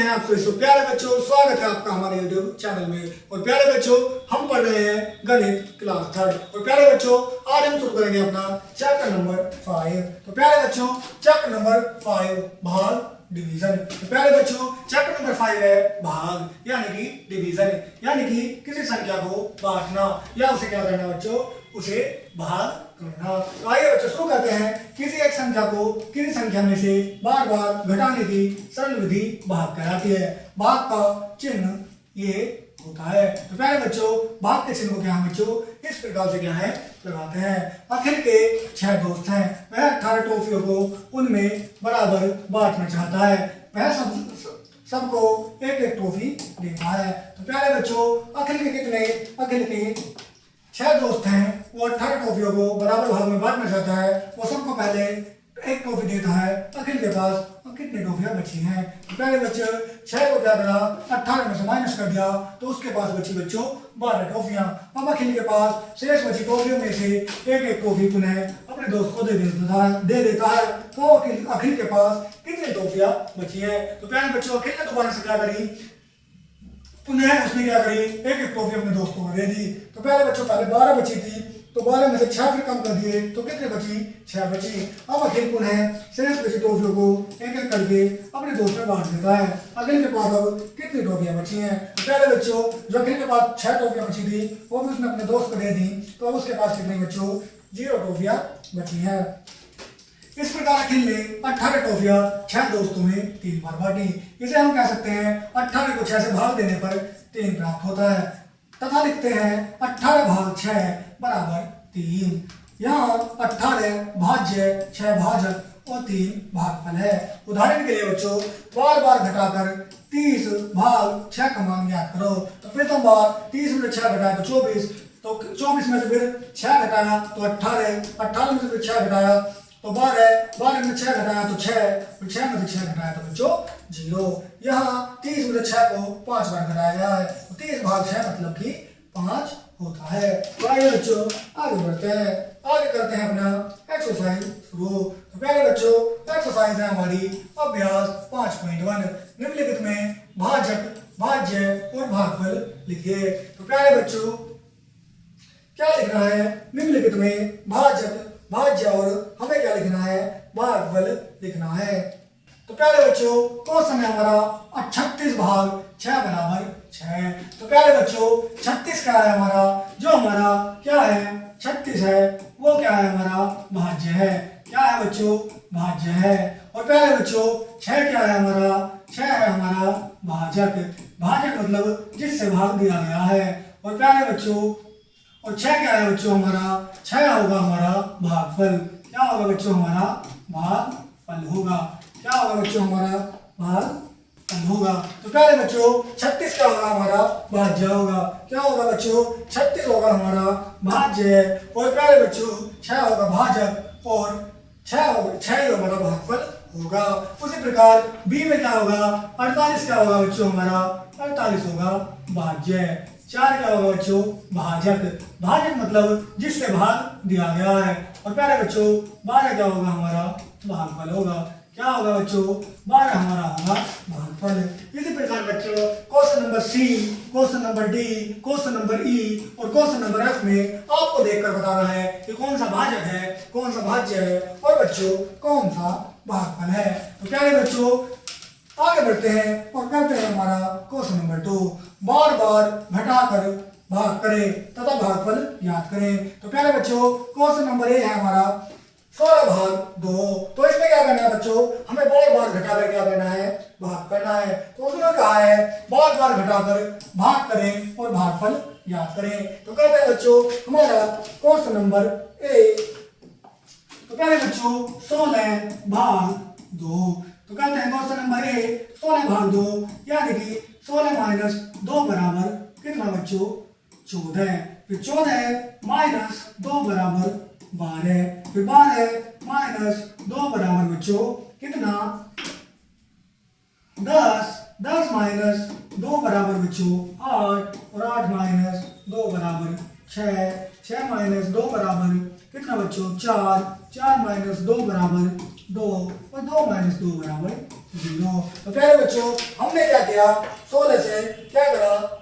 हैं आप सभी प्यारे बच्चों, स्वागत है आपका हमारे YouTube चैनल में। और प्यारे बच्चों, हम पढ़ रहे हैं गणित क्लास थर्ड। और प्यारे बच्चों, आज हम शुरू करेंगे अपना चैप्टर नंबर 5। तो प्यारे बच्चों, चैप्टर नंबर 5 भाग डिवीजन। तो प्यारे बच्चों, चैप्टर नंबर 5 है भाग यानी कि डिवीजन, यानी कि किसी संख्या को बांटना या उसे क्या करना बच्चों, उसे भाग करना। तो आइए बच्चों शुरू करते हैं। किसी एक संख्या को किसी संख्या में से बार बार घटाने की सरल विधि भाग कहलाती है। भाग का चिन्ह ये होता है। तो प्यारे बच्चों, भाग के चिन्ह को क्या है बच्चों, इस प्रकार से क्या है लगाते हैं। अखिल के 6 दोस्त हैं। वह 18 टॉफियों को उनमें बराबर बांटना चाहता है। वह सबको एक एक टॉफी देता है। तो प्यारे बच्चों, अखिल के 6 दोस्त हैं। वो 18 टॉफियों को बराबर भाग में बांटना चाहता है। वो सबको पहले एक टॉफी देता है। अखिल के पास कितनी टॉफियां बची हैं? तो पहले बच्चे 6 को क्या करा, 18 में से माइनस कर दिया, तो उसके पास बची बच्चों 12 टॉफियां। अब अखिल के पास शेष बची टॉफियों में से एक एक टॉफी पुनः अपने दोस्त को दे देता है। तो अखिल के पास कितनी टॉफियां बची है? तो प्यारे बच्चों, अखिल ने दोबारा से क्या करी, पुनः उसने क्या करी, एक एक टॉफी अपने दोस्तों को दे दी। तो पहले बच्चों पहले 12 बची थी, तो 12 में से 6 फिर कम कर दिए, तो कितने बची, 6 बची। अब अखिल पुनः शेष बची टॉफियों को एक एक करके अपने दोस्त में बांट देता है। अखिल के पास अब कितनी टॉफियां बची हैं? तो पहले बच्चों, जो अखिल के पास 6 टॉफियां बची थी वो भी उसने अपने दोस्त को दे दी, तो अब उसके पास कितनी बच्चों, 0 टॉफियां बची हैं। इस प्रकार अखिल ने 18 टॉफियां 6 दोस्तों में 3 बार बांटी। इसे हम कह सकते हैं 18 को 6 से भाग देने पर 3 प्राप्त होता है, तथा लिखते हैं 18 भाग 6 बराबर 3। यहाँ 18 भाज्य, 6 भाजक और 3 भागफल है। उदाहरण के लिए बच्चों, बार बार घटाकर 30 भाग 6 का मान ज्ञात करो। तो प्रथम बार 30 में से 6 घटाया तो 24, तो 24 में से फिर 6 घटाया तो 18 में से फिर 6 घटाया तो 12 में 6 घटाया तो 6, फिर 6 में से 6 घटाया तो बच्चों 0। यहाँ 30 में से 6 को 5 बार घटाया गया है, तो 30 भाग 6 मतलब कि 5 होता है। तो आइए बच्चों आगे बढ़ते हैं, आगे करते हैं अपना एक्सरसाइज शुरू। तो प्यारे बच्चों, एक्सरसाइज है हमारी अभ्यास 5.1। निम्नलिखित में भाजक, भाज्य और भागफल लिखिए। तो प्यारे बच्चों, क्या लिखना है, निम्नलिखित में भाजक, भाज्य और हमें क्या लिखना है, भागफल लिखना है। तो प्यारे बच्चों, क्वेश्चन है हमारा 36 भाग 6 बराबर 6। तो प्यारे बच्चों, 36 क्या है हमारा, जो हमारा क्या है 36 है, वो क्या है हमारा भाज्य है। क्या है बच्चों, भाज्य है। और प्यारे बच्चों, 6 क्या है हमारा, 6 है हमारा भाजक। भाजक मतलब जिससे भाग दिया गया है। और प्यारे बच्चों, और 6 क्या है बच्चों हमारा, 6 होगा हमारा भागफल। क्या होगा बच्चों, हमारा भागफल होगा। क्या होगा बच्चों, हमारा भागफल होगा। तो प्यारे बच्चों, 36 क्या होगा हमारा, भाज्य होगा। क्या होगा बच्चों, 36 होगा हमारा भाज्य। और प्यारे बच्चों, 6 होगा भाजक और 6 ही हमारा भागफल होगा। उसी प्रकार बी में क्या होगा, 48 क्या होगा बच्चों हमारा, 48 होगा भाज्य। 4 क्या होगा बच्चों, भाजक। भाजक मतलब जिससे भाग दिया गया है। और प्यारे बच्चों, 12 क्या होगा हमारा, भागफल होगा। क्या होगा बच्चों, 12 हमारा होगा भागफल। इसी प्रकार बच्चों, question number C, question number D, question number E और क्वेश्चन नंबर एफ में आपको देखकर बताना है कि कौन सा भाजक है, कौन सा भाज्य है और बच्चों कौन सा भागफल है। तो प्यारे बच्चों, आगे बढ़ते हैं और करते हैं हमारा क्वेश्चन नंबर 2। बार बार घटाकर भाग करें तथा भागफल ज्ञात करें। तो प्यारे बच्चों, क्वेश्चन नंबर ए है हमारा 16 भाग 2। तो इसमें क्या करना है बच्चों, हमें बार बार घटाकर क्या करना है, भाग करना है। तो उसने कहा है बार बार घटाकर भाग करें और भागफल ज्ञात करें। तो कहते हैं बच्चों हमारा क्वेश्चन नंबर ए। तो प्यारे बच्चों, 16 भाग 2। तो कहते हैं क्वेश्चन नंबर ए 16 भाग 2, यानी कि 16 माइनस 2 बराबर कितना बच्चों, 14। फिर 14 माइनस 2 बराबर 12। फिर 12 माइनस 2 बराबर बच्चों कितना, 10। 10 माइनस 2 बराबर बच्चों 8। और 8 माइनस 2 बराबर 6। 6 माइनस 2 बराबर कितना बच्चों, 4। 4 माइनस 2 बराबर 2 और 2 माइनस 2 बराबर 0। तो प्यारे बच्चों हमने क्या किया, 16 से क्या करा,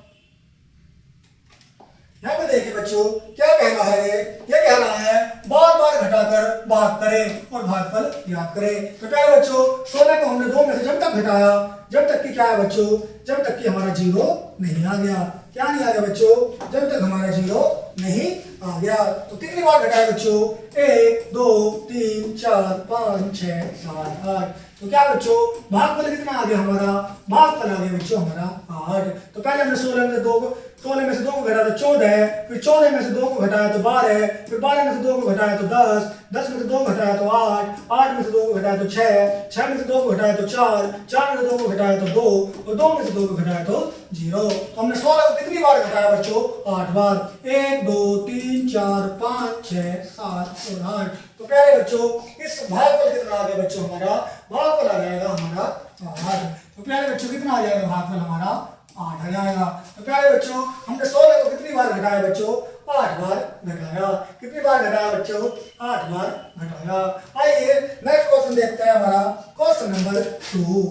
यहाँ पे देखिए बच्चों क्या कह रहा है, ये कह रहा है बार बार घटाकर भाग करें और भागफल ज्ञात करें। तो क्या है बच्चों, 16 को हमने 2 में से जब तक घटाया जब तक कि क्या है बच्चों, जब तक कि हमारा 0 नहीं आ गया। क्या नहीं आ गया बच्चों, जब तक हमारा 0 नहीं आ गया। तो कितनी बार घटाया बच्चों, 1 2 3 4 5 6 7 8। तो क्या बच्चों भागफल कितना आ गया हमारा, भागफल आ गया बच्चों हमारा 8। तो पहले हमने 16 में से 2 को घटाया तो 14 है, फिर 14 में से 2 को घटाया तो 12 है, फिर 12 में से 2 को घटाया तो 10, 10 में से 2 को घटाया तो 8, 8 में से 2 को घटाया तो 6, 6 में से 2 को घटाया तो 4, 4 में से 2 को घटाया तो 2 और 2 में से 2 को घटाया तो 0। तो हमने 16 को कितनी बार घटाया बच्चों, 8 बार। 1 2 3 4 5 6 7 और 8। तो प्यारे बच्चों इस भागफल कितना आ गया बच्चों, हमारा भागफल आ जाएगा हमारा 8। तो प्यारे बच्चों कितना आ जाएगा भागफल हमारा 8 आ जाएगा। तो प्यारे बच्चों हमने 16 को कितनी बार घटाया बच्चों, 8 बार घटाया। कितनी बार घटाया बच्चों, 8 बार घटाया। आइए नेक्स्ट क्वेश्चन देखते हैं हमारा क्वेश्चन नंबर 2।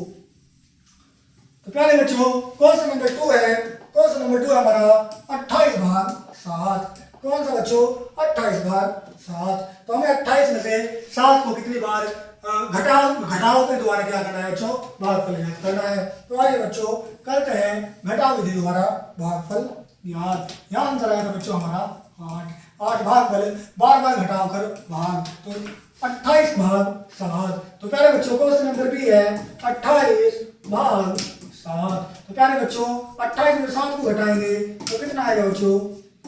तो प्यारे बच्चों क्वेश्चन नंबर 2 है, क्वेश्चन नंबर 2 हमारा 28 भाग 7। कौन सा बच्चों, 28 भाग 7। तो हमें 28 में से 7 को कितनी बार घटाओ के द्वारा क्या करना है बच्चों, भागफल ज्ञात करना है। तो आइए बच्चों करते हैं घटाओ विधि द्वारा भागफल ज्ञात। यहाँ आंसर आएगा बच्चों हमारा 8। 8 भागफल बार बार घटाओ कर भाग, तो 28 भाग 7। तो प्यारे बच्चों क्वेश्चन नंबर बी है 28 भाग 7। तो प्यारे बच्चों 28 में 7 को घटाएंगे तो कितना आएगा बच्चों,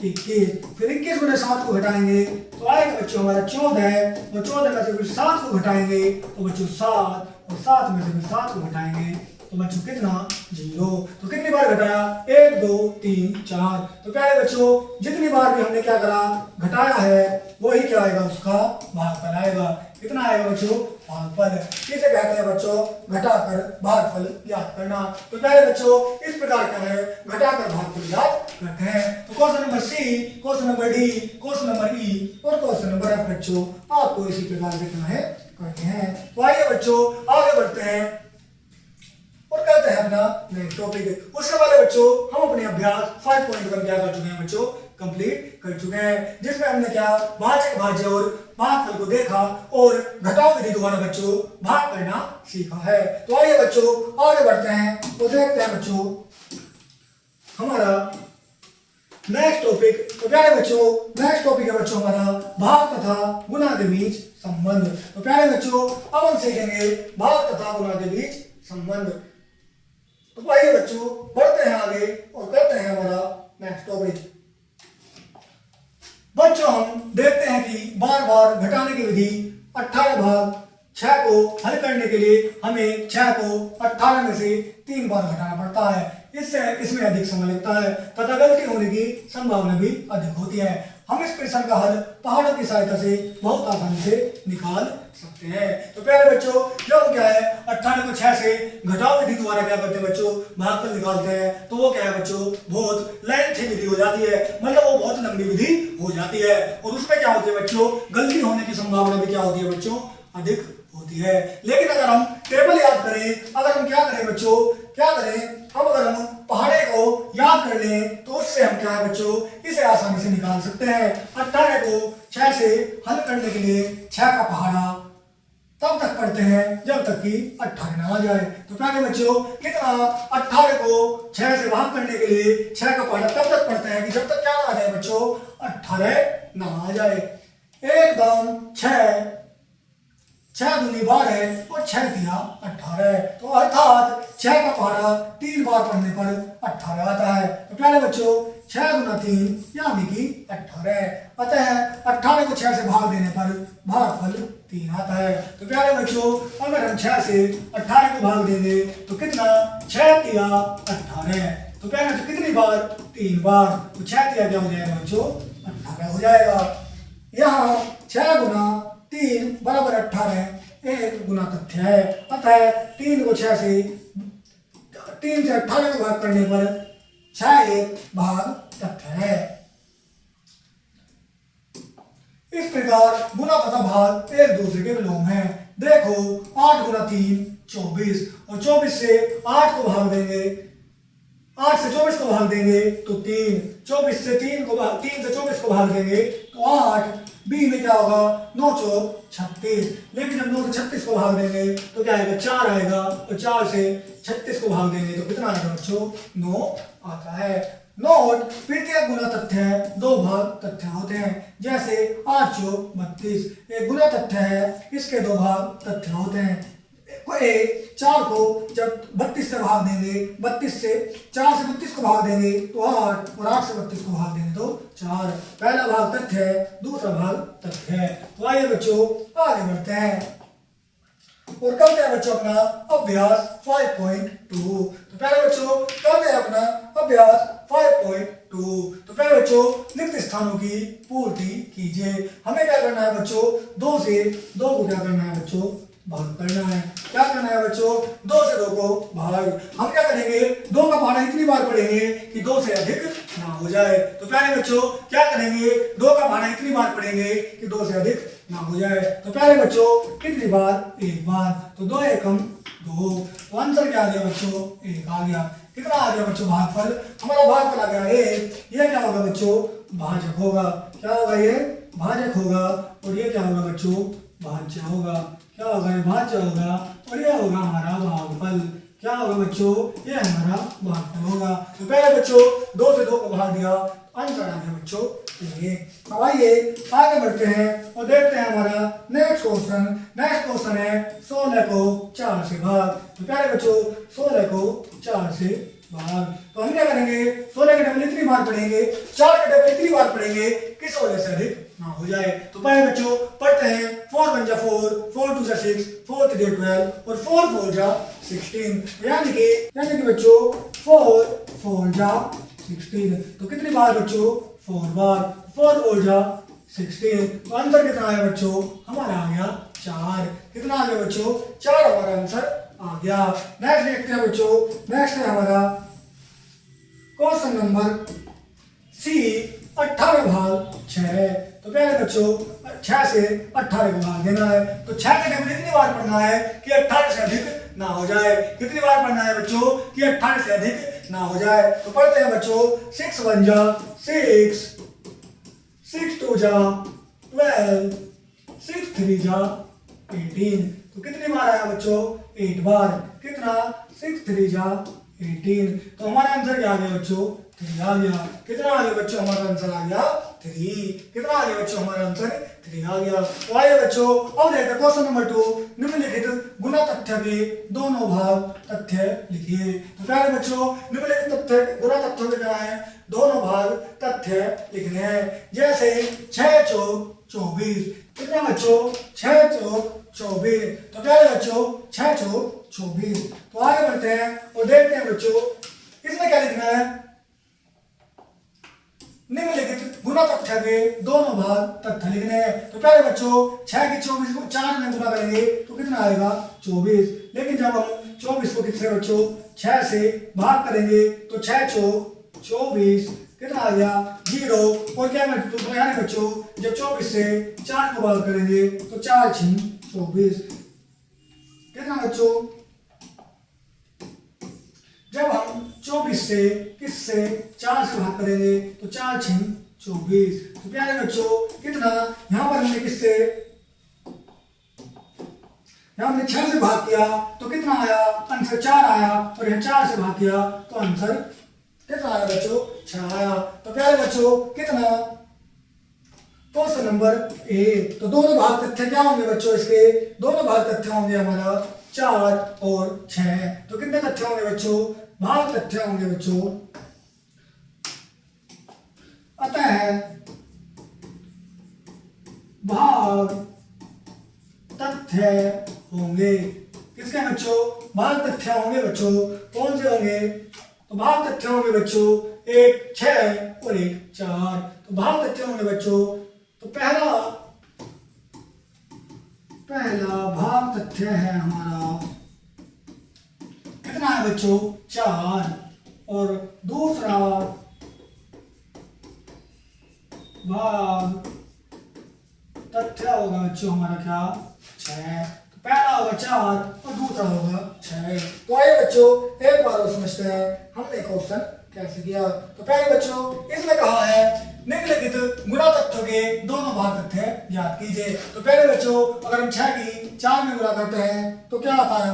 21। फिर 21 में 7 को घटाएंगे तो आएगा बच्चों हमारा 14 और 14 में से फिर 7 को घटाएंगे तो बच्चों 7 और 7 में से फिर 7 को घटाएंगे तो बच्चों कितना, 0। तो कितनी बार घटाया, 1 2 3 4। तो क्या है बच्चों जितनी बार भी हमने क्या करा घटाया है वही क्या आएगा, उसका भागफल आएगा। कितना आएगा बच्चों, भागफल। किसे कहते हैं बच्चों, घटाकर भागफल ज्ञात करना। तो पहले बच्चों इस प्रकार का है घटाकर भागफल ज्ञात करते हैं। तो question number C, question number D, question number E और क्वेश्चन नंबर एफ बच्चों आपको इसी प्रकार से क्या है करते हैं। तो आइए बच्चों आगे बढ़ते हैं और कहते हैं अपना नेक्स्ट टॉपिक। उससे पहले बच्चों हम अपने अभ्यास 5.1 क्या कर चुके हैं बच्चों, कंप्लीट कर चुके हैं, जिसमें हमने क्या भाज्य भाज्य और भागफल को देखा और घटाओ विधि द्वारा बच्चों भाग करना सीखा है। तो आइए बच्चों आगे बढ़ते हैं तो देखते हैं बच्चों हमारा नेक्स्ट टॉपिक। तो प्यारे बच्चों नेक्स्ट टॉपिक है बच्चों हमारा भाग तथा गुणा के बीच संबंध। तो प्यारे बच्चों अब हम सीखेंगे भाग तथा गुणा के बीच संबंध। तो आइए बच्चों बढ़ते हैं आगे और करते हैं हमारा नेक्स्ट टॉपिक। बच्चों हम देखते हैं कि बार बार घटाने की विधि 18 भाग 6 को हल करने के लिए हमें 6 को 18 में से 3 बार घटाना पड़ता है। इससे इसमें अधिक समय लगता है तथा गलती होने की संभावना भी अधिक होती है। हम इस प्रश्न का हल पहाड़ों की सहायता से बहुत आसानी से निकाल सकते हैं। तो प्यारे बच्चों जब क्या है 18 को 6 से घटाओ विधि द्वारा क्या करते हैं बच्चों भागफल निकालते हैं तो वो क्या है बच्चों बहुत लेंथी विधि हो जाती है, मतलब वो बहुत लंबी विधि हो जाती है और उसमें क्या होती है बच्चों गलती होने की संभावना भी क्या होती है बच्चों अधिक होती है। लेकिन अगर हम टेबल याद करें, अगर हम क्या करें बच्चों क्या करें हम अगर हम पहाड़े को याद कर लें तो उससे हम क्या है बच्चों इसे आसानी से निकाल सकते हैं। 18 को 6 से हल करने के लिए 6 का पहाड़ा तब तक पढ़ते हैं जब तक कि 18 ना आ जाए। तो प्यारे बच्चों कितना 18 को 6 से भाग करने के लिए 6 का पहाड़ा तब तक पढ़ते हैं कि जब तक क्या ना आ जाए बच्चों 18 ना आ जाए। एकदम 6 दूनी 12 और 6 दिया 18। तो अर्थात 6 का पहाड़ा 3 बार पढ़ने पर 18 आता है। तो प्यारे बच्चों 6 गुना 3 यानी कि 18। अतः 18 को 6 से भाग देने पर भागफल 3 आता है। तो प्यारे बच्चों अगर हम 6 से 18 को भाग देंगे तो कितना 6 तिया 18। तो प्यारे बच्चों कितनी बार 3 बार। तो 6 तिया क्या हो जाएगा बच्चों 18 हो जाएगा। यहाँ 6 गुना 3 बराबर 18 एक गुना तथ्य है। अतः 3 को 6 से 3 से 18 को भाग करने पर 6 एक भाग तथ्य है। इस प्रकार गुना तथा भाग एक दूसरे के विलोम है। देखो 8 गुना 3 24 और 24 से 8 को भाग देंगे, 8 से 24 को भाग देंगे तो 3, 24 से 3 से 24 को भाग देंगे तो 8, बी में क्या होगा 9 चौक 36, लेकिन जब 9 से 36 को भाग देंगे तो क्या आएगा 4 आएगा, और 4 से 36 को भाग देंगे तो कितना आएगा बच्चों 9 आता है। नोट, प्रत्येक गुना तथ्य है, 2 भाग तथ्य होते हैं, जैसे 8 चौक 32 एक गुना तथ्य है, इसके 2 भाग तथ्य होते हैं। 4 को जब 32 से भाग देंगे, 32 से 4 से 32 को भाग देंगे तो 8, और 8 से 32 को भाग देंगे तो 4। पहला भाग तथ्य है, दूसरा भाग तथ्य है। तो आइए बच्चों आगे बढ़ते हैं और करते हैं बच्चों अपना अभ्यास 5.2। तो पहले बच्चों करते हैं अपना अभ्यास 5.2। तो पहले बच्चों रिक्त स्थानों की पूर्ति कीजिए। हमें क्या करना है बच्चों 2 से 2 को क्या करना है बच्चों भाग करना है। क्या करना है बच्चों 2 से 2 को भाग। हम क्या करेंगे 2 का पहाड़ा इतनी बार पढ़ेंगे कि 2 से अधिक ना हो जाए। तो पहले बच्चों क्या करेंगे 2 का पहाड़ा इतनी बार पढ़ेंगे कि 2 से अधिक ना हो जाए। तो पहले बच्चों कितनी बार, एक बार, तो 2 एकम 2। तो आंसर क्या आ गया बच्चों 1 आ गया। कितना आ गया बच्चों भागफल, हमारा भागफल आ गया 1। ये क्या होगा बच्चों भाजक होगा। क्या होगा ये भाजक होगा, और ये क्या होगा बच्चों भाज्य होगा। क्या होगा ये भाज्य होगा, और ये होगा हमारा भागफल। क्या होगा बच्चों ये हमारा भागफल होगा। तो पहले बच्चों 2 से 2 को भाग दिया, आंसर आ गया बच्चों ये। अब आइए आगे बढ़ते हैं और देखते हैं हमारा नेक्स्ट क्वेश्चन। नेक्स्ट क्वेश्चन है 16 को 4 से भाग। तो पहले बच्चों 16 को 4 से भाग। तो हम क्या करेंगे 16 के डबल इतनी बार पढ़ेंगे, 4 के डबल इतनी बार पढ़ेंगे कि 16 से अधिक ना हो जाए। तो पहले बच्चों पढ़ते हैं 4 1 जा 4, 4 2 जा 6, 4 3 जा 12, और 4 4 जा 16। यानी कि बच्चों 4 4 जा 16। तो कितनी बार बच्चों 4 बार, 4 4 जा 16। तो आंसर कितना आया बच्चों हमारा आ गया 4। कितना आ गया बच्चों 4 हमारा आंसर आ गया। नेक्स्ट देखते हैं बच्चों, नेक्स्ट है हमारा क्वेश्चन नंबर सी 18 भाग 6। तो पहले बच्चों 6 से 18 को भाग देना है। तो 6 के टेबल इतनी बार पढ़ना है कि 18 से अधिक ना हो जाए। कितनी बार पढ़ना है बच्चों कि 18 से अधिक ना हो जाए। तो पढ़ते हैं बच्चों 6 1 जा 6, 6 2 जा 12, 6 3 जा 18। तो कितनी बार आया बच्चों 8 बार। कितना 6 3 जा 18। तो हमारा आंसर क्या आ गया बच्चों 3 आ गया। कितना आ गया बच्चों हमारा आंसर आ गया 3। कितना आ गया बच्चों हमारा आंसर 3 आ गया। तो आइए बच्चों अब देखते हैं क्वेश्चन नंबर 2। निम्नलिखित गुना तथ्य के दोनों भाग तथ्य लिखिए। तो पहले बच्चों निम्नलिखित तथ्य गुना तथ्यों के क्या है दोनों भाग तथ्य लिखने हैं। जैसे 6 चौक 24। कितना बच्चों 6 चौक 24। तो पहले बच्चों 6 चौक 24। तो आगे बढ़ते हैं और देखते हैं बच्चों इसमें क्या लिखना है। निम्नलिखित गुना तथ्य के दोनों भाग तथ्य लिखने हैं। तो पहले बच्चों 6 की 24 को 4 में गुना करेंगे तो कितना आएगा 24। लेकिन जब हम 24 को कितने बच्चों 6 से भाग करेंगे तो 6 चौक 24। कितना आ गया 0। और क्या यानी बच्चों जब 24 से 4 को भाग करेंगे तो 4 6 24। कितना बच्चों जब हम 24 से किससे 4 से भाग करेंगे तो 4 6 24। तो प्यारे बच्चों कितना यहाँ पर हमने किससे यहाँ हमने 6 से भाग किया तो कितना आया आंसर 4 आया, और यहाँ 4 से भाग किया तो आंसर कितना आया बच्चों 6 आया। तो प्यारे बच्चों कितना क्वेश्चन नंबर ए। तो दोनों भाग तथ्य क्या होंगे बच्चों इसके दोनों भाग तथ्य होंगे हमारा 4 और 6। तो कितने तथ्य होंगे बच्चों भाग तथ्य होंगे बच्चों। अतः भाग तथ्य होंगे किसके बच्चों भाग तथ्य होंगे बच्चों। कौन से होंगे तो भाग तथ्य होंगे बच्चों एक 6 और एक 4। तो भाग तथ्य होंगे बच्चों। तो पहला भाग तथ्य है हमारा कितना है बच्चों 4, और दूसरा भाग तथ्य होगा बच्चों हमारा क्या 6। तो पहला होगा 4 और दूसरा होगा 6। तो आइए बच्चों एक बार और समझते हैं हमने क्वेश्चन कैसे किया। तो पहले बच्चों इसमें कहा है निम्नलिखित गुणा तथ्यों के दोनों भाग तथ्य ज्ञात कीजिए। तो पहले बच्चों अगर हम 6 की 4 में गुणा करते हैं तो क्या आता है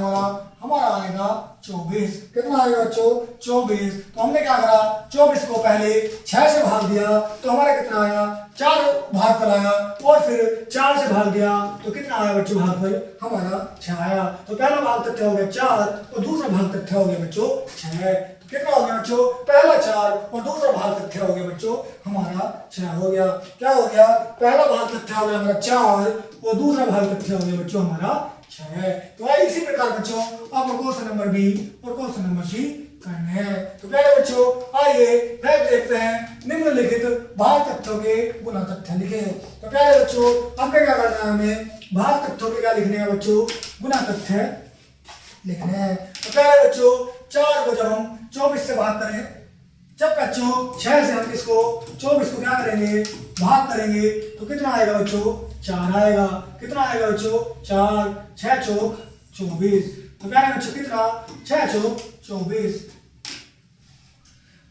हमारा आएगा 24। कितना आएगा बच्चों 24। तो हमने क्या करा 24 को पहले 6 से भाग दिया तो हमारा कितना आया 4 भागफल आया और फिर 4 से भाग दिया तो कितना आया बच्चों भागफल हमारा 6 आया। तो पहला भाग तथ्य हो गया 4 और दूसरा भाग तथ्य हो गया बच्चों 6। कितना हो गया बच्चों पहला 4 और दूसरा भाग तथ्य हो गया बच्चों हमारा 6 हो गया। क्या हो गया पहला भाग तथ्य हो गया हमारा 4 और दूसरा भाग तथ्य हो गया बच्चों हमारा 6। तो आइए इसी प्रकार बच्चों आपको क्वेश्चन नंबर बी और क्वेश्चन नंबर सी करने हैं। तो पहले बच्चों आइए फिर देखते हैं निम्नलिखित भाग तथ्यों के गुणा तथ्य लिखे। तो पहले बच्चों हमने क्या करना है हमें भाग तथ्यों के क्या लिखने हैं बच्चों गुणा तथ्य लिखने हैं। तो पहले बच्चों 4 को जब हम 24 से भाग करें जब बच्चों 6 से हम इसको 24 को क्या करेंगे भाग करेंगे तो कितना आएगा बच्चों 4 आएगा। कितना आएगा बच्चों 4 6 चौक 24। तो पहले बच्चों कितना 6 चौक 24।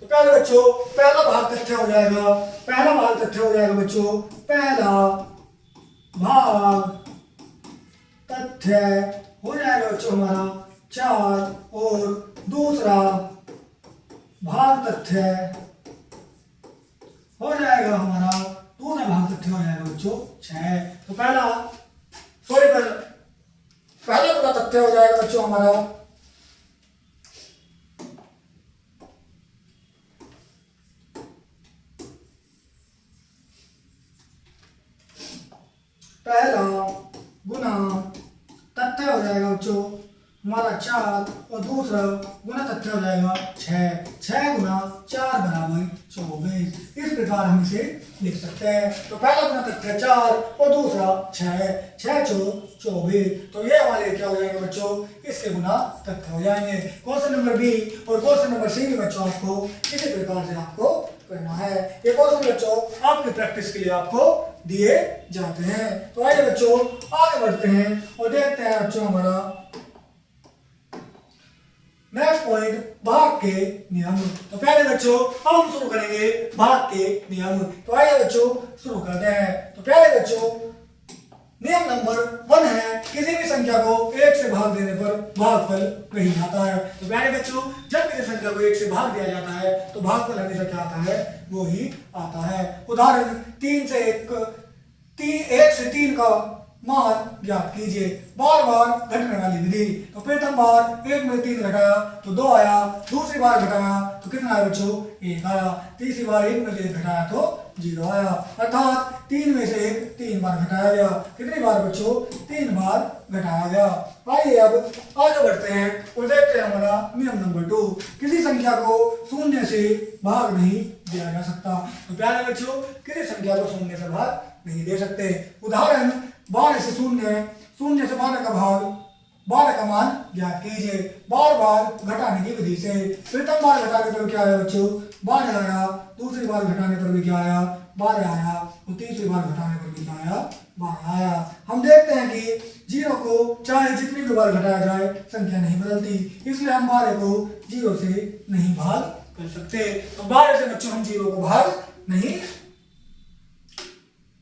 तो पहले बच्चों पहला भाग तथ्य हो जाएगा पहला भाग तथ्य हो जाएगा बच्चों पहला भाग तथ्य हो जाएगा बच्चों हमारा 4 और दूसरा भाग तथ्य हो जाएगा हमारा दूसरा भाग तथ्य हो जाएगा बच्चों 6। तो पहला पूरा तथ्य हो जाएगा बच्चों हमारा पहला गुना तथ्य हो जाएगा बच्चों हमारा 4 और दूसरा गुना तथ्य हो जाएगा 6 गुना 4 बराबर 24। इस प्रकार हम इसे लिख सकते हैं। तो पहला गुना तथ्य 4 और दूसरा 6 चौक 24। तो ये हमारे क्या हो जाएंगे बच्चों इसके गुना तथ्य हो जाएंगे। क्वेश्चन नंबर बी और क्वेश्चन नंबर सी भी बच्चों आपको इसी प्रकार से आपको करना है। ये क्वेश्चन बच्चों आपकी प्रैक्टिस के लिए आपको दिए जाते हैं। तो आइए बच्चों आगे बढ़ते हैं और देखते हैं बच्चों हमारा नेक्स्ट पॉइंट भाग के नियम। तो पहले बच्चों अब हम शुरू करेंगे भाग के नियम। तो आइए बच्चों शुरू करते हैं। तो पहले बच्चों नियम नंबर 1 है किसी भी संख्या को 1 से भाग देने पर भागफल वही आता है। तो पहले बच्चों जब किसी संख्या को 1 से भाग दिया जाता है तो भागफल हमेशा क्या आता है वो ही आता है। उदाहरण 3 से 1 से 3 का मान ज्ञात कीजिए। बार बार घटने वाली विधि। तो प्रथम बार 1 में 3 घटाया तो 2 आया। दूसरी बार घटाया तो कितना आया बच्चों 1 आया। तीसरी बार 1 में से 1 घटाया तो 0 आया। अर्थात 3 में से 1 3 बार घटाया गया। कितनी बार बच्चों 3 बार घटाया गया। आइए अब आगे बढ़ते हैं और देखते हैं हमारा नियम नंबर 2 किसी संख्या को शून्य से भाग नहीं दिया जा सकता। तो प्यारे बच्चों किसी संख्या को शून्य से भाग नहीं दे सकते। उदाहरण 12 से 0 से 12 का भाग 12 का मान ज्ञात कीजिए। बार बार घटाने की विधि से। प्रथम बार घटाने पर क्या आया बच्चों 12 आया। दूसरी बार घटाने पर भी क्या आया 12 आया और तीसरी बार घटाने पर भी क्या आया 12 आया। हम देखते हैं कि 0 को चाहे जितनी भी बार घटाया जाए संख्या नहीं बदलती, इसलिए हम 12 को 0 से नहीं भाग कर सकते। तो 12 से बच्चों हम 0 को भाग नहीं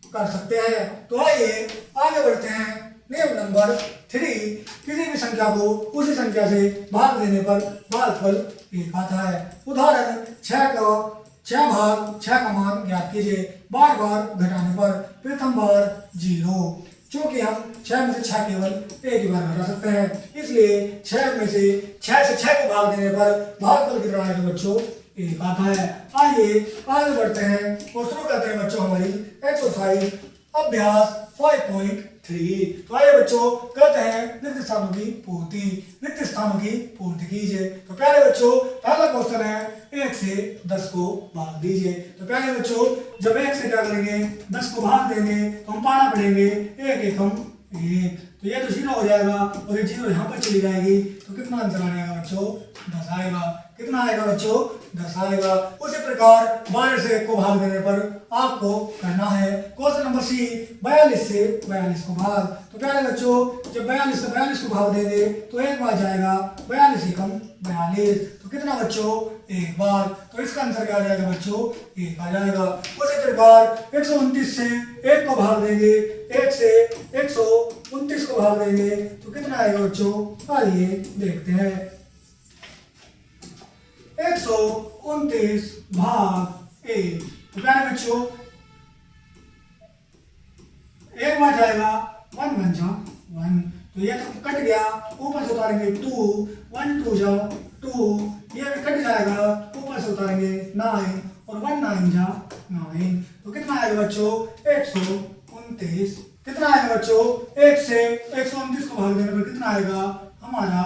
कर सकते हैं। तो आइए आगे बढ़ते हैं। नियम नंबर 3 किसी भी संख्या को उसी संख्या से भाग देने पर भागफल 1 आता है। उदाहरण 6 भाग 6 का मान ज्ञात कीजिए। बार बार घटाने पर प्रथम बार 0। चूंकि हम 6 में से 6 केवल एक ही बार घटा सकते हैं, इसलिए 6 में से 6 को भाग देने पर भागफल कितना आएगा बच्चों 1 आता है। आइए आगे बढ़ते हैं और शुरू करते हैं बच्चों हमारी एक्सरसाइज अभ्यास 5.3। तो आइए बच्चों करते हैं रिक्त स्थानों की पूर्ति। रिक्त स्थानों की पूर्ति कीजिए। तो प्यारे बच्चों पहला क्वेश्चन है 1 से 10 को भाग दीजिए। तो प्यारे बच्चों जब 1 से क्या करेंगे 10 को भाग देंगे तो हम पाना पढ़ेंगे 1 एकम 1। तो ये तो 0 हो जाएगा और ये 0 यहाँ पर चली जाएगी, तो कितना आंसर आ जाएगा बच्चों? 10 आएगा। कितना आएगा बच्चों? 10 आएगा। उसी प्रकार 12 से 1 को भाग देने पर आपको करना है क्वेश्चन नंबर सी, 42 से 42 को भाग। तो प्यारे बच्चों, जब 42 से 42 को भाग देंगे तो एक बार जाएगा 42 एकम 42, तो कितना बच्चों? एक बार। तो इसका आंसर क्या आ जाएगा बच्चों? 1 आ जाएगा। उसी प्रकार 129 से 1 को भाग देंगे, 1 से 129 को भाग देंगे तो कितना आएगा बच्चों? आइए देखते हैं। 129 भाग 1, तो प्यारे बच्चों एक बार जाएगा 1 1 जा 1, तो ये तो कट गया, ऊपर से उतारेंगे 2, 1 2 जा 2, ये भी कट जाएगा, ऊपर से उतारेंगे 9 और 1 9 जा 9, तो कितना आएगा बच्चों? 129। कितना आएगा बच्चों? 1 से 129 को भाग देने पर कितना आएगा हमारा?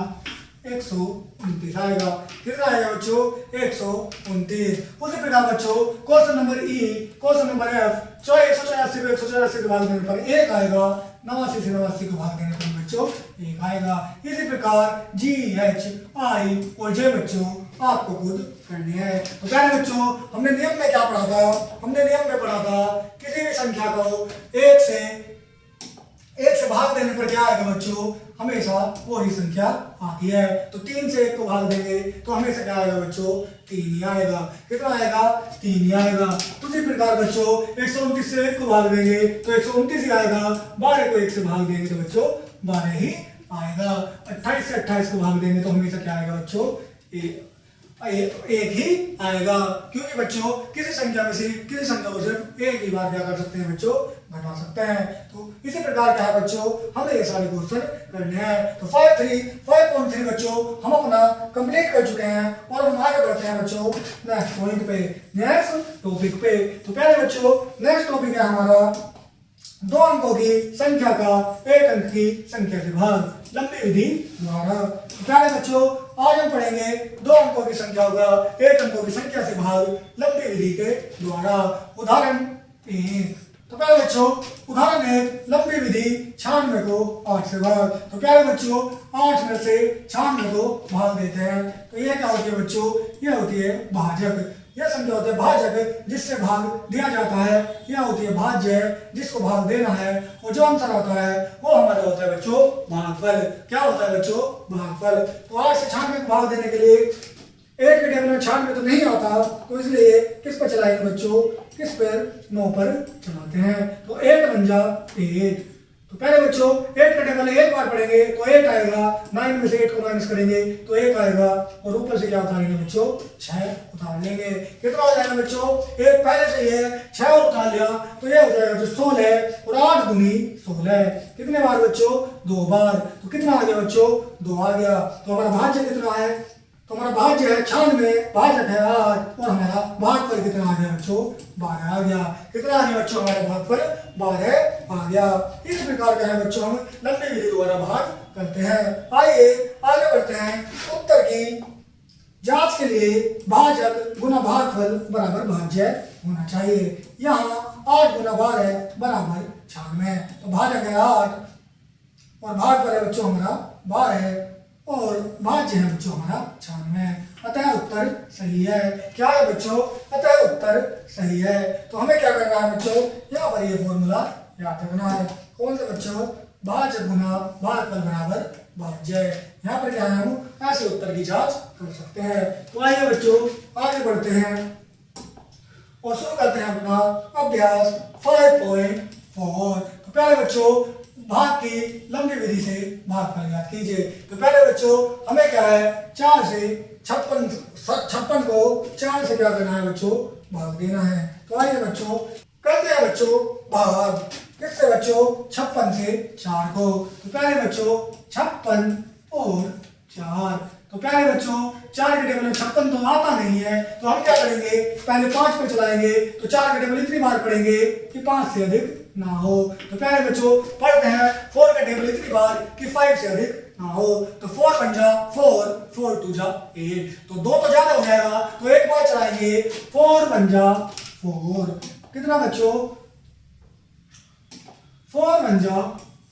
129 आएगा। कितना आएगा बच्चों? 129। उसी प्रकार बच्चों क्वेश्चन नंबर ई, क्वेश्चन नंबर एफ, 184 को 184 को भाग देने पर 1 आएगा, 89 से 89 को भाग देने पर बच्चों 1 आएगा। इसी प्रकार जी, एच, आई और जे बच्चों आपको खुद करनी है। तो प्यारे बच्चों, हमने नियम में क्या पढ़ा था? हमने नियम में पढ़ा था किसी भी संख्या को 1 से भाग देने पर क्या आएगा बच्चों? हमेशा वही संख्या आती है। तो 3 से 1 को भाग देंगे तो हमेशा क्या आएगा बच्चों? 3 ही आएगा। कितना आएगा? 3 ही आएगा। उसी प्रकार बच्चों 129 से 1 को भाग देंगे तो 129 ही आएगा, 12 को 1 से भाग देंगे तो बच्चों 12 ही आएगा। 28 से 28 को भाग देंगे तो हमेशा क्या आएगा बच्चों? एक ही आएगा, क्योंकि बच्चों किसी संख्या में से किसी संख्या को सिर्फ एक ही बार क्या कर सकते हैं बच्चों? घटा सकते हैं। तो इसी प्रकार क्या है बच्चों? हमें ये सारे क्वेश्चन करने हैं। तो 5.3 बच्चों हम अपना कंप्लीट कर चुके हैं और हम आगे बढ़ते हैं बच्चों नेक्स्ट पॉइंट पे, नेक्स्ट टॉपिक पे। तो पहले बच्चों नेक्स्ट टॉपिक है हमारा 2 अंकों की संख्या का 1 अंक की संख्या से भाग, लंबी विधि द्वारा। प्यारे बच्चों आज हम पढ़ेंगे 2 अंकों की संख्या का 1 अंकों की संख्या से भाग लंबी विधि के द्वारा। उदाहरण 1। तो प्यारे बच्चों उदाहरण 1, लंबी विधि 96 को 8 से भाग। तो प्यारे बच्चों 8 में से 96 को भाग देते हैं तो ये क्या होती है बच्चों? ये होती है भाजक। यह संख्या होती है भाजक जिससे भाग दिया जाता है, यह होती है भाज्य जिसको भाग देना है, और जो आंसर होता है वो हमारा होता है बच्चों भागफल। क्या होता है बच्चों? भागफल। तो 8 से 96 को भाग देने के लिए 1 के टेबल में 96 तो नहीं आता, तो इसलिए किस पर चलाएंगे बच्चों? किस पर? 9 पर चलाते हैं। तो 8 बन जा 8। तो पहले बच्चों 8 का टेबल एक बार पढ़ेंगे तो 8 आएगा, 9 में से 8 को माइनस करेंगे तो 1 आएगा, और ऊपर से क्या उतारेंगे बच्चों? 6 उतार लेंगे। कितना हो जाएगा बच्चों? 1 पहले से ही है, 6 उतार लिया तो ये हो जाएगा जो 16 और 8 गुनी 16। कितने बार बच्चों? 2 बार। तो कितना आ गया बच्चों? 2 आ गया। तो हमारा भाज्य कितना है? तो हमारा भाज्य है 96, भाजक है 8, और हमारा भागफल कितना आ गया बच्चों? 12 आ गया। कितना आ गया बच्चों? हमारा भागफल 12 आ गया। इस प्रकार का है बच्चों हम लंबी विधि द्वारा भाग करते हैं। आइए आगे बढ़ते हैं। उत्तर की जांच के लिए भाजक गुना भागफल बराबर भाज्य होना चाहिए। यहाँ 8 गुना 12 बराबर 96। तो भाजक है 8 और भागफल है बच्चों हमारा 12 और भाज्य है बच्चों हमारा 96। अतः उत्तर सही है। क्या है बच्चों? अतः उत्तर सही है। तो हमें क्या करना है बच्चों? यहाँ पर ये फॉर्मूला याद रखना है। कौन सा बच्चों? भाजक गुना भागफल बराबर भाज्य। यहाँ पर क्या है हम ऐसे उत्तर की जांच कर सकते हैं। तो आइए बच्चों आगे बढ़ते हैं और शुरू करते हैं अपना अभ्यास 5.4। तो पहले बच्चों भाग की लंबी विधि से भागफल याद कीजिए। तो पहले बच्चों हमें क्या है? 4 से 56 को 4 से क्या करना है बच्चों? भाग देना है। तो आइए बच्चों करते हैं बच्चों भाग। किससे बच्चों? 56 से 4 को। तो पहले बच्चों 56 और 4। तो प्यारे बच्चों 4 के टेबल में 56 तो आता नहीं है, तो हम क्या करेंगे? पहले 5 पर चलाएंगे तो 4 के टेबल इतनी बार पढ़ेंगे कि 5 से अधिक ना हो। तो प्यारे बच्चों पढ़ते हैं 4 का टेबल इतनी बार कि 5 से अधिक ना हो। तो 4 बन जा 4, 4 2 जा 8। तो 2 तो ज्यादा हो जाएगा तो एक बार चलाएंगे 4 बन जा 4। कितना बच्चों? 4 बन जा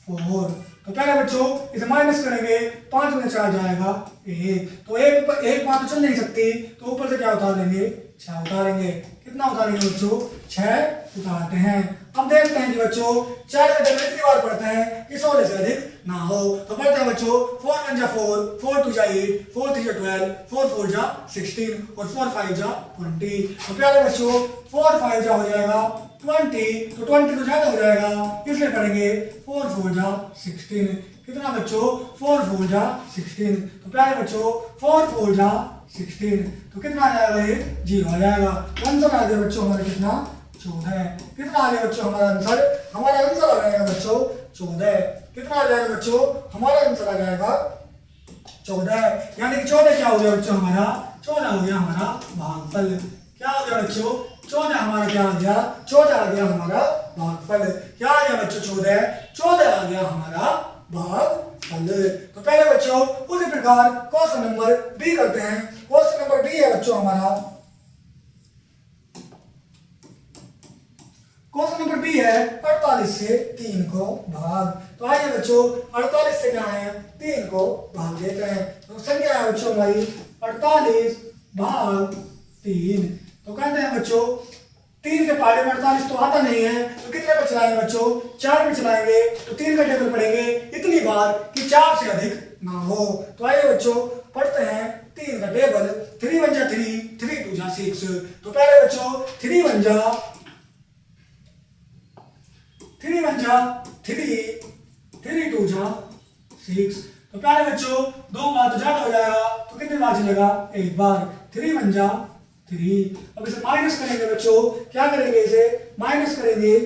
4। तो प्यारे बच्चों इसे माइनस करेंगे, 5 में 4 जाएगा 1, तो एक बात तो चल नहीं सकती, तो ऊपर से क्या उतार देंगे, 6 उतारेंगे। कितना उतारेंगे बच्चों, 6 उतारते हैं। अब देखते हैं कि बच्चों 4 का जब कितनी बार पढ़ते हैं कि 16 से अधिक ना हो, तो पढ़ते हैं बच्चों 4 1 जा 4, 4 2 जा 8, 4 3 जा 12, 4 4 जा 16 और 4 5 जा 20। तो प्यारे बच्चों 4 5 जा हो जाएगा 20, तो 20 तो ज्यादा हो जाएगा, इसलिए पढ़ेंगे 4 4 जा 16। कितना बच्चों, 4 4 जा 16। तो प्यारे बच्चों 4 4 जा 16, तो कितना आ जाएगा, ये 0 आ जाएगा। आंसर आ गया बच्चों हमारा कितना, 14। कितना आ गया बच्चों हमारा आंसर, हमारा आंसर आ जाएगा बच्चों 14। कितना आ जाएगा बच्चों, हमारा आंसर आ जाएगा 14। यानी कि 14 क्या हो गया बच्चों हमारा, 14 हो गया हमारा भागफल। क्या हो गया बच्चों, 14 हमारा क्या आ गया, 14 आ गया हमारा भागफल। क्या आ गया बच्चं 14, 14 आ गया हमारा भागफल। तो पहले बच्चों उसी प्रकार क्वेश्चन नंबर बी करते हैं। क्वेश्चन नंबर बी है बच्चों हमारा, क्वेश्चन नंबर बी है 48 से 3 को भाग। तो आइए बच्चों 48 से क्या है, 3 को भाग देते हैं। तो संख्या है बच्चों हमारी 48 भाग 3। तो कहते हैं बच्चों 3 के पहाड़े में 48 तो आता नहीं है, तो कितने पे चलाएंगे बच्चों, 4 में चलाएंगे, तो 3 का टेबल पढ़ेंगे इतनी बार कि 4 से अधिक ना हो। तो आइए बच्चों पढ़ते हैं 3 का टेबल। 3 1 जा 3, 3 2 जा 6। तो पहले बच्चों 3 1 जा 3, 3 2 जा 6। तो प्यारे बच्चों 2 बार तो ज्यादा हो जाएगा, तो कितनी बार चलेगा, 1 बार। 3 1 जा 3। अब इसे माइनस करेंगे बच्चों, क्या करेंगे, इसे माइनस करेंगे।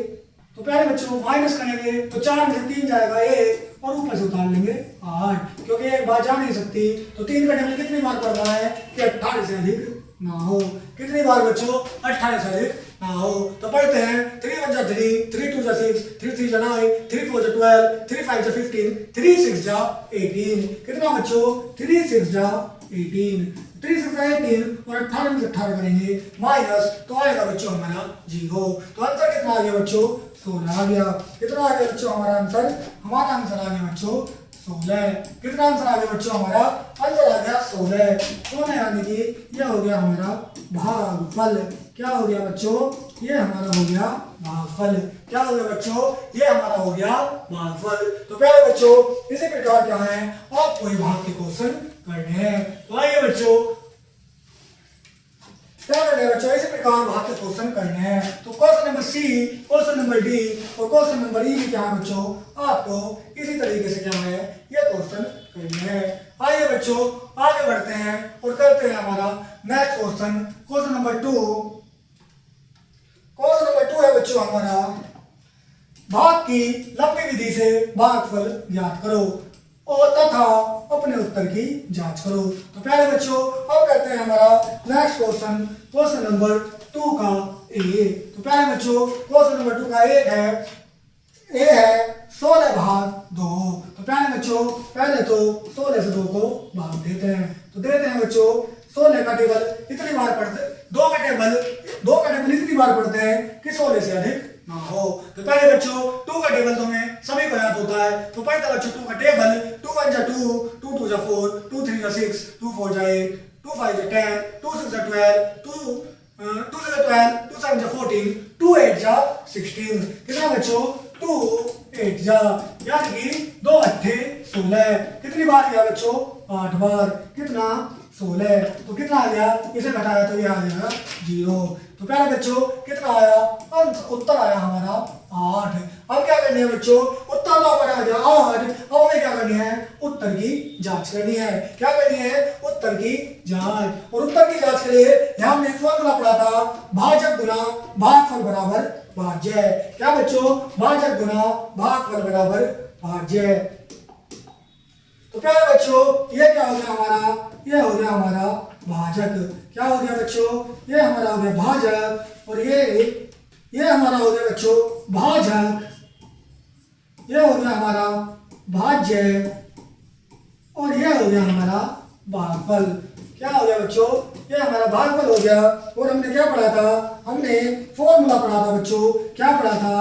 तो प्यारे बच्चों माइनस करेंगे तो 4 में से 3 जाएगा 1 और ऊपर से उतार लेंगे 8, क्योंकि एक बार जा नहीं सकती। तो 3 का टेबल कितनी बार पढ़ना है कि 18 से अधिक ना हो। कितनी बार बच्चों, 18 से अधिक ना हो। तो पढ़ते हैं 3 1 जा 3, 3 2 जा 6, 3 3 जा 9, 3 4 जा 12, 3 5 जा 15, 3 6 जा 18। कितना बच्चों, 3 6 जा 18। 3 6 जा 18 और 18 में से 18 करेंगे माइनस, तो आएगा बच्चों हमारा 0। तो आंसर कितना आ गया बच्चों, 16 आ गया। कितना आ गया बच्चों हमारा आंसर, हमारा आंसर आ गया बच्चों 16। कितना आंसर आ गया बच्चों, हमारा आंसर आ गया 16। 16 यानी कि यह हो गया हमारा भागफल। क्या हो गया बच्चों, ये हमारा हो गया भागफल। क्या हो गया बच्चों, ये हमारा हो गया भागफल। तो प्यारे बच्चों इसी प्रकार क्या है, आपको ये भाग के क्वेश्चन करने हैं। तो आइए बच्चों क्या करना है बच्चों, इसी प्रकार भाग के क्वेश्चन करने हैं। तो question number C, question number D और क्वेश्चन नंबर ई क्या है बच्चों, आपको इसी तरीके से क्या है, ये क्वेश्चन करने हैं। आइए बच्चों आगे बढ़ते हैं और करते हैं हमारा next question. Question number 2, question number 2 है बच्चों हमारा, भाग की लंबी विधि से भागफल ज्ञात करो और तथा अपने उत्तर की जांच करो। तो प्यारे बच्चों अब करते हैं हमारा नेक्स्ट क्वेश्चन, क्वेश्चन नंबर 2 का ए। तो प्यारे बच्चों क्वेश्चन नंबर 2 का ए है 16 भाग 2। तो प्यारे बच्चों पहले तो 16 से 2 को भाग देते हैं। तो देते हैं बच्चों 16 का टेबल इतनी बार पढ़ते, 2 का टेबल इतनी बार पढ़ते हैं कि 16 से अधिक ना हो। तो पहले बच्चों 2 का टेबल तो हमें सभी को याद होता है। तो पढ़ते बच्चों 2 का टेबल, 2 1 जा 2, 2 2 जा 4, 2 3 जा 6, 2 4 जा 8, 2 5 जा 10, 2 6 जा 12, 2 6 जा 12, 2 7 जा 14, 2 8 जा 16। कितना बच्चों, 2 8 जा, यानी कि 2 8 16। कितनी बार किया बच्चों, 8 बार। कितना, 16। तो कितना आ गया, इसे घटाया तो ये आ जाएगा 0। तो प्यारे बच्चों कितना आया, उत्तर आया हमारा 8। अब क्या करनी है बच्चों, उत्तर तो हमारा आ गया 8। अब हमें क्या करनी है, उत्तर की जांच करनी है। क्या करनी है, उत्तर की जांच। और उत्तर की जांच के लिए यहाँ हमने फॉर्मूला पढ़ा था, भाजक गुना भागफल बराबर भाज्य। क्या बच्चों, भाजक गुना भागफल बराबर भाज्य। तो प्यारे बच्चों ये क्या हो गया हमारा, ये हो गया हमारा भाजक। क्या हो गया बच्चों, ये हमारा हो गया भाजक और ये हमारा हो गया बच्चों भाजक, ये हो गया हमारा भाज्य और ये हो गया हमारा भागफल। क्या हो गया बच्चों, ये हमारा भागफल हो गया। और हमने क्या पढ़ा था, हमने फॉर्मूला पढ़ा था बच्चों। क्या पढ़ा था,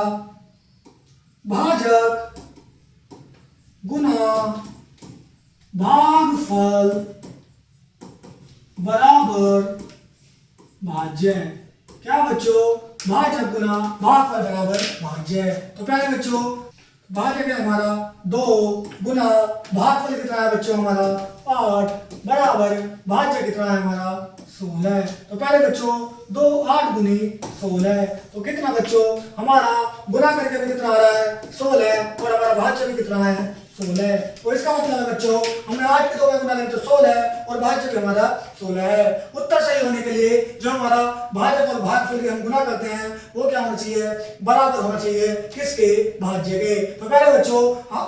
भाजक गुना भागफल बराबर भाज्य। क्या बच्चों, भाजक गुना भागफल बराबर भाज्य। तो प्यारे बच्चों भाजक है हमारा 2 गुना भागफल कितना है बच्चों हमारा 8 बराबर भाज्य कितना है हमारा 16। तो प्यारे बच्चों 2 8 गुनी 16। तो कितना बच्चों हमारा गुना करके भी कितना आ रहा है 16 और हमारा भाज्य भी कितना है 16। तो इसका मतलब है बच्चों हमने 8 के 2 में गुना करें तो 16 और भाज्य भी हमारा 16 है। उत्तर सही होने के लिए जो हमारा भाजक और भागफल के हम गुना करते हैं वो क्या होना चाहिए, बराबर होना चाहिए किसके, भाज्य के। तो पहले बच्चों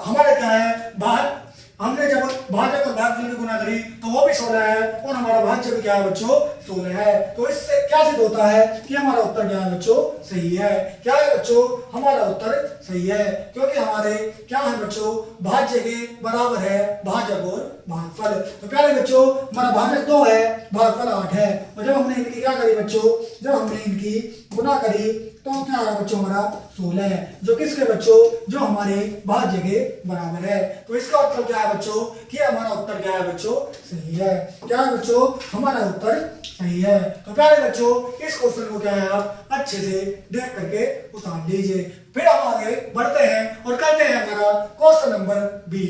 हमारे क्या है, हमने जब भाजक और भागफल की गुना करी तो वो भी 16 है और हमारा भाज्य भी क्या है बच्चों 16 है। तो इससे क्या सिद्ध होता है कि हमारा उत्तर क्या है बच्चों सही है। क्या है बच्चों, हमारा उत्तर सही है क्योंकि हमारे क्या है बच्चों भाज्य के बराबर है भाजक और भागफल। तो प्यारे बच्चों हमारा भाजक 2 है भागफल 8 है और जब हमने इनकी क्या करी बच्चों, जब हमने इनकी गुना करी तो क्या आ रहा बच्चों हमारा 16 है जो किसके बच्चों, जो हमारे भाज्य के बराबर है। तो इसका उत्तर क्या है बच्चों कि हमारा उत्तर क्या है बच्चों सही है। क्या है बच्चों, हमारा उत्तर सही है। तो प्यारे बच्चों इस क्वेश्चन को क्या है आप अच्छे से देख करके उतार लीजिए। फिर हम आगे बढ़ते हैं और करते हैं हमारा क्वेश्चन नंबर बी।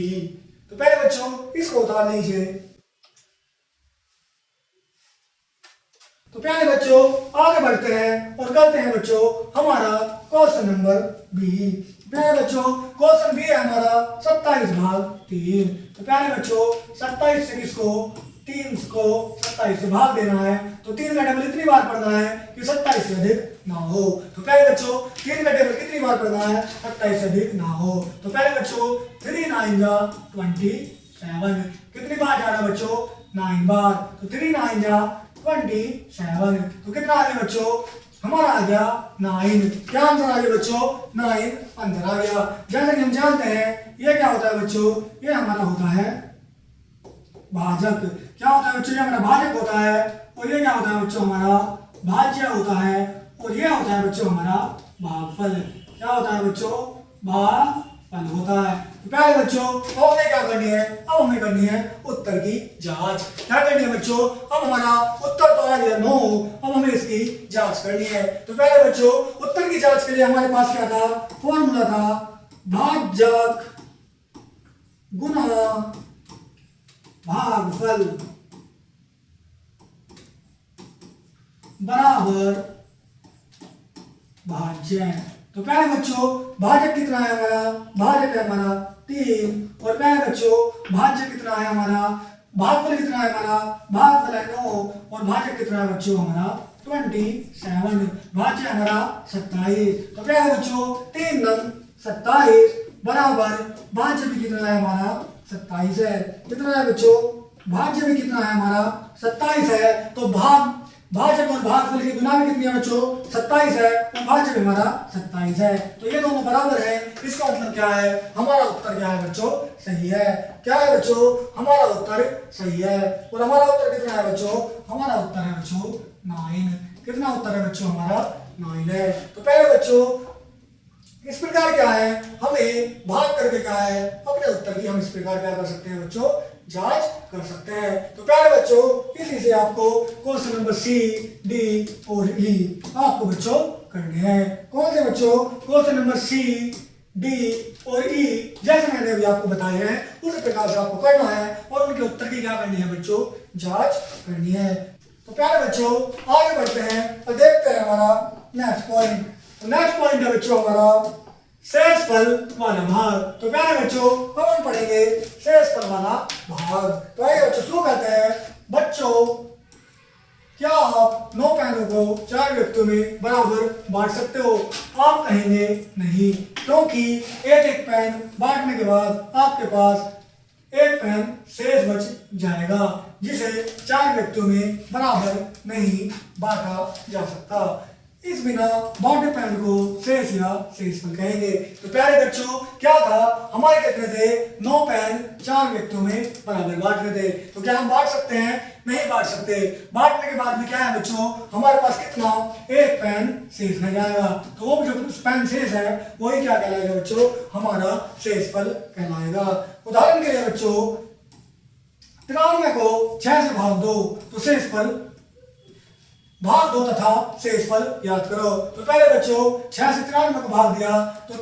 तो पहले बच्चों इसको उतार लीजिए। तो प्यारे बच्चों आगे बढ़ते हैं और करते हैं बच्चों हमारा क्वेश्चन नंबर बी। प्यारे बच्चों क्वेश्चन बी है हमारा 27 भाग 3। तो प्यारे बच्चों 27 से किसको 3 को 27 से भाग देना है तो 3 का टेबल इतनी बार पढ़ना है कि 27 से अधिक ना हो। तो प्यारे बच्चों 3 का टेबल कितनी बार पढ़ना है 27 से अधिक ना हो। तो प्यारे बच्चों 3 9 जा 27 कितनी बार जा रहा है बच्चों 9 बार। तो 3 9 जा 27। तो कितना आ गया बच्चों हमारा आ गया 9। क्या आंसर आ गया बच्चों 9 आंसर आ गया। जैसे कि हम जानते हैं ये क्या होता है बच्चों, ये हमारा होता है भाजक। क्या होता है बच्चों, ये हमारा भाजक होता है और ये क्या होता है बच्चों हमारा भाज्य होता है और ये होता है बच्चों हमारा भागफल। क्या होता है बच्चों भागफल होता है। तो प्यारे बच्चों अब हमें क्या करनी है, अब हमें करनी है उत्तर की जांच। क्या करनी है बच्चों, अब हमारा उत्तर तो आ गया 9, अब हमें इसकी जांच करनी है। तो प्यारे बच्चों उत्तर की जांच के लिए हमारे पास क्या था, फॉर्मूला था भाजक गुना भागफल बराबर भाज्य। तो प्यारे बच्चों भाजक कितना है हमारा, भाजक है हमारा 3 और प्यारे बच्चों भाज्य कितना है हमारा, भागफल कितना है हमारा, भागफल है 9 और भाजक कितना है बच्चों हमारा 27, भाज्य हमारा 27। तो प्यारे बच्चों 3 9 27 बराबर भाज्य भी कितना है हमारा 27 है। कितना है बच्चों, भाज्य भी कितना है हमारा 27 है। तो भाजक और भागफल की गुना भी कितनी है बच्चों 27 है और भाज्य भी हमारा 27 है। तो ये दोनों बराबर है। इसका मतलब क्या है, हमारा उत्तर क्या है बच्चों सही है। क्या है बच्चों, हमारा उत्तर सही है। और हमारा उत्तर कितना है बच्चों, हमारा उत्तर है बच्चों 9। कितना उत्तर है बच्चों हमारा 9 है। तो पहले बच्चों इस प्रकार क्या है, हमें भाग करके क्या है अपने उत्तर की हम इस प्रकार क्या कर सकते हैं बच्चों जांच कर सकते हैं। तो प्यारे बच्चों इसी से आपको क्वेश्चन नंबर सी डी और ई आपको बच्चों करने हैं। कौन से बच्चों, क्वेश्चन नंबर सी डी और ई जैसे मैंने अभी आपको बताए हैं उसी प्रकार से आपको करना है और उनके उत्तर की क्या करनी है बच्चों जांच करनी है। तो प्यारे बच्चों आगे बढ़ते हैं और देखते हैं हमारा नेक्स्ट पॉइंट। तो नेक्स्ट पॉइंट है बच्चों हमारा शेषफल वाला भाग। तो प्यारे बच्चों अब हम पढ़ेंगे शेषफल वाला भाग। तो आइए बच्चों शुरू करते हैं। बच्चों क्या आप 9 पेनों को 4 व्यक्तियों में बराबर बांट सकते हो? आप कहेंगे नहीं, क्योंकि एक पेन बांटने के बाद आपके पास एक पेन शेष बच जाएगा जिसे 4 व्यक्तियों में बराबर नहीं बांटा जा सकता। इस बिना बांटे पेन को शेष या शेषफल कहेंगे। तो प्यारे बच्चों क्या था, हमारे कितने थे 9 पेन 4 व्यक्तियों में बराबर बांट रहे थे। तो क्या हम बांट सकते हैं? नहीं बांट सकते। बांटने के बाद में क्या है बच्चों, हमारे पास कितना एक पेन शेष रह जाएगा। तो वो जो पेन शेष है वही क्या कहलाएगा बच्चों, हमारा शेषफल कहलाएगा। उदाहरण के लिए बच्चों 93 को 6 से भाग दो तो शेषफल भाग दो तथा शेषफल याद करो। तो पहले बच्चों 6 से 93 को भाग दिया तो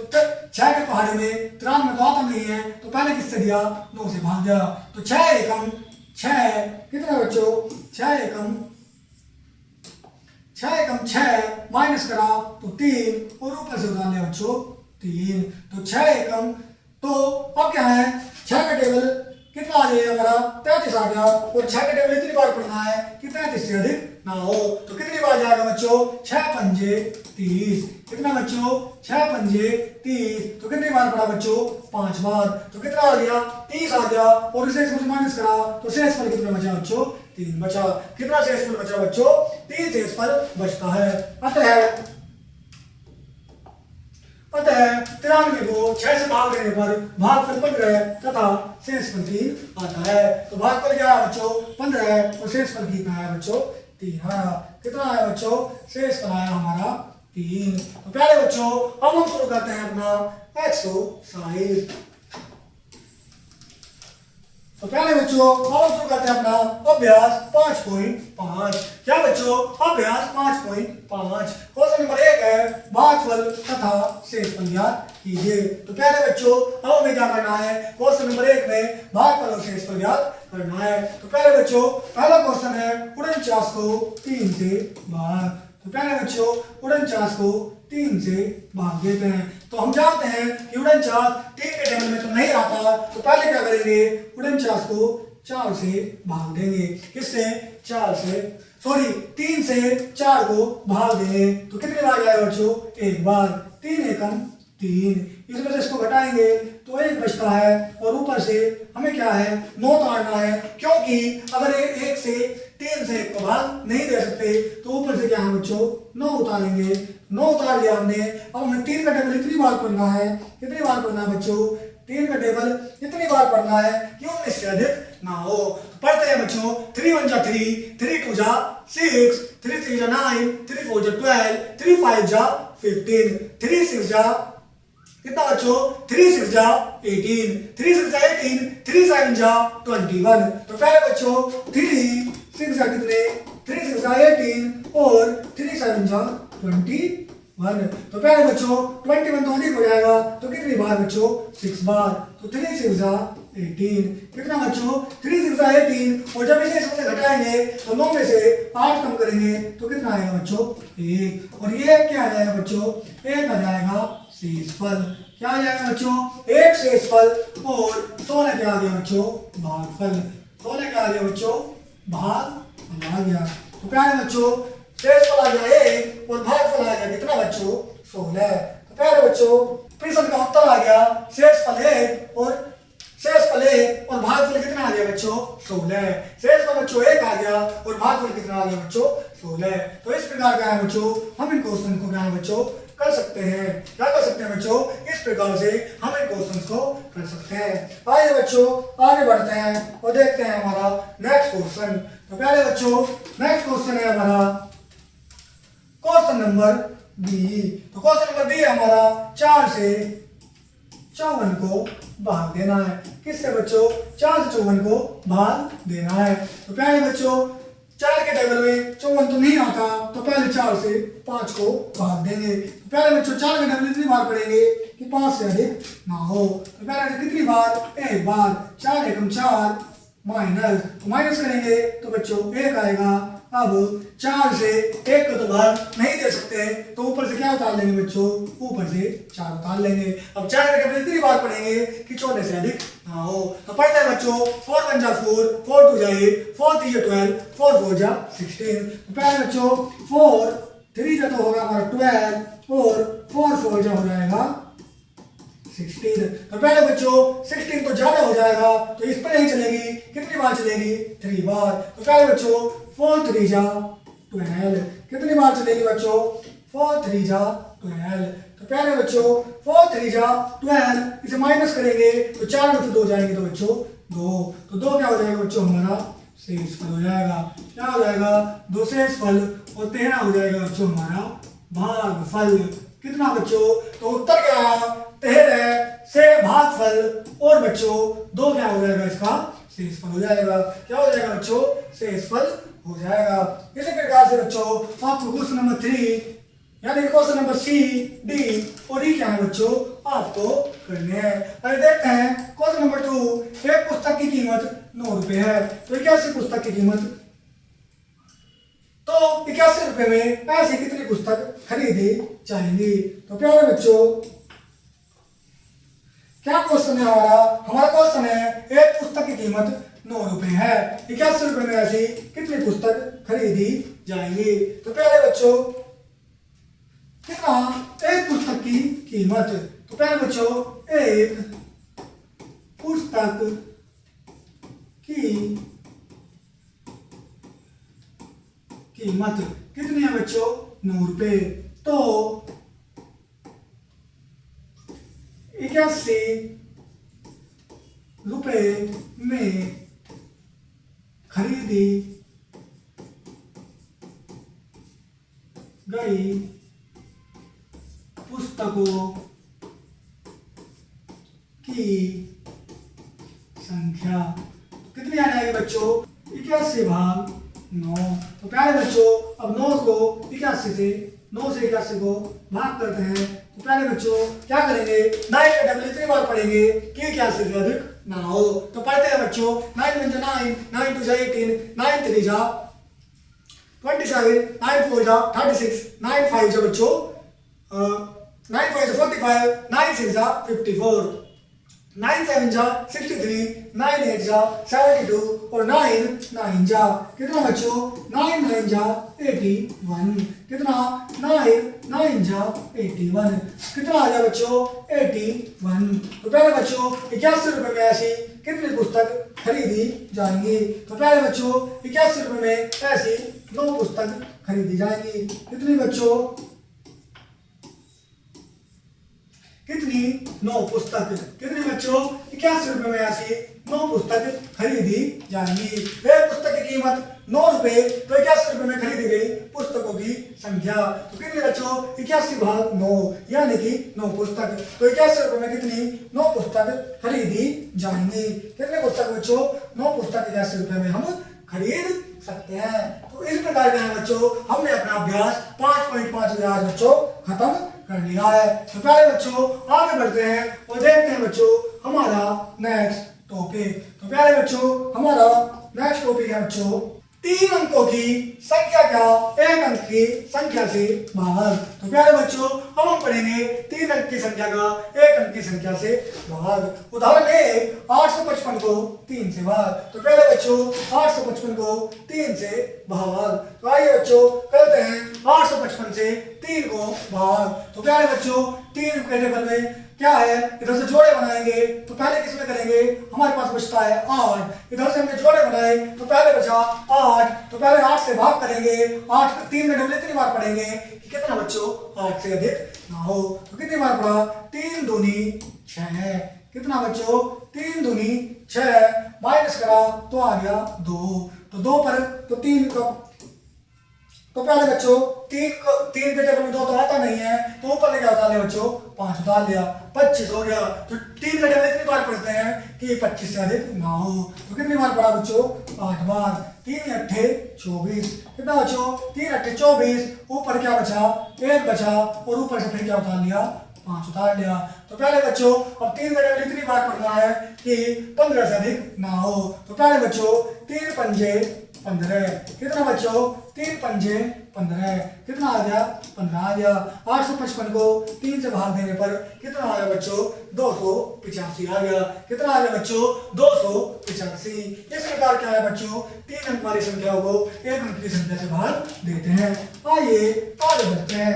6 के पहाड़े में 93 तो आता नहीं है, तो पहले किससे दिया, 9 से भाग दिया। तो 6 एकम 6 कितना बच्चों, 6 एकम 6 माइनस करा तो 3 और ऊपर से उतार लिया बच्चों 3। तो 6 एकम, तो अब क्या है 6 का टेबल कितना आ जाएगा हमारा 33 आ गया, और 6 का टेबल इतनी बार पढ़ना है कि 33 से अधिक ना हो। तो कितनी बार जाएगा बच्चों, 6 पंजे 30। कितना बच्चों, 6 पंजे 30। तो कितनी बार पढ़ा बच्चों, 5 बार। तो कितना आ गया, 30 आ गया, और इसे इसमें माइनस करा तो शेषफल कितना बचा बच्चों, 3 बचा। कितना शेषफल बचा बच्चों, 3 शेषफल बचता है। अतः 93 को 6 से भाग देने पर भागफल 15 तथा शेषफल 3 आता है। तो भागफल क्या है बच्चों, 15 और शेषफल कितना है बच्चों, 3 आया। कितना आया बच्चों, शेषफल आया हमारा 3। तो प्यारे बच्चों अब हम शुरू करते हैं अपना एक्सरसाइज। तो पहले बच्चों अब शुरू करते हैं अपना अभ्यास 5.5। क्या बच्चों, अभ्यास 5.5। क्वेश्चन नंबर 1 है भागफल तथा शेषफल ज्ञात कीजिए। तो पहले बच्चों अब हमें क्या करना है, क्वेश्चन नंबर 1 में भागफल और शेषफल ज्ञात करना है। तो पहले बच्चों पहला क्वेश्चन है 49 को 3 से भाग। तो पहले बच्चों 49 को 3 से भाग देते हैं। तो हम जानते हैं कि 49 3 के टेबल में तो नहीं आता, तो पहले क्या करेंगे, 49 को 4 से भाग देंगे। किससे, 4 से, सॉरी 3 से 4 को भाग देंगे। तो कितनी बार जाएगा बच्चों, 1 बार। 3 एकम 3, इसमें से इसको घटाएंगे तो 1 बचता है, और ऊपर से हमें क्या है, 9 उतारना है, क्योंकि अगर 1 से 3 से 1 को भाग नहीं दे सकते तो ऊपर से क्या है बच्चों, 9 उतारेंगे। 9 उतार लिया हमने। अब हमें 3 का टेबल इतनी बार पढ़ना है, कितनी बार पढ़ना है बच्चों, 3 का टेबल इतनी बार पढ़ना है कि 19 से अधिक ना हो। पढ़ते हैं बच्चों, 3 1 जा 3, 3 2 जा 6, 3 3 जा 9, 3 4 जा 12, 3 5 जा 15, 3 6 जा कितना बच्चों, 3 6 जा 18, 3 6 जा 18, 3 7 जा 21। तो पहले बच्चों 3 6 जा कितने, 3 6 जा 18 और 3 7 जा 21। तो पहले बच्चों 21 तो अधिक हो जाएगा, तो कितनी बार बच्चों, 6 बार। तो 3 6 जा 18, कितना बच्चों, 3 6 जा 18, और जब इसे इसमें घटाएंगे तो 9 में से 8 कम करेंगे तो कितना आएगा बच्चों, 1। और ये क्या आ जाएगा बच्चों, 1 आ जाएगा शेषफल। क्या आ जाएगा बच्चों, 1 शेषफल, और 16 क्या आ गया बच्चों, भागफल। 16 क्या आ गया बच्चों, भाग आ गया। तो क्या है बच्चों, शेषफल आ गया 1 और भागफल आ गया कितना बच्चों, 16। तो पहले बच्चों प्रश्न का उत्तर आ गया शेषफल 1 और भागफल कितना आ गया बच्चों, 16। शेषफल बच्चों 1 आ गया और भागफल कितना आ गया बच्चों, 16। तो इस प्रकार का है बच्चों, हम इन क्वेश्चन को क्या है बच्चों कर सकते हैं। क्या कर सकते हैं बच्चों, इस प्रकार से हम इन क्वेश्चंस को कर सकते हैं। आइए बच्चों आगे बढ़ते हैं और देखते हैं हमारा नेक्स्ट क्वेश्चन। तो पहले बच्चों नेक्स्ट क्वेश्चन है हमारा क्वेश्चन नंबर बी। तो क्वेश्चन नंबर बी है हमारा 4 से 54 को भाग देना है। किससे बच्चों, 4 से 54 को भाग देना है। तो पहले बच्चों 4 के टेबल में 54 तो नहीं आता, तो पहले 4 से 5 को भाग देंगे। तो पहले बच्चों 4 के टेबल इतनी बार पढ़ेंगे कि 5 से अधिक ना हो। तो पहले कितनी बार, 1 बार। 4 एकम 4 माइनस करेंगे तो बच्चों 1 आएगा। अब 4 से 1 को तो भाग नहीं दे सकते, तो ऊपर से क्या उतार लेंगे बच्चों, ऊपर से 4 उतार लेंगे। अब 4 के टेबल इतनी बार पढ़ेंगे कि 14 से अधिक ना हो। तो पढ़ते हैं बच्चों, 4 1 जा 4, 4 2 जा 8, 4 3 जा 12, 4 4 जा 16। तो पहले बच्चों 4 3 जा तो होगा हमारा 12 और 4 4 जा हो जाएगा 16। तो पहले बच्चों 16 तो ज्यादा हो जाएगा, तो इस पर नहीं चलेगी, कितनी बार चलेगी, 3 बार। तो पहले बच्चों 4 3 जा 12, कितनी बार चलेगी बच्चों, 4 3 जा 12। तो पहले बच्चों 4 3 जा 12, इसे माइनस करेंगे तो 4 में से 2 जाएंगे तो बच्चों 2। तो 2 क्या हो जाएगा बच्चों, हमारा शेषफल हो जाएगा। क्या हो जाएगा, 2 शेषफल, और 13 हो जाएगा बच्चों हमारा भागफल। कितना बच्चों, तो उत्तर क्या आया, 13 से भागफल, और बच्चों 2 क्या हो जाएगा इसका शेषफल हो जाएगा। क्या हो जाएगा बच्चों? शेषफल हो जाएगा। इसी प्रकार से बच्चों आपको क्वेश्चन नंबर 3 यानी क्वेश्चन नंबर सी, डी और ई क्या है बच्चों आपको करने हैं। अरे देखते हैं क्वेश्चन नंबर 2, एक पुस्तक की कीमत 9 रुपए है। तो 81 पुस्तक की कीमत, तो 81 रुपए में ऐसी कितनी पुस्तक खरीदी जाएंगी? तो प्यारे बच्चों क्या क्वेश्चन है हमारा क्वेश्चन है एक पुस्तक की कीमत 9 रुपए है, 81 रुपए में ऐसी कितनी पुस्तक खरीदी जाएंगी? तो प्यारे बच्चों कितना एक पुस्तक की कीमत, तो प्यारे बच्चों एक पुस्तक की कीमत कितनी है बच्चों? 9 रुपए। तो 81 रुपए में खरीदी गई पुस्तकों की संख्या कितनी आ जाएगी बच्चों? 81 भाग 9। तो प्यारे बच्चों अब 9 को 81 से 9 से 81 को भाग करते हैं। तो प्यारे बच्चों क्या करेंगे? 9 का डबल इतनी बार पढ़ेंगे कि 81 से अधिक ना हो। तो पढ़ते हैं बच्चों 9 × 9, 9 × 18, 9 × 3 27, 9 4 36, 9 5 बच्चों 9 5 45, 9 6 54, 9 7 63, 9 8 72 और 9 9 कितना बच्चों? 9 9 81। कितना? 9 9 81 कितना आ गया बच्चों? 81। तो प्यारे बच्चों 81 रुपए में ऐसी कितनी पुस्तक खरीदी जाएंगी? तो प्यारे बच्चों 81 रुपए में ऐसी 9 पुस्तक खरीदी जाएंगी। कितनी बच्चों? कितनी? 9 पुस्तक। कितनी बच्चों? 81 रुपए में ऐसी 9 पुस्तक खरीदी जाएंगी। एक पुस्तक की कीमत 9 रुपए, तो 81 रुपए में खरीदी गई पुस्तकों की संख्या तो कितनी बच्चों? 81 भाग 9 यानी कि 9 पुस्तक। तो 81 रुपए में कितनी? 9 पुस्तक खरीदी जाएंगी। कितने पुस्तक बच्चों? 9 पुस्तक 81 रुपए में हम खरीद सकते हैं। तो इस प्रकार के बच्चों हमने अपना अभ्यास 5.5 अभ्यास बच्चों खत्म कर लिया है। तो प्यारे बच्चों आगे बढ़ते हैं और देखते हैं बच्चों हमारा नेक्स्ट टॉपिक। तो प्यारे बच्चों हमारा नेक्स्ट टॉपिक है बच्चों 3 अंकों की संख्या का 1 अंक की संख्या से भाग। तो प्यारे बच्चों अब हम पढ़ेंगे 3 अंक की संख्या का 1 अंक की संख्या से भाग। उदाहरण है 855 को 3 से भाग। तो प्यारे बच्चों 855 को 3 से भाग। तो आइए बच्चों करते हैं 855 से 3 को भाग। तो प्यारे बच्चों 3 के टेबल में क्या है? इधर से जोड़े बनाएंगे तो पहले किसमें करेंगे? हमारे पास बचता है 8। इधर से हमने जोड़े बनाए तो पहले बचा 8। तो पहले 8 से भाग करेंगे। 8 3 में डबल इतनी बार पढ़ेंगे कि कितना बच्चों 8 से अधिक ना हो। तो कितनी बार पढ़ा? 3 दूनी 6। कितना बच्चों? 3 दूनी 6 माइनस करा तो आ गया 2। तो 2 पर तो 3 का तो पहले बच्चों 3 के टेबल में 2 तो आता नहीं है तो ऊपर लेके उतार लिया बच्चों 5 उतार लिया 25 हो गया। तो 3 के टेबल इतनी बार पढ़ते हैं कि 25 से अधिक ना हो। तो कितनी बार पढ़ा बच्चों? 8 बार। 3 8 24 कितना बच्चों? 3 8 24 ऊपर क्या बचा? 1 बचा और ऊपर से फिर क्या उतार लिया? 5 उतार लिया। तो पहले बच्चों अब 3 का टेबल इतनी बार पढ़ना है कि 15 से अधिक ना हो। तो पहले बच्चों 3 पंजे 15। कितना बच्चों? 3 पंजे 15 कितना आ गया? 15 आ गया। 855 को 3 से भाग देने पर कितना आ गया बच्चों? 285 आ गया। कितना आ गया बच्चों? 285। इस प्रकार क्या है बच्चों 3 अंक वाली संख्या को 1 अंक की संख्या से भाग देते हैं। आइए आगे बढ़ते हैं।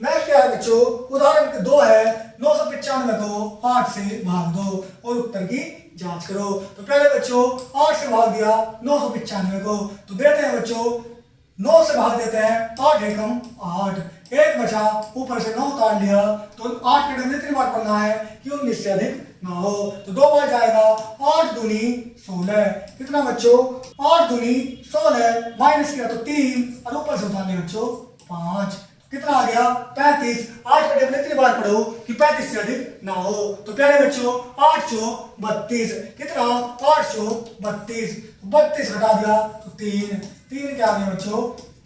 नेक्स्ट क्या है बच्चों? उदाहरण 2 है 995 को 8 से भाग दो और उत्तर की जांच करो। तो पहले बच्चों 8 से भाग दिया 995 को तो देते हैं बच्चों 9 से भाग देते हैं 8 एकम 8। 1 बचा ऊपर से 9 उतार लिया तो 8 के डबल इतनी बार पढ़ना है कि 19 से अधिक ना हो। तो 2 बार जाएगा 8 दूनी 16। कितना बच्चों? 8 दूनी 16 माइनस किया तो 3 और ऊपर से उतार लिया बच्चों 5। कितना आ गया 35। 8 का टेबल इतनी बार पढ़ो कि 35 से अधिक ना हो। तो प्यारे बच्चों 8 चौक 32, कितना 8 चौक 32, 32 घटा दिया तो 3, 3 क्या आ गया बच्चों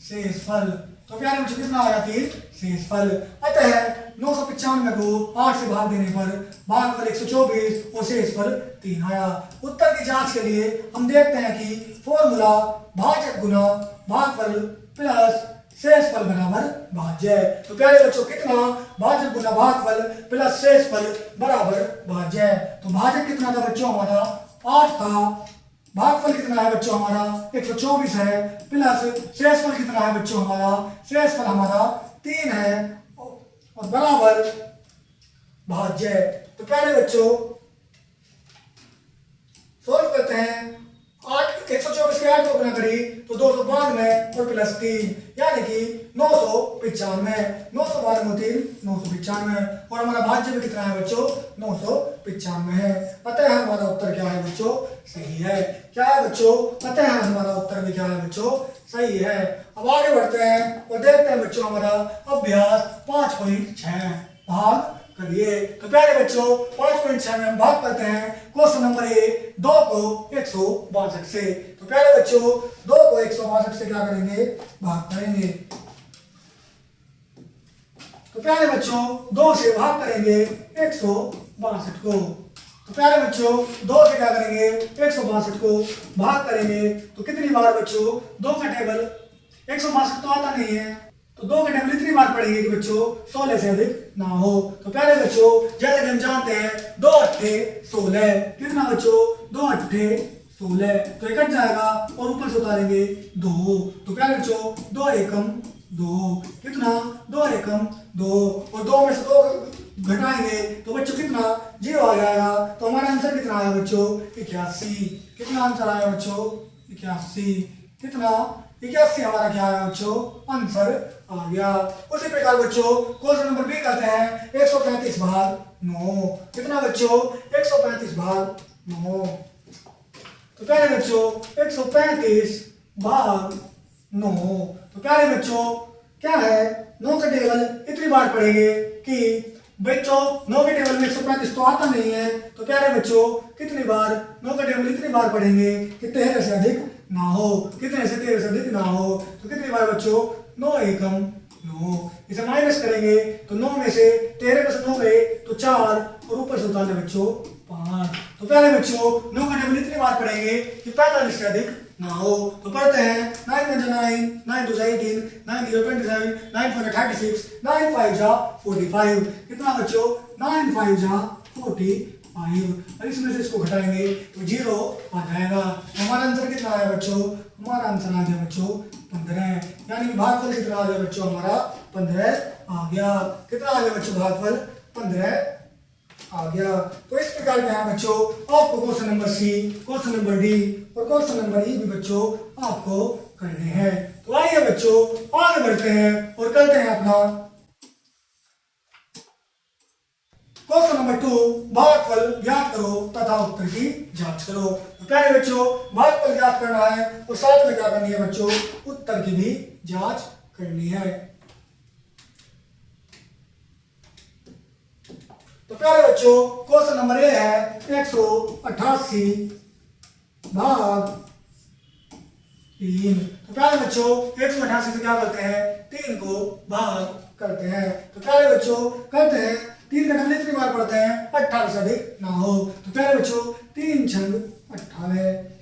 शेषफल। तो प्यारे बच्चों कितना आया 3 शेषफल। अतः 995 को 8 से भाग देने पर भागफल 124 और शेषफल 3 आया। उत्तर की जांच के लिए हम देखते हैं कि फॉर्मूला भाजक गुना भागफल प्लस शेषफल बराबर भाज्य। तो प्यारे बच्चों कितना भाजक गुना भागफल प्लस शेषफल बराबर भाज्य। तो भाजक कितना था बच्चों हमारा 8 था, भागफल कितना है बच्चों हमारा 124 है, प्लस शेषफल कितना है बच्चों हमारा, शेषफल हमारा 3 है और बराबर भाज्य। तो प्यारे बच्चों सोल्व करते हैं। 124 के 8 को गुना करी तो 292 और प्लस 3 यानी कि 995, 992 995 और हमारा भाज्य भी कितना है बच्चों 995 है। अतः हमारा उत्तर क्या है बच्चों सही है। क्या है बच्चों अतः हमारा उत्तर भी क्या है बच्चों सही है। अब आगे बढ़ते हैं और देखते हैं बच्चों हमारा अभ्यास 5.6 भाग करिए। तो प्यारे बच्चों 5.6 में हम भाग करते हैं क्वेश्चन नंबर ए 2 को 162 से। तो प्यारे बच्चों 2 को 162 से क्या करेंगे भाग करेंगे। तो प्यारे बच्चों 2 से भाग करेंगे 162 को। तो प्यारे बच्चों 2 से क्या करेंगे 162 को भाग करेंगे तो कितनी बार बच्चों 2 का टेबल 162 तो आता नहीं है तो 2 का टेबल इतनी बार पढ़ेंगे कि बच्चों 16 से अधिक ना हो। तो प्यारे बच्चों जैसे कि हम जानते हैं 2 अट्ठे 16, कितना बच्चों 2 अट्ठे 16 तो इकट जाएगा और ऊपर से उतारेंगे 2। तो प्यारे बच्चों 2 एकम 2, कितना 2 एकम 2 और 2 में से 2 घटाएंगे तो बच्चों कितना 0 आ जाएगा। तो हमारा आंसर कितना आया बच्चों 81। कितना आंसर आया बच्चों 81, कितना 81 हमारा क्या आया बच्चों आंसर आ गया। उसी प्रकार बच्चों क्वेश्चन नंबर बी करते हैं 135 भाग 9, कितना बच्चों 135 भाग 9। तो प्यारे बच्चों 135 भाग 9। तो प्यारे बच्चों क्या है 9 का टेबल इतनी बार पढ़ेंगे कि बच्चों 9 के टेबल में 135 तो आता नहीं है। तो प्यारे बच्चों कितनी बार 9 का टेबल इतनी बार पढ़ेंगे कि 13 से अधिक ना हो। कितने से 13 से अधिक ना हो तो कितनी बार बच्चों 9 एकम 9। इसे माइनस करेंगे तो 9 में से 13 में से 9 गए तो 4 और ऊपर से उतारने बच्चों 5। तो प्यारे बच्चों 9 का टेबल इतनी बार पढ़ेंगे कि 45 से अधिक ना हो। तो पढ़ते हैं 9 1 9, 9 2 18, 9 0 27, 9 4 36, 9 5 45। कितना बच्चों 9 5 45 और इसमें से इसको घटाएंगे तो 0 आ जाएगा। हमारा आंसर कितना आया बच्चों हमारा आंसर आ गया बच्चों 15 यानी कि भागफल कितना आ गया बच्चों हमारा 15 आ गया। कितना आ गया बच्चों भागफल 15 आ गया। तो इस प्रकार के हैं बच्चों आपको question number C, question number D और क्वेश्चन नंबर ई भी बच्चों आपको करने हैं। तो आइए बच्चों आगे बढ़ते हैं और करते हैं अपना क्वेश्चन नंबर 2 भागफल ज्ञात करो तथा उत्तर की जांच करो। तो प्यारे बच्चों भागफल ज्ञात करना है और साथ में क्या करनी है बच्चों उत्तर की भी जांच करनी है। तो प्यारे बच्चों क्वेश्चन नंबर ए है 188 भाग 3। तो प्यारे बच्चों 188 से क्या करते हैं 3 को भाग करते हैं। तो प्यारे बच्चों करते हैं 3 का टेबल इतनी बार पढ़ते हैं 18 से अधिक ना हो। तो प्यारे बच्चों 3 छंग 18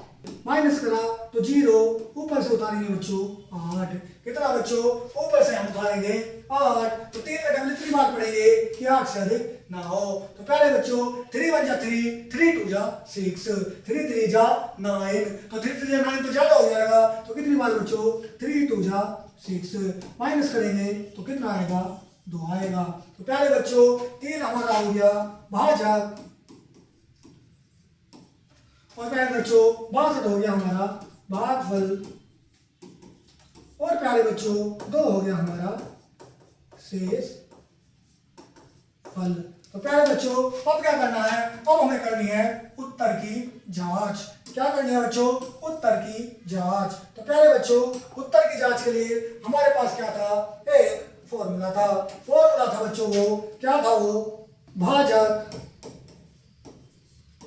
माइनस करा तो 0 ऊपर से उतारेंगे बच्चों 8। कितना बच्चों ऊपर से हम उतारेंगे 8। तो 3 का टेबल इतनी बार पढ़ेंगे कि 8 से अधिक ना हो। तो पहले बच्चों 3 1 जा 3, 3 2 जा 6, 3 3 जा 9। तो 3 3 जा 9 तो ज्यादा हो जाएगा। तो कितनी बार बच्चों 3 2 जा 6 माइनस करेंगे तो कितना आएगा 2 आएगा। तो पहले बच्चों 3 हमारा हो गया भाजक और प्यारे बच्चों 62 हो गया हमारा भागफल और प्यारे बच्चों 2 हो गया हमारा शेष फल। तो प्यारे बच्चों अब क्या करना है अब हमें करनी है उत्तर की जांच। क्या करनी है बच्चों उत्तर की जांच। तो प्यारे बच्चों उत्तर की जांच के लिए हमारे पास क्या था एक फॉर्मूला था बच्चों वो क्या था, वो भाजक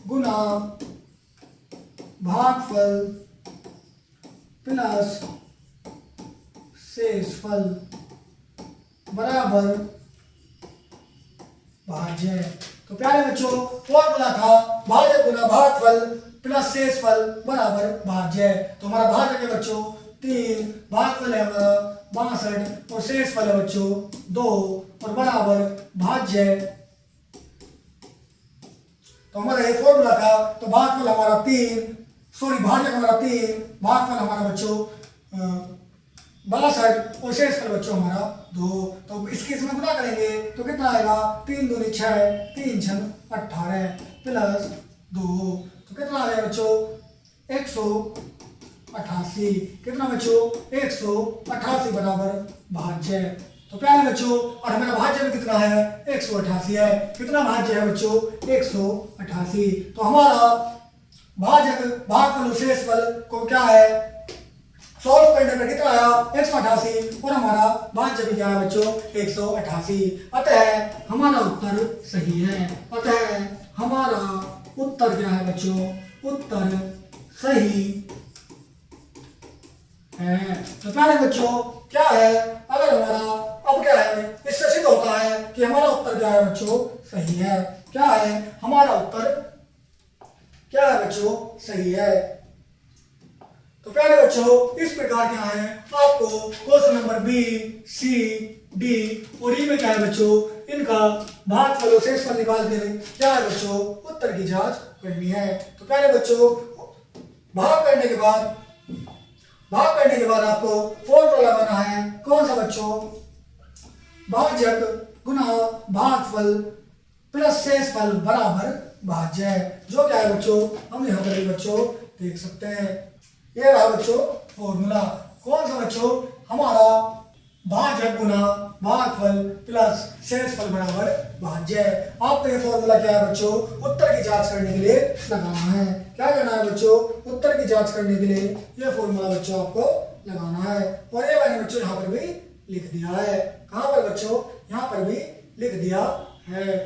गुना भागफल प्लस शेषफल बराबर भाज्य। तो प्यारे बच्चों फॉर्मूला था भाजक गुना भागफल प्लस शेषफल बराबर भाज्य। तो हमारा भाजक है बच्चों 3, भागफल है हमारा 62 और शेषफल है बच्चों 2 और बराबर भाज्य। तो हमारा ये फॉर्मूला था। तो भागफल हमारा 3, सॉरी भाजक हमारा 3, भागफल हमारा बच्चों 62 और शेषफल बच्चों हमारा 2। तो इसके इसमें गुना करेंगे तो कितना आएगा, 3 दूनी 6, 3 छन 18 प्लस 2। तो कितना आ गया बच्चों 188। कितना बच्चों 188 बराबर भाज्य। तो प्यारे बच्चों और हमारा भाज्य में कितना है 188 है। कितना भाज्य है बच्चों 188। तो हमारा भाजक भागफल और शेषफल को क्या है सॉल्व करने पर कितना आया 188 और हमारा भाज्य भी क्या है बच्चों 188। अतः हमारा उत्तर सही है। अतः हमारा उत्तर क्या है बच्चों, उत्तर सही है। तो प्यारे बच्चों क्या है, अगर हमारा अब क्या है इससे सिद्ध होता है कि हमारा उत्तर क्या है बच्चों सही है। क्या है हमारा उत्तर क्या है बच्चों सही है। तो प्यारे बच्चों इस प्रकार क्या है आपको क्वेश्चन नंबर बी, सी, डी और ई में क्या है बच्चों इनका भागफल और शेषफल निकाल के क्या है बच्चों उत्तर की जांच करनी है। तो प्यारे बच्चों भाग करने के बाद आपको फॉर्मूला लगाना है कौन सा बच्चों, भाजक गुना भागफल प्लस शेषफल बराबर भाज्य। जो क्या है बच्चों हम यहाँ पर बच्चों देख सकते हैं। ये रहा बच्चों फॉर्मूला कौन सा बच्चों, हमारा भाजक गुना भागफल प्लस शेषफल बराबर भाज्य। आपको ये फॉर्मूला क्या है बच्चों उत्तर की जांच करने के लिए लगाना है। क्या करना है बच्चों उत्तर की जांच करने के लिए ये फॉर्मूला बच्चों आपको लगाना है। और ये मैंने बच्चों यहाँ पर भी लिख दिया है। कहाँ पर बच्चों यहाँ पर भी लिख दिया है।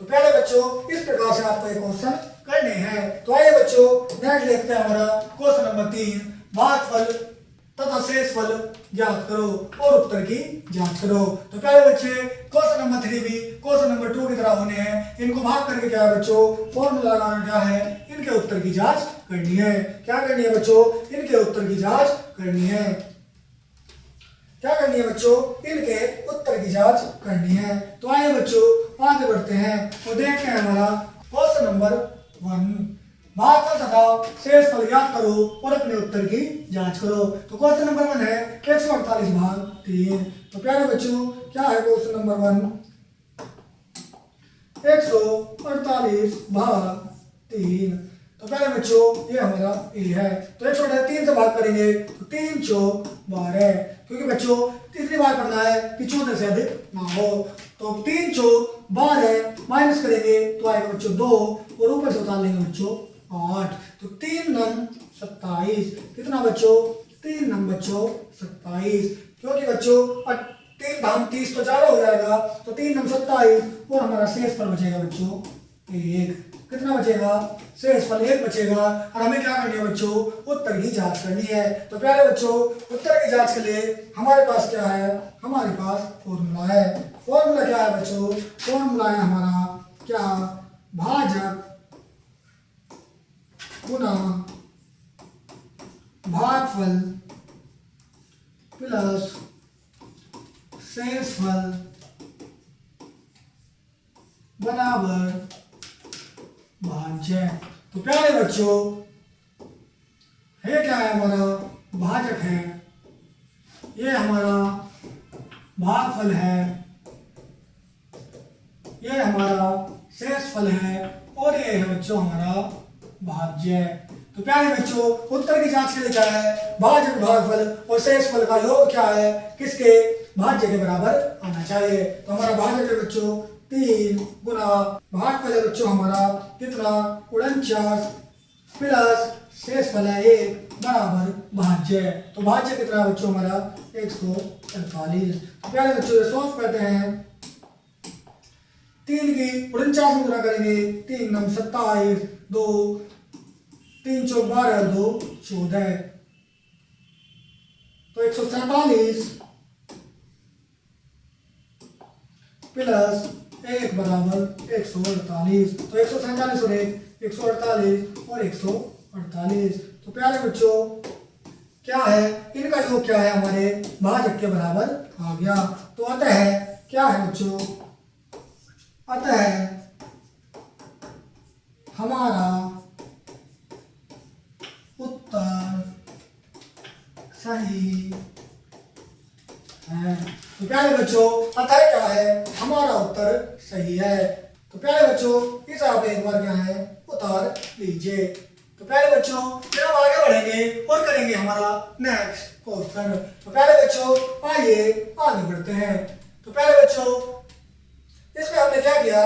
तो पहले बच्चों इस प्रकार से आपको ये क्वेश्चन करने हैं। तो आइए बच्चों नेक्स्ट देखते हैं हमारा क्वेश्चन नंबर 3, भागफल तथा शेषफल ज्ञात करो और उत्तर की जांच करो। तो पहले बच्चे क्वेश्चन नंबर 3 भी क्वेश्चन नंबर 2 की तरह होने हैं। इनको भाग करके क्या है बच्चों फॉर्मूला लगाना क्या है, इनके उत्तर की जांच करनी है। क्या करनी है बच्चों इनके उत्तर की जांच करनी है। क्या करनी है बच्चों इनके उत्तर की जांच करनी है। तो आइए बच्चों आगे बढ़ते हैं और देखते हैं हमारा क्वेश्चन नंबर 1, भागफल तथा शेषफल ज्ञात करो और अपने उत्तर की जांच करो। तो क्वेश्चन नंबर 1 है 148 भाग 3। तो प्यारे बच्चों क्या है क्वेश्चन नंबर 1, 148 भाग 3। तो पहले बच्चों ये हमारा ए है। तो 148 से भाग करेंगे तो 3 चौक 12, क्योंकि बच्चों इतनी बार करना है कि 14 से अधिक ना हो। तो 3 चौक 12 माइनस करेंगे तो आएगा बच्चों 2 और ऊपर से उतार लेंगे बच्चों 8। तो 3 नम 27। कितना बच्चों 3 नम बच्चों 27, क्योंकि बच्चों 3 भाग 30 तो ज्यादा हो जाएगा। तो 3 नम 27 और हमारा शेषफल बचेगा बच्चों 1। कितना बचेगा शेषफल 1 बचेगा। और हमें क्या करनी है बच्चों उत्तर की जांच करनी है। तो प्यारे बच्चों उत्तर की जांच के लिए हमारे पास क्या है, हमारे पास फॉर्मूला है। फॉर्मूला क्या है बच्चों, फॉर्मूला है हमारा क्या, भाजक गुना भागफल प्लस शेषफल बराबर भाज्य। तो प्यारे बच्चों ये क्या है हमारा भाजक है, ये हमारा भागफल है, ये हमारा शेषफल है और ये है बच्चों हमारा भाज्य। तो प्यारे बच्चों उत्तर की जांच के लिए क्या है, भाजक भागफल और शेषफल का योग क्या है किसके भाज्य के बराबर आना चाहिए। तो हमारा भाजक है बच्चों 3 गुना भागफल है बच्चों हमारा कितना 49 प्लस शेषफल है 1 बराबर भाज्य। तो भाज्य कितना बच्चों हमारा 188। 48। तो प्यारे बच्चों ये सॉल्व करते हैं। 3 की 49 में गुणा करेंगे, 3 नम 27, 2 3 चौक 12, 2 14। तो 147 प्लस 1 बराबर 148। तो 147 और 148 और 148। तो प्यारे बच्चों क्या है, इनका योग क्या है, हमारे भाजक के बराबर आ गया। तो अतः क्या है बच्चों, अतः हमारा उत्तर सही है। तो प्यारे बच्चों अतः क्या है, हमारा उत्तर सही है। तो प्यारे बच्चों इसे आप एक बार क्या है उतार लीजिए। तो प्यारे बच्चों फिर हम आगे बढ़ेंगे और करेंगे हमारा नेक्स्ट क्वेश्चन। तो प्यारे बच्चों आइए आगे बढ़ते हैं। तो प्यारे बच्चों इसमें हमने क्या किया,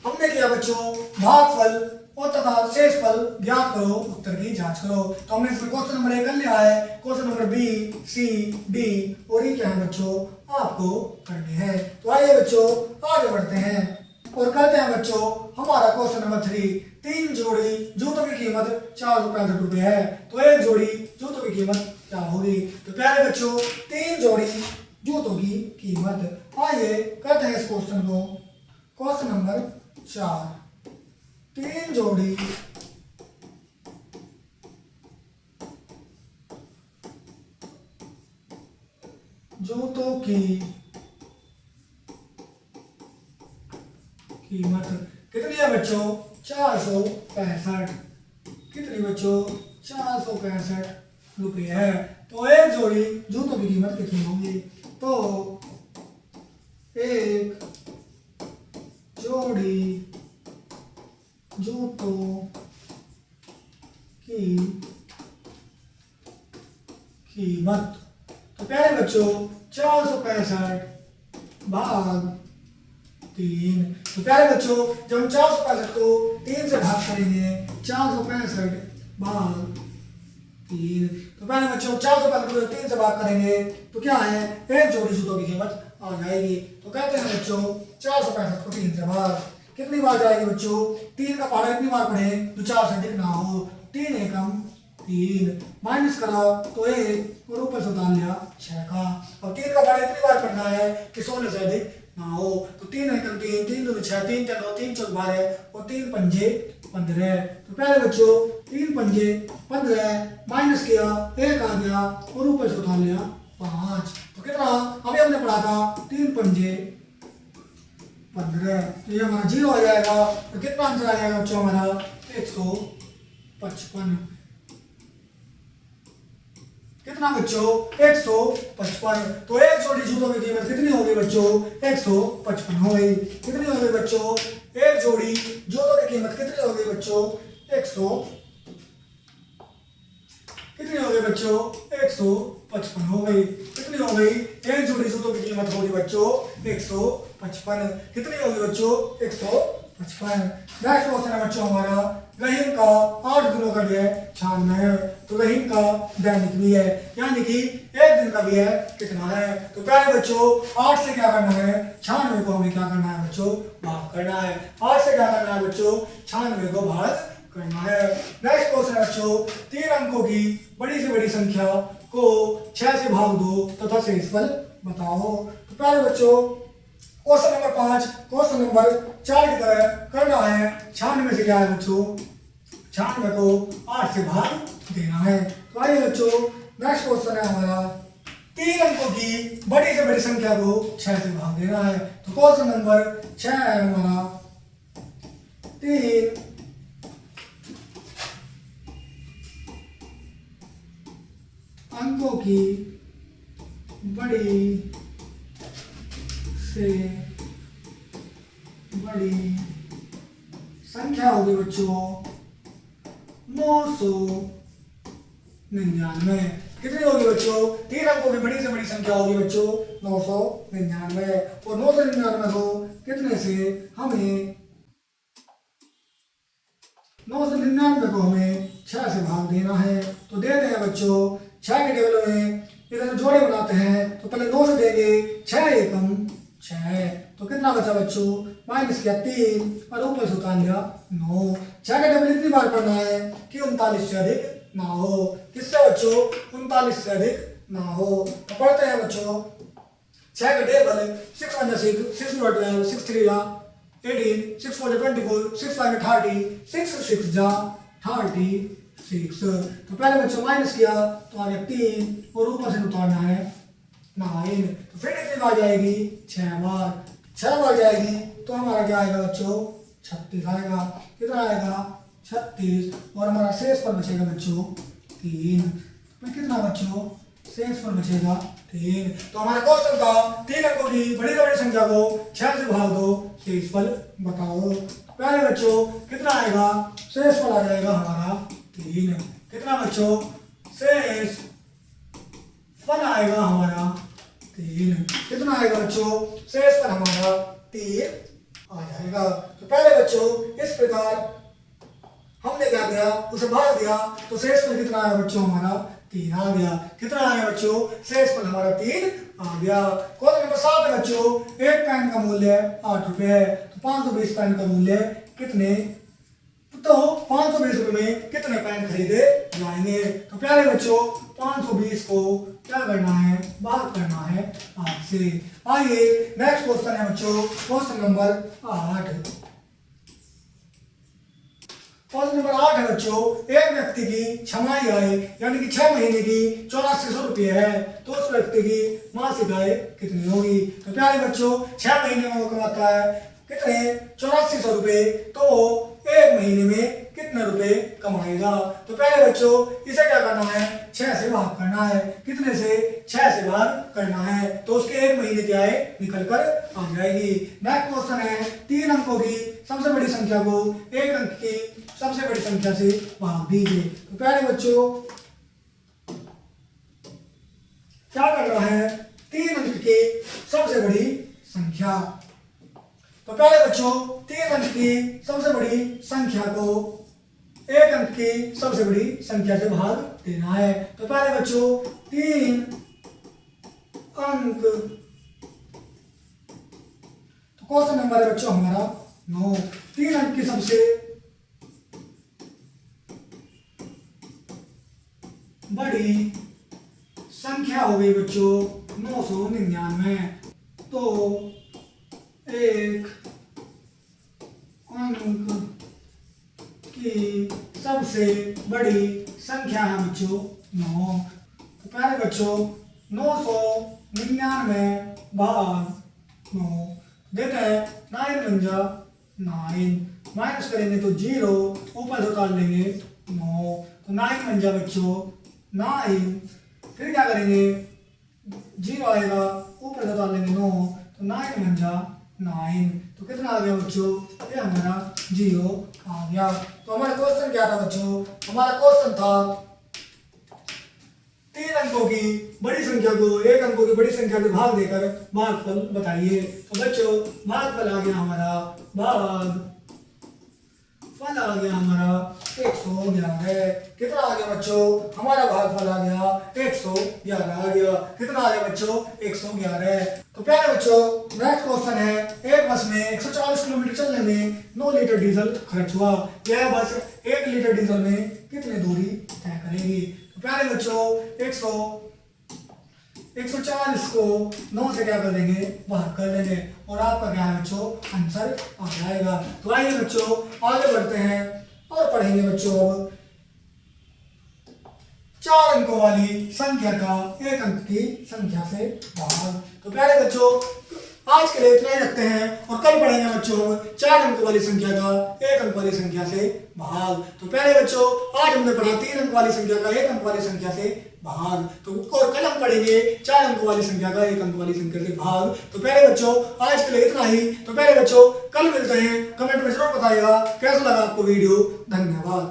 हमने किया बच्चों भागफल और तथा शेषफल ज्ञात करो, उत्तर की जांच करो। तो हमने इसमें क्वेश्चन नंबर 1 कर लिया है, क्वेश्चन नंबर बी, सी, डी और ई क्या है बच्चों आपको करने हैं। तो आइए बच्चों आगे बढ़ते हैं और करते हैं बच्चों हमारा क्वेश्चन नंबर 3। 3 जोड़ी जूतों की कीमत 465 रुपए है। तो एक जोड़ी जूतों की कीमत क्या होगी। तो प्यारे बच्चों 3 जोड़ी जूतों की कीमत, आइए करते हैं इस क्वेश्चन को। क्वेश्चन नंबर 4, 3 जोड़ी जूतों की कीमत कितनी है बच्चों 465। कितनी बच्चों 465 रुपये है। तो एक जोड़ी जूतों की कीमत कितनी होगी। तो एक जोड़ी जूतों की कीमत, तो प्यारे बच्चों 465 भाग 3। तो प्यारे बच्चों जब हम 465 को 3 से भाग करेंगे, 465 भाग 3। तो प्यारे बच्चों 465 को 3 से भाग करेंगे तो क्या है, एक जोड़ी जूतों की कीमत आ जाएगी। तो कहते हैं बच्चों 465 को 3 से भाग, कितनी बार जाएगी बच्चों, 3 का पहाड़ा इतनी बार पढ़े तो 4 से अधिक ना हो। 3 एकम 3 माइनस करा तो 1 और ऊपर से उतार लिया 6 का। और 3 का पहाड़ा इतनी बार पढ़ना है कि 16 से अधिक ना हो। तो 3 एकम 3, 3 दूनी 6, 3 3 9, 3 चौक 12 और 3 पंजे 15। तो प्यारे बच्चों 3 पंजे 15 माइनस किया 1 आ गया और ऊपर से उतार लिया 5। तो कितना अभी हमने पढ़ा था 3 पंजे 15। तो ये हमारा 0 आ जाएगा। तो कितना आंसर आ जाएगा बच्चों हमारा 155। कितना बच्चों 155। तो एक जोड़ी जूतों की कीमत कितनी होगी बच्चों 155 हो गई। कितनी हो गई बच्चों, एक जोड़ी जूतों की कीमत कितनी हो गई बच्चों 100, कितनी हो गई बच्चों 155 हो गई। कितनी हो गई, एक जोड़ी जूतों की कीमत होगी बच्चों 155। कितनी होगी बच्चों 155। नेक्स्ट क्वेश्चन है बच्चों हमारा रहीम का 8 दिनों का व्यय 96 है। तो रहीम का दैनिक भी है, यानी कि एक दिन का व्यय कितना है। तो प्यारे बच्चों 8 से क्या करना है, 96 को हमें क्या करना है बच्चों भाग करना है। 8 से क्या करना है बच्चों 96 को भाग करना है। नेक्स्ट क्वेश्चन है बच्चों 3 अंकों की बड़ी से बड़ी संख्या को 6 से भाग दो तथा शेषफल बताओ। तो प्यारे बच्चों क्वेश्चन नंबर 5 क्वेश्चन नंबर 4 की तरह करना है। 96 से क्या है बच्चों 96 को 8 से भाग देना है। तो आइए बच्चों नेक्स्ट क्वेश्चन है हमारा 3 अंकों की बड़ी से बड़ी संख्या को 6 से भाग देना है। तो क्वेश्चन नंबर 6 है हमारा 3 अंकों की बड़ी से बड़ी संख्या होगी बच्चों 999। कितनी होगी बच्चों, 3 अंकों की बड़ी से बड़ी संख्या होगी बच्चों 999। और 999 को कितने से हमें 999 को हमें 6 से भाग देना है। तो देते हैं बच्चों 6 के टेबल में इधर जोड़े बनाते हैं तो पहले 9 से देंगे 6 एकम 6, तो कितना बचा बच्चों, माइनस किया 3 और ऊपर से उतार लिया 9। 6 का टेबल इतनी बार पढ़ना है कि 39 से अधिक ना हो। किससे बच्चों, 39 से अधिक ना हो। तो पढ़ते हैं बच्चों 6 का टेबल 6 1 6 6 2 12 6 3 18 6 4 24 6 5 30 6 6 जा 36। तो पहले बच्चों माइनस किया तो आ गया 3 और ऊपर से उतारना है 9। तो फिर कितनी बार जाएगी, 6 बार। 6 बार जाएगी तो हमारा क्या आएगा बच्चों, 36 आएगा। कितना आएगा, 36। और हमारा शेष पर बचेगा बच्चों 3। तो कितना बच्चों, शेष पर बचेगा 3। तो हमारा क्वेश्चन था 3 अंकों की बड़ी से बड़ी संख्या को 6 से भाग दो, शेष फल बताओ। पहले बच्चों कितना आएगा, शेष फल आ जाएगा हमारा 3। कितना बच्चों, शेष फल आएगा हमारा 3। कितना आएगा बच्चों, शेष फल हमारा 3 आ जाएगा। तो पहले बच्चों इस प्रकार हमने क्या किया, उसे भाग दिया तो शेष फल कितना आया बच्चों, हमारा 3 आ गया। कितना आ गया बच्चों, शेष फल हमारा 3 आ गया। क्वेश्चन नंबर 7 है बच्चों, एक पेन का मूल्य 8 रुपए है, तो 520 पेन का मूल्य कितने, तो 520 रुपए में कितने पेन खरीदे जाएंगे। तो प्यारे बच्चों 520 को क्या करना है, भाग करना है 8 से। आइए नेक्स्ट क्वेश्चन है बच्चों, क्वेश्चन नंबर 8। क्वेश्चन नंबर 8 है बच्चों, एक व्यक्ति की छमाही आय यानी कि 6 महीने की 8400 रुपये है, तो उस व्यक्ति की मासिक आय कितनी होगी। तो प्यारे बच्चों 6 महीने में वो कमाता है कितने, 8400 रुपये, तो एक महीने में कितने रुपए कमाएगा। तो पहले बच्चों इसे क्या करना है, 6 से भाग करना है। कितने से, 6 से भाग करना है, तो उसके एक महीने की आय निकल कर आ जाएगी। नेक्स्ट क्वेश्चन है, 3 अंकों की सबसे बड़ी संख्या को 1 अंक की सबसे बड़ी संख्या से भाग दीजिए। तो पहले बच्चों क्या करना है, 3 अंक की सबसे बड़ी संख्या। तो पहले बच्चों 3 अंक की सबसे बड़ी संख्या को 1 अंक की सबसे बड़ी संख्या से भाग देना है। तो पहले बच्चों 3 अंक, तो क्वेश्चन नंबर है बच्चों हमारा 9। 3 अंक की सबसे बड़ी संख्या हो गई बच्चों 999। तो 1 अंक की सबसे बड़ी संख्या है बच्चों 9। तो पहले बच्चों 999 भाग 9 देते हैं 9 बन जा 9, माइनस करेंगे तो 0, ऊपर से उतार लेंगे 9, तो 9 बन जा बच्चों 9। फिर क्या करेंगे, 0 आएगा, ऊपर से उतार लेंगे 9, तो 9 बन जा 9। तो कितना आ गया बच्चों, ये हमारा 0 आ गया। तो हमारा क्वेश्चन क्या था बच्चों, हमारा क्वेश्चन था 3 अंकों की बड़ी संख्या को 1 अंकों की बड़ी संख्या से भाग देकर भागफल बताइए। तो बच्चों भागफल आ गया हमारा, भाग फल आ गया हमारा 111। कितना आ गया बच्चों, हमारा भागफल आ गया 111 आ गया। कितना आ गया बच्चों, 111। तो प्यारे बच्चों नेक्स्ट क्वेश्चन है, एक बस में 140 किलोमीटर चलने में 9 लीटर डीजल खर्च हुआ, यह बस 1 लीटर डीजल में कितनी दूरी तय करेगी। तो प्यारे बच्चों 140 को 9 से क्या कर देंगे, भाग कर देंगे, और आपका क्या है बच्चों, आंसर आ जाएगा। तो आइए बच्चों आगे बढ़ते हैं और पढ़ेंगे बच्चों अब 4 अंकों वाली संख्या का 1 अंक की संख्या से भाग। तो प्यारे बच्चों आज के लिए इतना ही रखते हैं, और कल पढ़ेंगे बच्चों 4 अंक वाली संख्या का 1 अंक वाली संख्या से भाग। तो प्यारे बच्चों आज हमने पढ़ा 3 अंक वाली संख्या का 1 अंक वाली संख्या से भाग, तो और कल हम पढ़ेंगे 4 अंक वाली संख्या का 1 अंक वाली संख्या से भाग। तो प्यारे बच्चों आज के लिए इतना ही। तो प्यारे बच्चों कल मिलते हैं, कमेंट में जरूर बताइएगा कैसा लगा आपको वीडियो। धन्यवाद।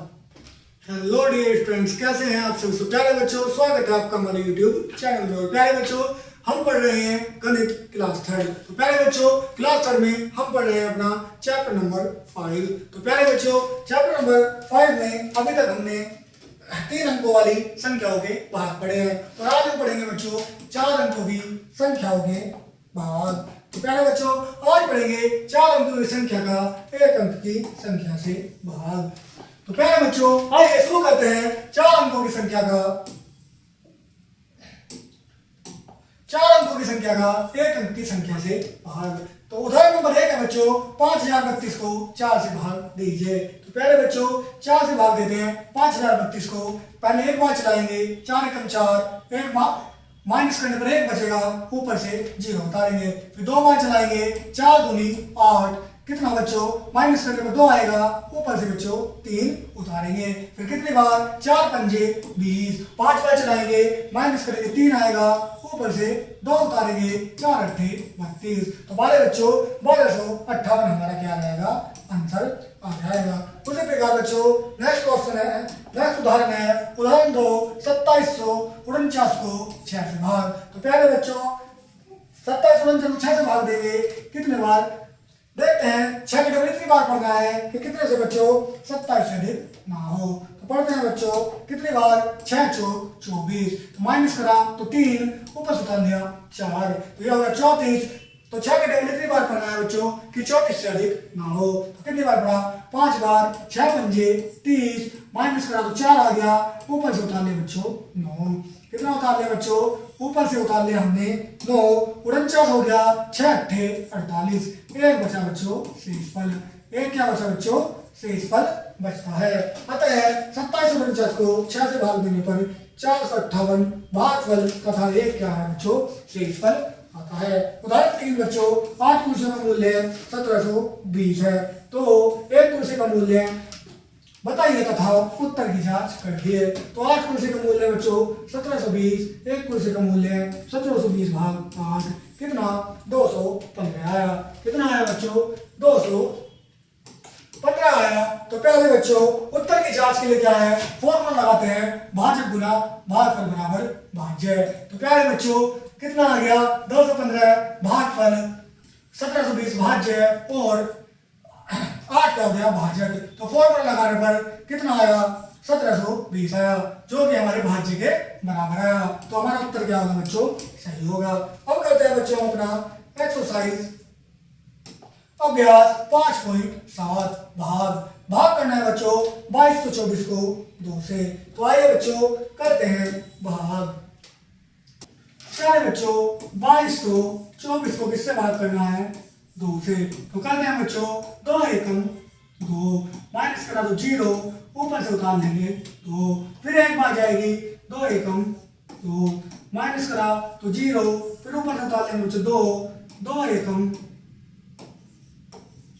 हेलो डियर फ्रेंड्स, कैसे हैं आप सब। प्यारे बच्चों स्वागत है आपका हमारे यूट्यूब चैनल में। प्यारे बच्चों हम पढ़ रहे हैं गणित क्लास 3rd। तो प्यारे बच्चों क्लास 3rd में हम पढ़ रहे हैं अपना चैप्टर नंबर 5। तो प्यारे बच्चों चैप्टर नंबर 5 में अभी तक हमने 3 अंकों वाली संख्याओं के भाग पढ़े हैं। और आज हम पढ़ेंगे बच्चों 4 अंकों की संख्याओं के भाग। तो प्यारे बच्चों आज पढ़ेंगे 4 अंकों की संख्या का 1 अंक की संख्या से भाग। तो प्यारे बच्चों आइए शुरू करते हैं 4 अंकों की संख्या का 4 अंकों की संख्या का 1 अंक की संख्या से भाग। तो उदाहरण नंबर 1 है बच्चों 5032 को 4 से भाग दीजिए। तो प्यारे बच्चों 4 से भाग देते हैं 5032 को। पहले एक बार चलाएंगे, 4 एकम 4, एक माइनस करने पर 1 बचेगा, ऊपर से 0 उतारेंगे। फिर 2 बार चलाएंगे, 4 दूनी 8, कितना बच्चों माइनस करने पर 2 आएगा, ऊपर से बच्चों 3 उतारेंगे। फिर कितनी बार, 4 पंजे 20, 5 बार चलाएंगे, माइनस करेंगे 3 आएगा, ऊपर से 2 उतारेंगे, 4 अट्ठे 32। तो बारे बच्चों 1258 हमारा क्या आ जाएगा, आंसर आ जाएगा। उसी प्रकार बच्चों नेक्स्ट क्वेश्चन है, नेक्स्ट उदाहरण है उदाहरण 2 2749 को 6 से भाग। तो प्यारे बच्चों 2749 को 6 से भाग देंगे, कितने बार देखते हैं। 6 की डबल इतनी बार पढ़ना है कि कितने से बच्चों 27 से अधिक ना हो। तो पढ़ते हैं बच्चों कितनी बार, 6 चौक 24, तो माइनस करा तो 3, ऊपर से उतार दिया 4, तो यह होगा 34। तो 6 की डबल इतनी बार पढ़ना है बच्चों कि 34 से अधिक ना हो। तो कितनी बार पढ़ा, 5 बार, 6 पंजे 30, माइनस करा तो 4 आ गया, ऊपर से उतार लिया बच्चों 9, कितना उतार लिया बच्चों, ऊपर से उतार लिया हमने 9, 49 हो गया, 6 अट्ठे 48, एक बचा बच्चों शेषफल, एक क्या बचा बच्चों, शेषफल बचता है। अतः 2749 को 6 से भाग देने पर 458 भागफल तथा एक क्या है बच्चों, शेषफल आता है। उदाहरण 3 बच्चों 8 कुर्सियों का मूल्य 1720 है। तो एक कुर्सी का मूल्य बताइए तथा उत्तर की जांच करिए। तो 8 कुर्सी का मूल्य बच्चों 1720, एक कुर्सी का मूल्य 1720 भाग 8, कितना 215 आया। कितना आया बच्चों, 215 आया। तो प्यारे बच्चों उत्तर की जांच के लिए क्या है, फॉर्मूला लगाते हैं, भाजक गुना भागफल बराबर भाज्य। तो प्यारे बच्चों कितना आ गया, 215 भागफल 1720 भाज्य और 8 का हो गया भाजक। तो फॉर्मूला लगाने पर कितना आया, 1720 आया, जो कि हमारे भाज्य के बराबर आया। तो हमारा उत्तर क्या होगा बच्चों, सही होगा। अब करते हैं बच्चों अपना एक्सरसाइज अभ्यास 5.7 भाग करना है बच्चों 22 तो 24 को 2 से। तो आइए बच्चों करते हैं भाग। क्या है बच्चों 22 को 24 को किससे भाग करना है, 2 से। तो करते हैं बच्चों 2 एकम 2, माइनस करा तो 0, ऊपर से उतार लेंगे 2, फिर एक बार जाएगी 2 एकम 2, माइनस करा तो 0, फिर ऊपर से उतार लेंगे बच्चों 2 एकम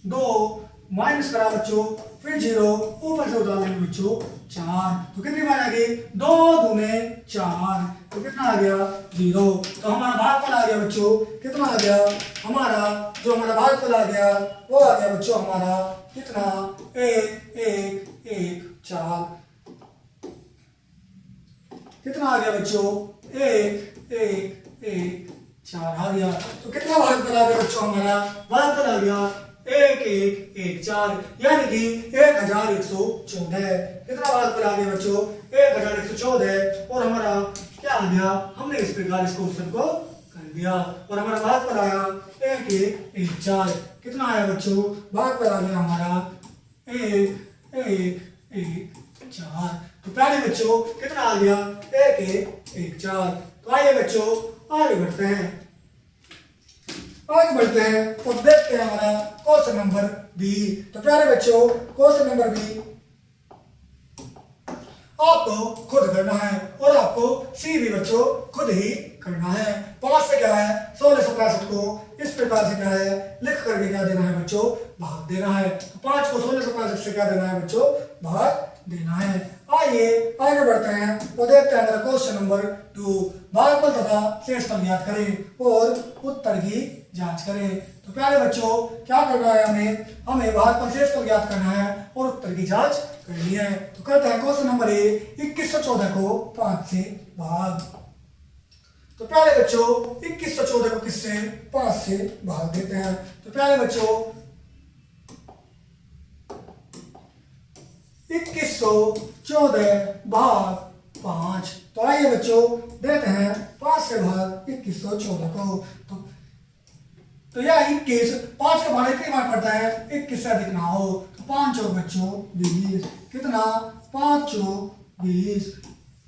2, माइनस करा बच्चों फिर 0, ऊपर से उतार लेंगे बच्चों 4। तो कितनी बार आ गई, 2 दूने 4, तो कितना आ गया 0। तो हमारा भागफल आ गया बच्चों, कितना आ गया हमारा, जो हमारा भागफल आ गया वो आ गया बच्चों हमारा कितना 1 1 1 4, कितना आ गया बच्चों 1 1 1 4 आ गया। तो कितना भागफल आ गया बच्चों, हमारा भागफल आ गया 1 1 1 4, यानी कि 1114। कितना भागफल आ गया बच्चों 1114, और हमारा क्या आ गया, हमने इस प्रकार इस क्वेश्चन को कर दिया और हमारा भागफल आया 1 1 1 4। कितना आया बच्चों, भागफल आ गया हमारा 1 1 1 4। तो प्यारे बच्चों कितना आ गया 1 1 1 4। तो आइए बच्चों आगे बढ़ते हैं, और देखते हैं हमारा क्वेश्चन नंबर बी। तो प्यारे बच्चों क्वेश्चन नंबर बी आपको खुद करना है और आपको सी भी बच्चों खुद ही करना है। 5 से क्या है 1665 को इस प्रकार से क्या है लिख करके क्या देना है बच्चों, भाग देना है। तो 5 को 1665 से क्या देना है बच्चों, भाग देना है। आइए आगे बढ़ते हैं तो देखते हैं हमारा क्वेश्चन नंबर 2, भागफल तथा शेषफल ज्ञात करें और उत्तर की जांच करें। तो प्यारे बच्चों क्या करना है, हमें भागफल शेषफल ज्ञात करना है और उत्तर की जांच करनी है। तो करते हैं क्वेश्चन नंबर ए, 2114 को 5 से भाग। तो प्यारे बच्चों 2114 को किससे, 5 से भाग देते हैं। तो प्यारे बच्चों 2114 भाग 5। तो आइए बच्चों देते हैं 5 से भाग 2114 को। तो यह 21 5 का भाग कितनी बार पड़ता है? 21 से अधिक ना हो। तो 5 चौक बच्चों 20, कितना? 5 चौक 20,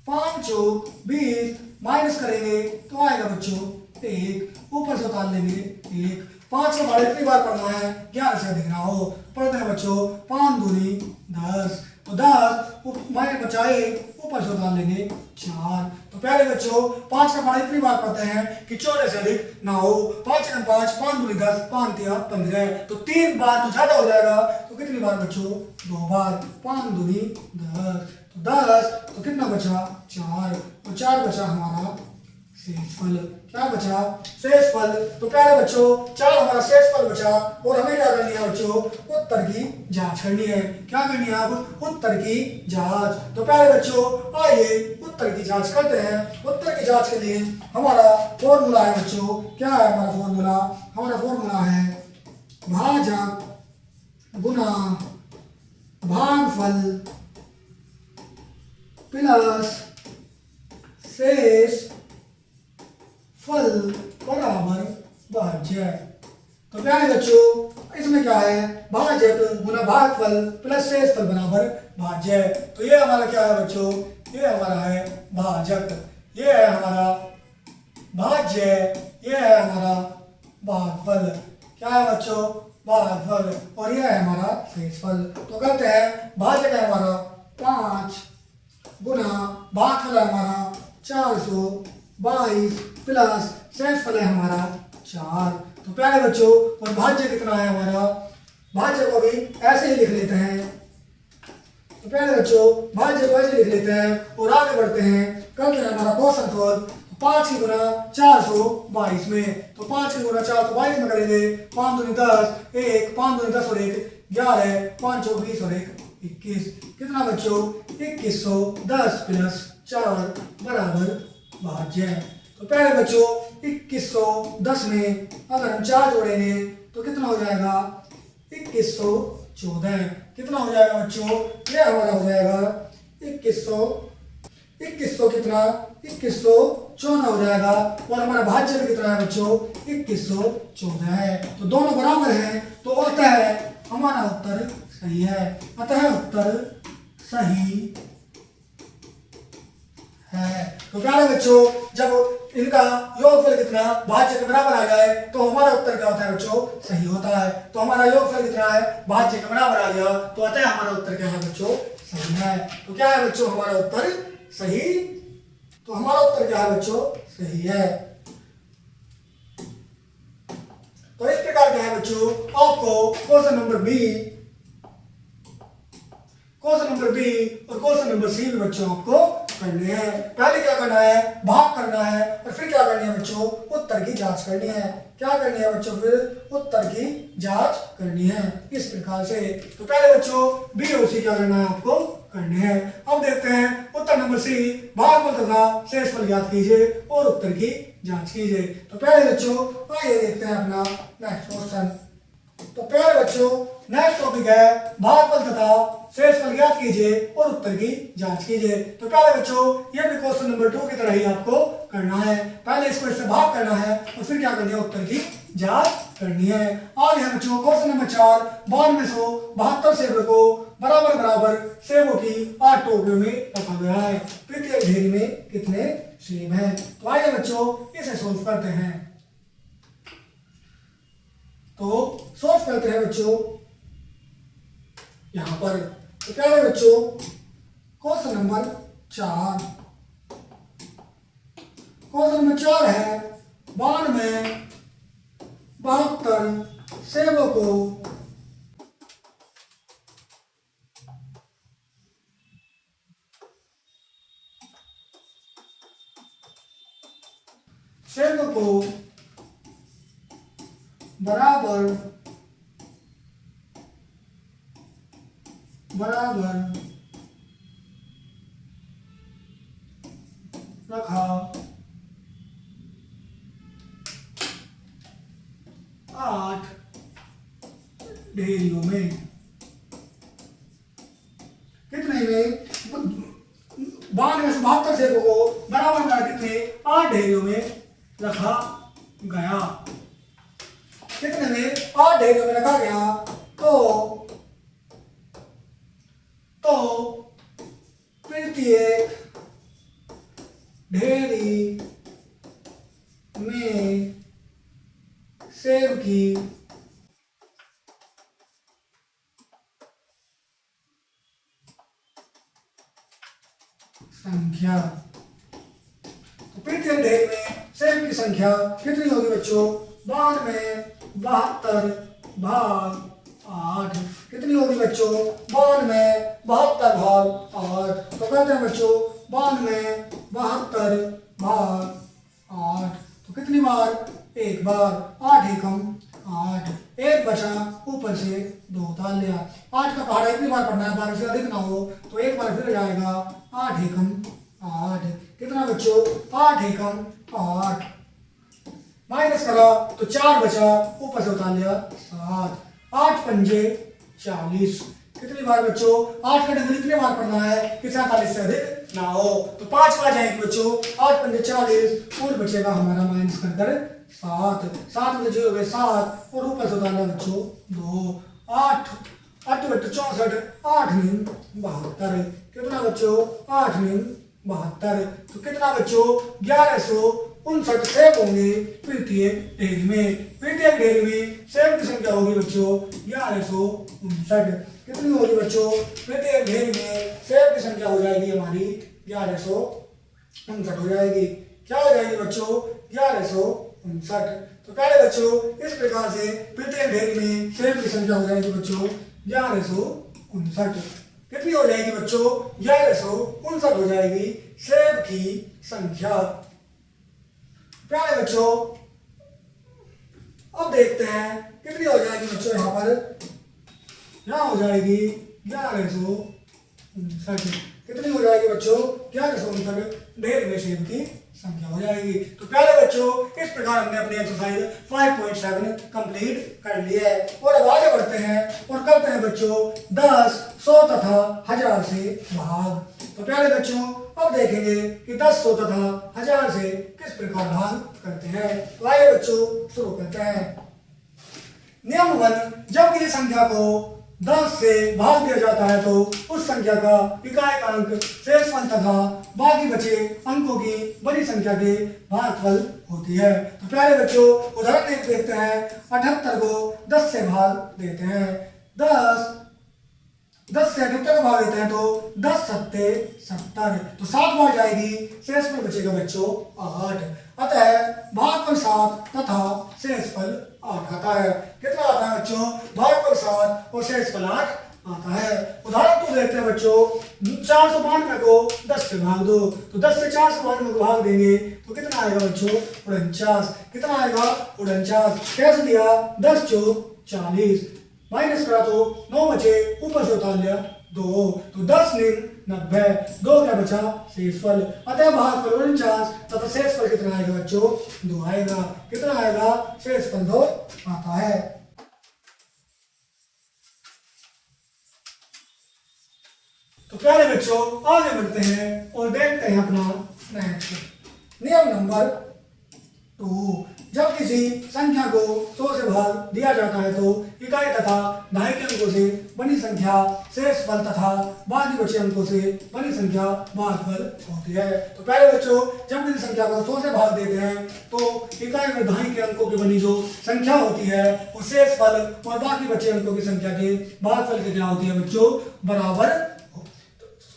5 चौक 20 माइनस करेंगे तो आएगा बच्चों 1, ऊपर से उतार लेंगे 1। 5 का भाग कितनी बार पढ़ना है? 11 से अधिक ना हो। पढ़ते हैं बच्चों 5 दूनी 10, तो 10 माइनस बचाए ऊपर से उतार लेंगे 4। तो प्यारे बच्चों 5 का भाग इतनी बार पढ़ते हैं कि 14 से अधिक ना हो। 5 एकम 5, 5 दूनी 10, 5 तिया 15। तो 3 बार तो ज्यादा हो जाएगा। तो कितनी बार बच्चों? 2 बार। 5 दूनी 10, तो 10 तो कितना बचा? 4। तो 4 बचा हमारा शेष फल। क्या बचा? शेष फल। तो प्यारे बच्चों 4 हमारा शेष फल बचा और हमें क्या करनी है बच्चों? उत्तर की जांच करनी है। क्या करनी है? अब उत्तर की जांच। तो प्यारे बच्चों आइए उत्तर की जांच करते हैं। उत्तर की जांच के लिए हमारा फॉर्मूला है बच्चों। क्या है हमारा फॉर्मूला? हमारा फॉर्मूला है भाजक गुना भागफल प्लस शेष फल बराबर भाज्य। तो क्या है बच्चों इसमें क्या है? भाजक गुना भागफल प्लस शेष फल बराबर भाज्य। तो ये हमारा क्या है बच्चों? ये हमारा है भाजक, ये है हमारा भाज्य, ये है हमारा भागफल। क्या है बच्चों? भागफल। और ये है हमारा शेष फल। तो करते हैं भाजक है हमारा 5 गुना भागफल है हमारा 422 प्लस शेष फल है हमारा 4। तो प्यारे बच्चों और भाज्य कितना है हमारा? भाज्य को भी ऐसे ही लिख लेते हैं। तो प्यारे बच्चों भाज्य को ऐसे लिख लेते हैं और आगे बढ़ते हैं। करते हैं हमारा क्वेश्चन 5 की गुना 422 में। तो 5 की गुना 422 में करेंगे। 5 दूनी 10, 1, 5 दूनी 10 और 1 11, 5 चौक 20 और 1 21। कितना बच्चों? 2110 प्लस 4 बराबर भाज्य। तो पहले बच्चों 2110 में अगर हम 4 जोड़ेंगे तो कितना हो जाएगा? 2114। कितना हो जाएगा बच्चों? ये हमारा हो जाएगा 2100 कितना? 2114 हो जाएगा। और हमारा भाज्य भी कितना है बच्चों? 2114 है। तो दोनों बराबर हैं। तो अतः हमारा उत्तर सही है। अतः उत्तर सही है। तो प्यारे बच्चों जब इनका योगफल कितना भाज्य के बराबर आ जाए तो हमारा उत्तर क्या होता है बच्चों? सही होता है। तो हमारा योगफल कितना है? भाज्य के बराबर आ गया। तो अतः हमारा उत्तर क्या है बच्चों? सही है। तो क्या है बच्चों हमारा उत्तर? सही। तो हमारा उत्तर क्या है बच्चों? सही है। तो इस प्रकार क्या है बच्चों आपको क्वेश्चन नंबर बी और क्वेश्चन नंबर सी भी बच्चों आपको करने हैं। पहले क्या करना है? भाग करना है और फिर क्या करनी है बच्चों? उत्तर की जांच करनी है। क्या करनी है बच्चों? फिर उत्तर की जांच करनी है इस प्रकार से। तो पहले बच्चों बी और सी क्या करना है आपको? करने हैं। अब देखते हैं उत्तर नंबर सी। भागफल तथा शेष फल ज्ञात कीजिए और उत्तर की जांच कीजिए। तो पहले बच्चों आइए देखते हैं अपना नेक्स्ट क्वेश्चन। तो पहले बच्चों नेक्स्ट टॉपिक है भागफल तथा शेष फल ज्ञात कीजिए और उत्तर की जांच कीजिए। तो पहले बच्चों ये भी क्वेश्चन नंबर 2 की तरह ही आपको करना है। पहले इसको इससे भाग करना है और फिर क्या करनी है? उत्तर की जांच करनी है। आगे है बच्चों क्वेश्चन नंबर 4। 9272 सेबों को बराबर बराबर सेबों की 8 टोकरियों में रखा गया है। प्रत्येक ढेरी में कितने सेब हैं? तो आइए बच्चों इसे सोल्व करते हैं। तो सोल्व करते हैं बच्चों यहां पर। तो क्या है बच्चों क्वेश्चन नंबर 4। क्वेश्चन नंबर 4 है 9272 सेबों को बराबर रखा 8 ढेरियों में। कितने कितने में 92 से 72 सेबों को बराबर बना कितने 8 ढेरियों में रखा गया। कितने में 8 ढेरियों में रखा गया। तो प्रत्येक ढेरी में सेब की संख्या, तो प्रत्येक ढेरी में सेब की संख्या कितनी होगी बच्चों 92 72 भाग 8। कितनी होगी बच्चों 92 72 भाग 8। तो कहते हैं बच्चों 92 72 भाग 8। तो कितनी बार एक बार 8 एकम 8, एक बचा ऊपर से 2 डाल लिया। 8 का पहाड़ा इतनी बार पढ़ना है 12 से अधिक ना हो तो एक बार फिर जाएगा 8 एकम 8। कितना बच्चों 8 एकम 8 माइनस करा तो 4 बचा ऊपर से उतार लिया 7। 8 पंजे 40। कितनी बार बच्चों 8 का डबल इतने बार पढ़ना है कि 47 से अधिक ना हो। तो 5 बार जाएंगे बच्चों 8 पंजे 40 और बचेगा हमारा माइनस कर 7। 7 में 0 गए 7 और ऊपर से उतारना बच्चों 2। 8 8 बच्चों 64 8 नीम 72। कितना बच्चों 8 नीम 72। तो कितना बच्चों 1159 सेब होंगे प्रत्येक ढेरी में। प्रत्येक ढेरी में सेब की संख्या होगी बच्चों 1159। कितनी होगी बच्चों प्रत्येक ढेरी में सेब की संख्या हो जाएगी हमारी 1159 हो जाएगी। क्या हो जाएगी बच्चों 1159। तो पहले बच्चों इस प्रकार से प्रत्येक ढेरी में सेब की संख्या हो जाएगी बच्चों 1159। कितनी हो जाएगी बच्चों 1159 हो जाएगी सेब की संख्या। प्यारे बच्चों अब देखते हैं कितनी हो जाएगी बच्चों यहाँ पर। यहाँ हो जाएगी 1159। कितनी हो जाएगी बच्चों 1159 ढेर में सेब की संख्या हो जाएगी। तो प्यारे बच्चों इस प्रकार हमने अपनी एक्सरसाइज 5.7 कंप्लीट कर ली है। और अब आगे बढ़ते हैं और करते हैं बच्चों 10 100 तथा 1000 से भाग। तो प्यारे बच्चों अब देखेंगे कि 10 100 तथा 1000 से किस प्रकार भाग करते हैं। तो आइए बच्चों शुरू करते हैं। नियम 1, जब किसी संख्या को 10 से भाग दिया जाता है तो उस संख्या का इकाई अंक शेषफल तथा बाकी बचे अंकों की बड़ी संख्या के भागफल होती है। तो प्यारे बच्चों उदाहरण एक देखते हैं। 78 को 10 से भाग देते हैं। 10 से 78 को भाग देते हैं तो 10 सत्ते 70। तो 7 बार जाएगी शेषफल बचेगा बच्चों 8। अतः भागफल 7 तथा शेषफल 8 आता है। कितना आता है बच्चों भागफल 7 और शेषफल 8 आता है। उदाहरण 2 देखते हैं बच्चों। 492 को 10 से भाग दो। तो 10 से 492 को भाग देंगे तो कितना आएगा बच्चों 49। कितना आएगा 49। कैसे दिया 10 चौक 40 माइनस करा तो 9 बचे ऊपर से उतार लिया 2। तो 10 नीम 90 2 क्या बचा शेषफल। अतः भागफल 49 तथा शेषफल कितना आएगा बच्चों 2 आएगा। कितना आएगा शेषफल 2 आता है। तो प्यारे बच्चों आगे बढ़ते हैं और देखते हैं अपना नेक्स्ट नियम नंबर 2। जब किसी संख्या को 100 से भाग दिया जाता है तो इकाई तथा दहाई के अंकों से बनी संख्या शेषफल तथा बाकी बचे अंकों से बनी संख्या भागफल होती है। तो पहले बच्चों जब किसी संख्या को 100 से भाग देते हैं तो इकाई में दहाई के अंकों की बनी जो संख्या होती है वो शेषफल और बाकी बचे अंकों की संख्या के भागफल की क्या होती है बच्चों बराबर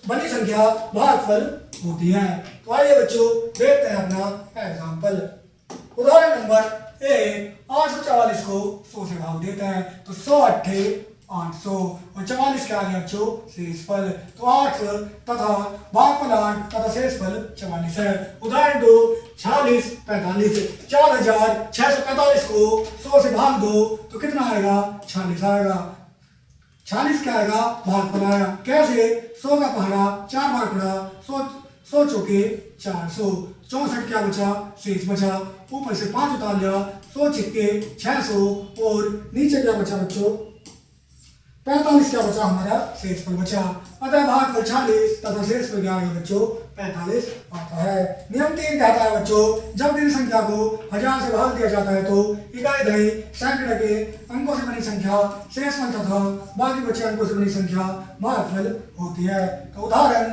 बनी संख्या भागफल होती है। तो आइए बच्चों देखते हैं अपना एग्जाम्पल। उदाहरण नंबर 1, 844 को 100 से भाग देते हैं तो 100 अट्ठे 800 और 44 के आगे बच्चों शेषफल। तो 8 तथा भागफल 8 तथा शेषफल 44 है। उदाहरण 2, 46 45 4645 को 100 से भाग दो तो कितना आएगा 46 आएगा। 46 क्या आएगा भागफल आएगा। कैसे 100 का पहाड़ा 4 बार पड़ा 100 चौके 400 64 क्या बचा शेष बचा ऊपर से 5 उतार लिया 100 छिक्के 600 और नीचे क्या बचा बच्चों 45 क्या बचा हमारा शेषफल बचा। अतः भागफल 46 तथा शेषफल क्या आएगा बच्चों 45 आता है। नियम 3 कहता है बच्चों जब किसी संख्या को 1000 से भाग दिया जाता है तो इकाई दही सैकड़े के अंकों से बनी संख्या शेषफल तथा बाकी बचे अंकों से बनी संख्या भागफल होती है। तो उदाहरण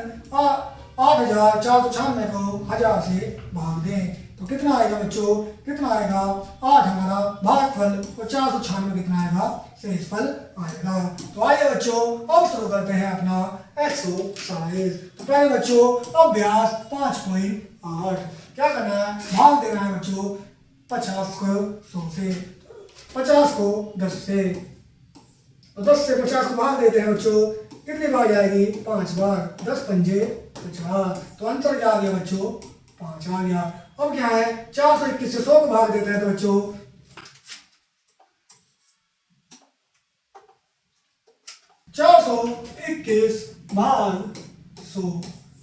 8496 को 1000 से भाग दें तो कितना आएगा बच्चों, कितना आएगा 8 हमारा भागफल और 496 कितना आएगा शेषफल आएगा। तो आइए बच्चों अब शुरू करते हैं अपना एक्सरसाइज। तो पहले बच्चों अभ्यास 5.8 क्या करना है, भाग देना है बच्चों 50 को 100 से, 50 को 10 से। तो 10 से 50 को भाग देते हैं बच्चों, कितनी बार जाएगी 5 बार, 10 पंजे 50। तो आंसर क्या आ गया बच्चों 5 आ गया। अब क्या है 421 से 100 को भाग देते हैं तो बच्चों 421 भाग 100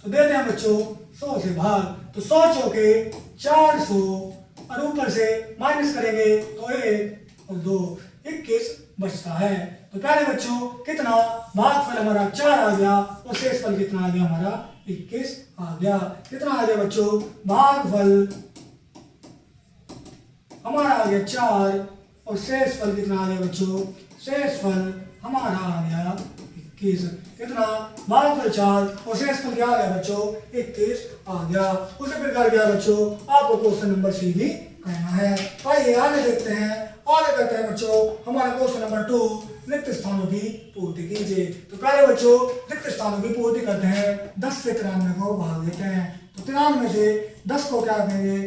तो देते हैं बच्चों 100 से भाग। तो 100 चौके 400 और ऊपर से माइनस करेंगे तो 1 और 2 21 बचता है। तो पहले बच्चों कितना भागफल हमारा 4 आ गया और शेषफल कितना आ गया हमारा 21 आ गया। कितना आ गया बच्चों भागफल हमारा आ गया 4 और शेषफल कितना आ गया बच्चों, शेषफल हमारा आ गया 21। कितना भागफल 4 और शेषफल क्या आ गया बच्चों 21 आ गया। उसी प्रकार क्या बच्चों आपको क्वेश्चन नंबर सी भी करना है। आइए आगे देखते हैं, आगे करते हैं बच्चों हमारा क्वेश्चन नंबर 2 रिक्त स्थानों की पूर्ति कीजिए। तो पहले बच्चों रिक्त स्थानों की पूर्ति करते हैं, 10 से 93 को भाग देते हैं। तो 93 से 10 को क्या देंगे,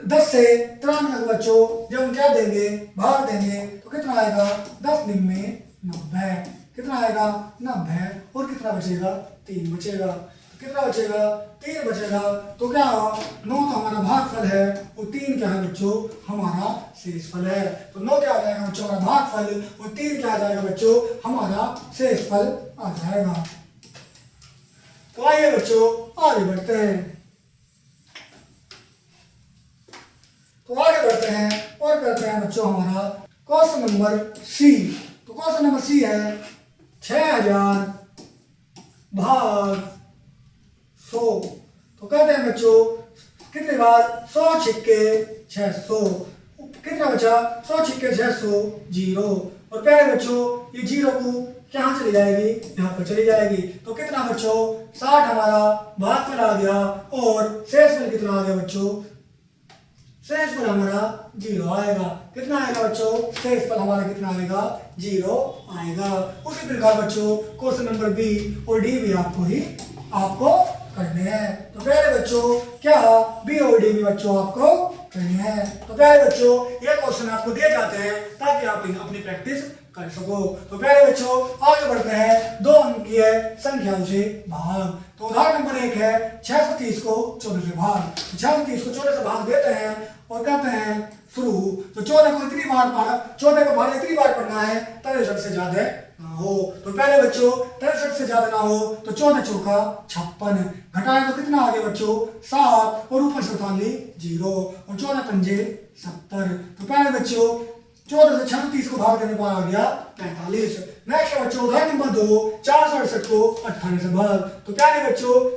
10 से 93 को बच्चों जब हम क्या देंगे भाग देंगे तो कितना आएगा 10 निम्न 90, कितना आएगा 90 और कितना बचेगा 3 बचेगा। तो कितना बचेगा 3 बचेगा। तो क्या 9 तो हमारा भागफल है और 3 क्या है बच्चों हमारा शेषफल है। तो 9 क्या आ जाएगा बच्चों हमारा भागफल और 3 क्या आ जाएगा बच्चों हमारा शेषफल आ जाएगा। तो आइए बच्चों आगे बढ़ते हैं। तो आगे बढ़ते हैं और करते हैं बच्चों हमारा क्वेश्चन नंबर सी। तो क्वेश्चन नंबर सी है 6000 भाग 100। तो कहते हैं बच्चों कितने बार 100 छिक्के 600, कितना बचा 100 छिक्के 600 जीरो। और पहले बच्चों ये जीरो को कहाँ चली जाएगी, यहाँ पर चली जाएगी। तो कितना बच्चों 60 हमारा भागफल आ गया और शेषफल कितना आ गया बच्चों, शेषफल हमारा 0 आएगा। कितना आएगा बच्चों शेषफल हमारा कितना आएगा 0 आएगा। उसी प्रकार बच्चों क्वेश्चन नंबर बी और डी भी आपको करने हैं। तो पहले बच्चों क्या बी और डी भी बच्चों आपको करने हैं। तो पहले बच्चों ये क्वेश्चन आपको दिए जाते हैं ताकि आप अपनी प्रैक्टिस कर सको। तो पहले बच्चों आगे बढ़ते हैं 2 अंकीय संख्याओं से भाग। तो उदाहरण नंबर 1 है 630 को 14 से भाग। 630 को 14 से भाग देते हैं और कहते हैं शुरू। तो 14 को इतनी बार पढ़ा, 14 को भाग इतनी बार पढ़ना है 63 से ज्यादा ना हो। तो पहले बच्चों 63 से ज्यादा ना हो तो 14 चौका 56, घटाए तो कितना आ गया बच्चों 7 और ऊपर से उतार ली 0 और 14 पंजे 70। तो पहले बच्चों 14 से 36 को भाग देने पर आ गया 45। नेक्स्ट बच्चों उदाहरण नंबर 2 468 को 18 से भाग। तो क्या है बच्चों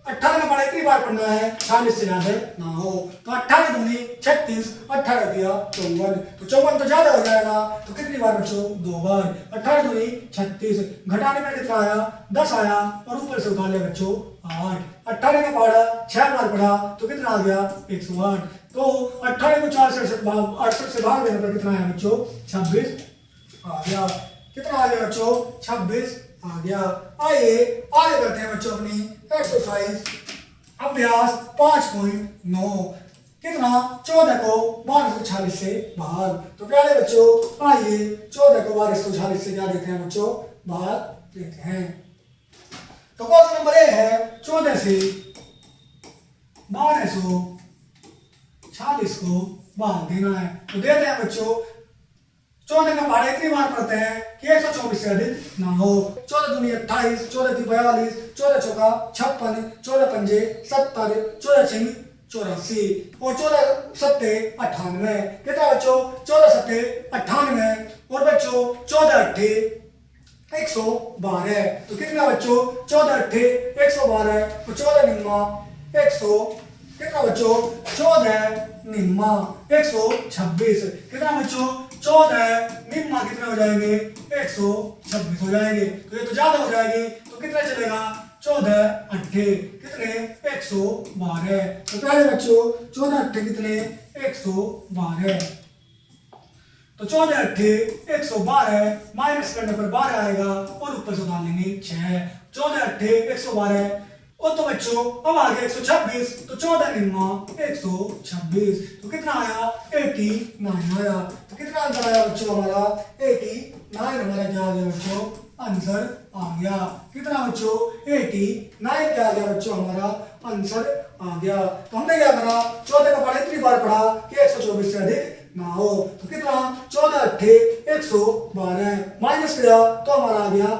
18 में पढ़ा इतनी बार पढ़ना है 40 से ज्यादा ना हो। तो 18 दूनी 36, 18 दिया 54। तो 54 तो ज्यादा हो जाएगा तो कितनी बार बच्चों 2 बार। 18 दूनी 36, घटाने में कितना आया 10 आया और ऊपर से उतार लिया बच्चों 8। 18 में पढ़ा 6 बार पढ़ा तो कितना आ गया 108। तो 18 को 4 से 68 से भाग देने पर कितना आया बच्चों 26 आ गया। कितना आ गया बच्चों 26 आ गया। आइए आगे करते हैं बच्चों अपनी एक्सरसाइज अभ्यास 5.9। कितना 14 को 1246 से भाग। तो पहले बच्चों आइए 14 को 1246 से क्या देते हैं बच्चों भाग देते हैं। तो क्वेश्चन नंबर 1 है 14 से 1246 को भाग देना है। तो देते हैं बच्चों 14 का भाड़ा इतनी बार पढ़ते हैं कि 124 से अधिक ना हो। 14 दूनी 28, 14 दी 42, 14 चौका 56, 14 पंजे 70, 14 छिंग 84 और 14 सत्ते 98। कितना बच्चों 14 सत्ते 98 और बच्चों 14 अट्ठे 112। तो कितना बच्चों 14 अट्ठे 112 और 14 निम्मा 100 कितना बच्चों 14 निम्मा 126। कितना बच्चों 14 निम्मा कितना हो जाएंगे 126 हो जाएंगे। तो ये तो ज्यादा हो जाएगी तो कितना चलेगा 14 अट्ठे कितने 112। तो प्यारे बच्चों 14 अट्ठे कितने 112। तो 14 अट्ठे 112 माइनस करने पर 12 आएगा और ऊपर से उतार लेंगे 6। 14 अट्ठे 112 और तो बच्चों अब आ गया 126। तो 14 निम्मा 126 तो कितना आया 89 आया। तो कितना आंसर आया बच्चों हमारा 89 हमारा क्या आ गया बच्चों आंसर आ गया। कितना बच्चों 89 क्या आ गया बच्चों हमारा आंसर आ गया। तो हमने क्या करा 14 का पढ़ा इतनी बार पढ़ा कि 124 से अधिक ना हो। तो कितना 14 अट्ठे 112 माइनस किया तो हमारा आ गया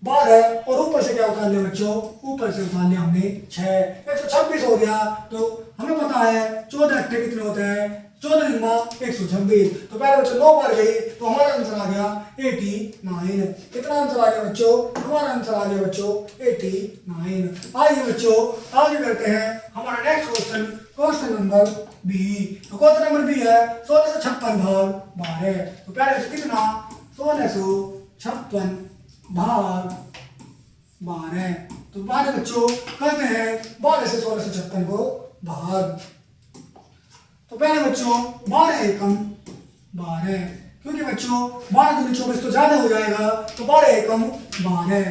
12 और ऊपर से क्या उतार लिया बच्चों ऊपर से उतार लिया हमने 6 126 हो गया। तो हमें पता है 14 अट्ठे कितने होते हैं 14 निम्मा 126। तो पहले बच्चों 9 बार गई तो हमारा आंसर आ गया 89। कितना आंसर आ गया बच्चों हमारा आंसर आ गया बच्चों 89। आइए बच्चों आगे करते हैं हमारा next question question number B. तो क्वेश्चन नंबर बी है 1656 भाग 12। तो प्यारे बच्चों कितना 1656 भाग 12। तो बारह बच्चों करते हैं 12 से 1656 को भाग। तो पहले बच्चों 12 एकम 12 क्योंकि बच्चों 12 दूनी 24 तो ज्यादा हो जाएगा तो 12 एकम 12।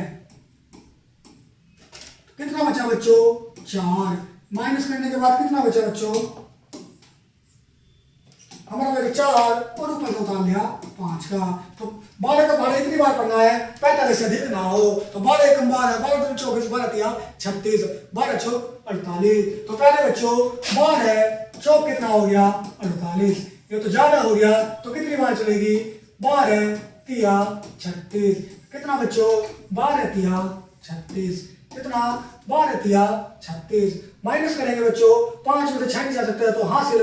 कितना बचा बच्चों 4 माइनस करने के बाद कितना बचा बच्चों हमारा बचा 4 और ऊपर से उतार लिया 5 का। तो 12 का 12 इतनी बार पढ़ना है 45 से अधिक ना हो। तो 12 एकम 12 12 दूनी 24 12 तिया 36 12 चौक 48। तो पहले बच्चों 12 चौक कितना हो गया 48। ये तो ज्यादा हो गया तो कितनी बार चलेगी 12 तिया 36। कितना बच्चों 12 तिया 36 कितना 12 तिया 36 माइनस करेंगे बच्चों 5 में से 6 नहीं जा सकते तो हासिल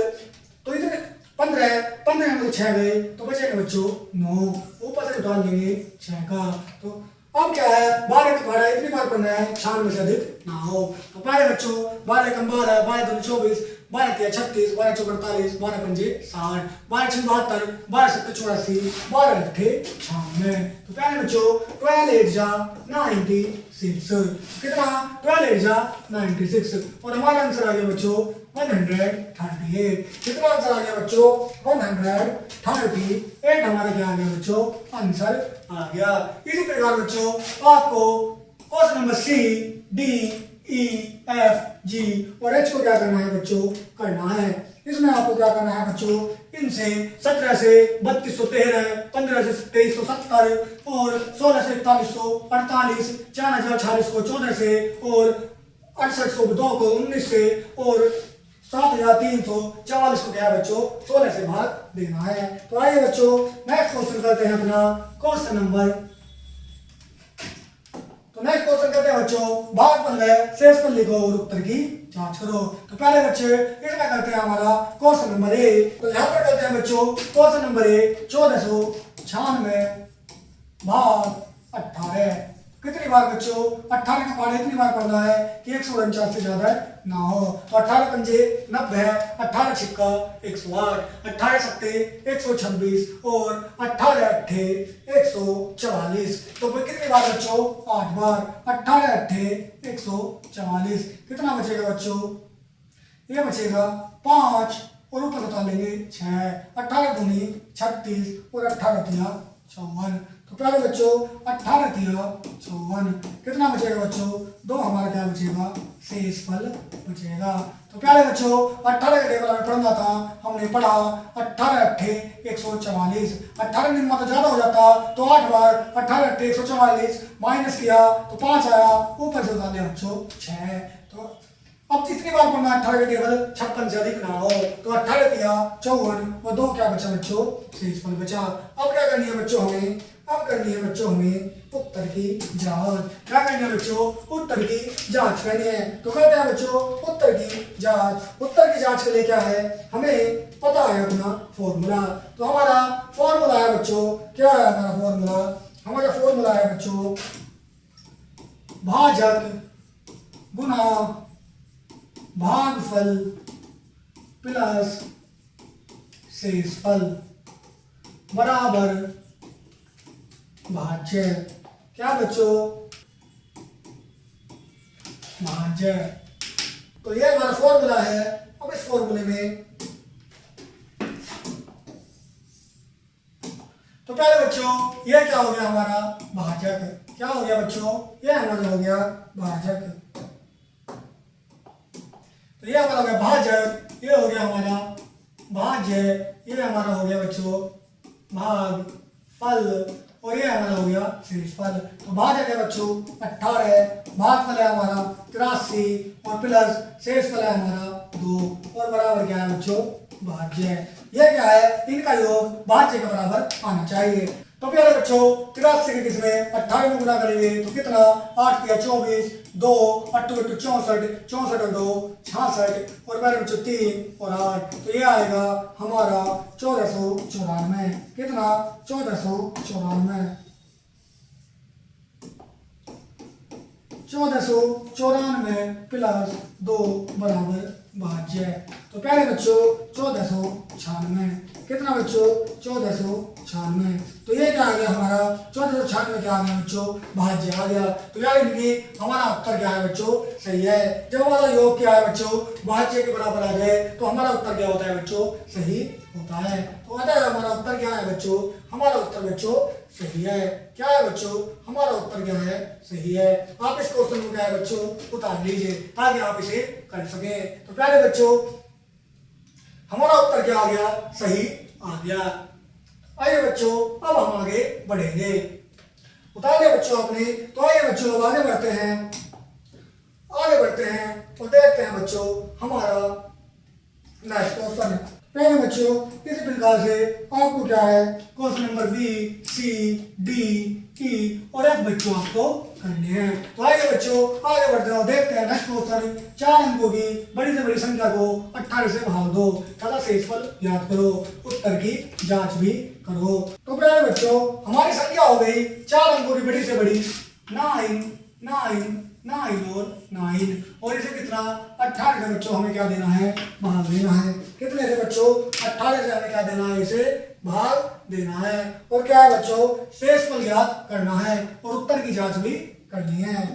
तो इतने 15 में से 6 गए तो बचेंगे बच्चों 9 ऊपर से उतार लेंगे 6 का। तो अब क्या है 12 का 12 इतनी बार पढ़ना है 4 में से अधिक ना हो। तो पहले बच्चों 12 एकम 12 12 दूनी 24 12 तिया 36 12 चौक 48 12 पंजे 60 12 छह 72 12 सत्तर 84 12 अट्ठे 96। तो पहले बच्चों 12 8 जा 96 कितना 12 8 जा 96 और हमारा आंसर आ गया बच्चों 138। कितना आंसर आ गया बच्चों 138 हमारा क्या आ गया बच्चों आंसर आ गया। इसी प्रकार बच्चों आपको question number C D E F G और एच को क्या करना है बच्चों करना है। इसमें आपको क्या करना है बच्चों इनसे 17 से 3213 15 से 2370 और 16 से 4148 4046 को 14 से और 6802 को 19 से और 7344 को क्या है बच्चों 16 से भाग देना है। तो आइए बच्चों नेक्स्ट क्वेश्चन करते हैं अपना क्वेश्चन नंबर। तो नेक्स्ट क्वेश्चन करते हैं बच्चों भाग 15 शेष पर लिखो और उत्तर की जांच करो। तो पहले बच्चे इसमें करते हैं हमारा क्वेश्चन नंबर ए। तो यहाँ पर करते हैं बच्चों क्वेश्चन नंबर ए 1496 भाग 18। कितनी बार बच्चों 18 का पाठ इतनी बार पढ़ना है कि 149 से ज्यादा ना हो। तो 18 पंजे 90 18 छिक्का 108 18 सत्ते 126 और 18 अट्ठे 144। तो कितनी बार बच्चों 8 बार 18 अट्ठे 144। कितना बचेगा बच्चों ये बचेगा 5 और ऊपर बता लेंगे 6 18 दूनी 36 और 18 तिया 54। तो पहले बच्चों 18 तिया 54 कितना बचेगा बच्चों 2 हमारा क्या बचेगा शेष फल बचेगा। तो पहले बच्चों 18 का टेबल हमें पढ़ना था हमने पढ़ा 18 अट्ठे 144 18 निम्मा तो ज्यादा हो जाता तो 8 बार 18 अट्ठे 144 माइनस किया तो 5 आया ऊपर से उतार लिया बच्चों 6। तो अब कितनी बार पढ़ना 18 का टेबल 56 से अधिक ना हो। तो 18 तिया 54 और 2 क्या बचा बच्चों शेष फल बचा। अब क्या करनी है बच्चों हमें अब करनी है बच्चों हमें उत्तर की जांच। क्या करनी है बच्चों? उत्तर की जांच करनी है। तो कहते हैं बच्चों उत्तर की जांच। उत्तर की जांच के लिए क्या है, हमें पता है अपना फॉर्मूला। तो हमारा फॉर्मूला है बच्चों, क्या है हमारा फॉर्मूला? हमारा फॉर्मूला है बच्चों भाजक गुना भागफल प्लस शेषफल बराबर भाज्य। क्या बच्चों? भाज्य। तो ये हमारा फॉर्मूला है। अब इस फॉर्मूले में तो पहले बच्चों ये क्या हो गया हमारा? भाजक। क्या हो गया बच्चों? ये हमारा हो गया भाजक। तो ये हमारा हो गया भाजक, ये हो गया हमारा भाज्य, ये हमारा हो गया बच्चों भाग फल, और ये हमारा हो गया शेषफल। तो भाजक है बच्चों 18, भागफल है हमारा 83 और प्लस शेषफल है हमारा 2 और बराबर क्या है बच्चों? भाज्य। ये क्या है? इनका योग भाज्य के बराबर आना चाहिए। तो प्यारे बच्चों 83 के किसमें 18 में गुना करेंगे तो कितना? 8 किया 24, 2 8 64, 64 और 2 66 और प्यारे बच्चों 3 और 8, तो ये आएगा हमारा 1494। कितना? 1494। 1494 प्लस 2 बराबर भाज्य। तो प्यारे बच्चों 1496। कितना बच्चों? 1496। तो ये क्या आ गया हमारा? 1496 क्या आ गया बच्चों? भाज्य आ गया। तो याद रखिए हमारा उत्तर क्या है बच्चों? सही है। जब हमारा योग क्या है बच्चों? भाज्य के बराबर आ जाए तो हमारा उत्तर क्या होता है बच्चों? सही होता है। तो अतः हमारा उत्तर क्या है बच्चों? हमारा उत्तर बच्चों सही है। क्या है बच्चों? हमारा उत्तर क्या है? सही है। आप इस क्वेश्चन को क्या है बच्चों? उतार लीजिए ताकि आप इसे कर सके। तो प्यारे बच्चों हमारा उत्तर क्या आ गया? सही आ गया। आइए बच्चों अब हम आगे बढ़ेंगे। उतार लिया बच्चों आपने, तो आइए बच्चों अब आगे बढ़ते हैं। आगे बढ़ते हैं और देखते हैं बच्चों हमारा नेक्स्ट क्वेश्चन। पहले बच्चों इसी प्रकार से आपको क्या है क्वेश्चन नंबर बी, सी, डी, ई और एफ बच्चों आपको करने हैं। तो आइए बच्चों आगे बढ़ते हैं और देखते हैं नेक्स्ट क्वेश्चन। 4 अंकों की बड़ी से बड़ी संख्या को 18 से भाग दो तथा शेषफल याद करो, उत्तर की जांच भी करो। तो प्यारे बच्चों हमारी संख्या हो गई 4 अंकों की बड़ी से बड़ी 9 9 9 और 9 और इसे कितना 18 से बच्चों हमें क्या देना है? भाग देना है। कितने से बच्चों? 18 से हमें क्या देना है? इसे भाग देना है। और क्या है बच्चों? शेषफल याद करना है और उत्तर की जांच भी करनी है।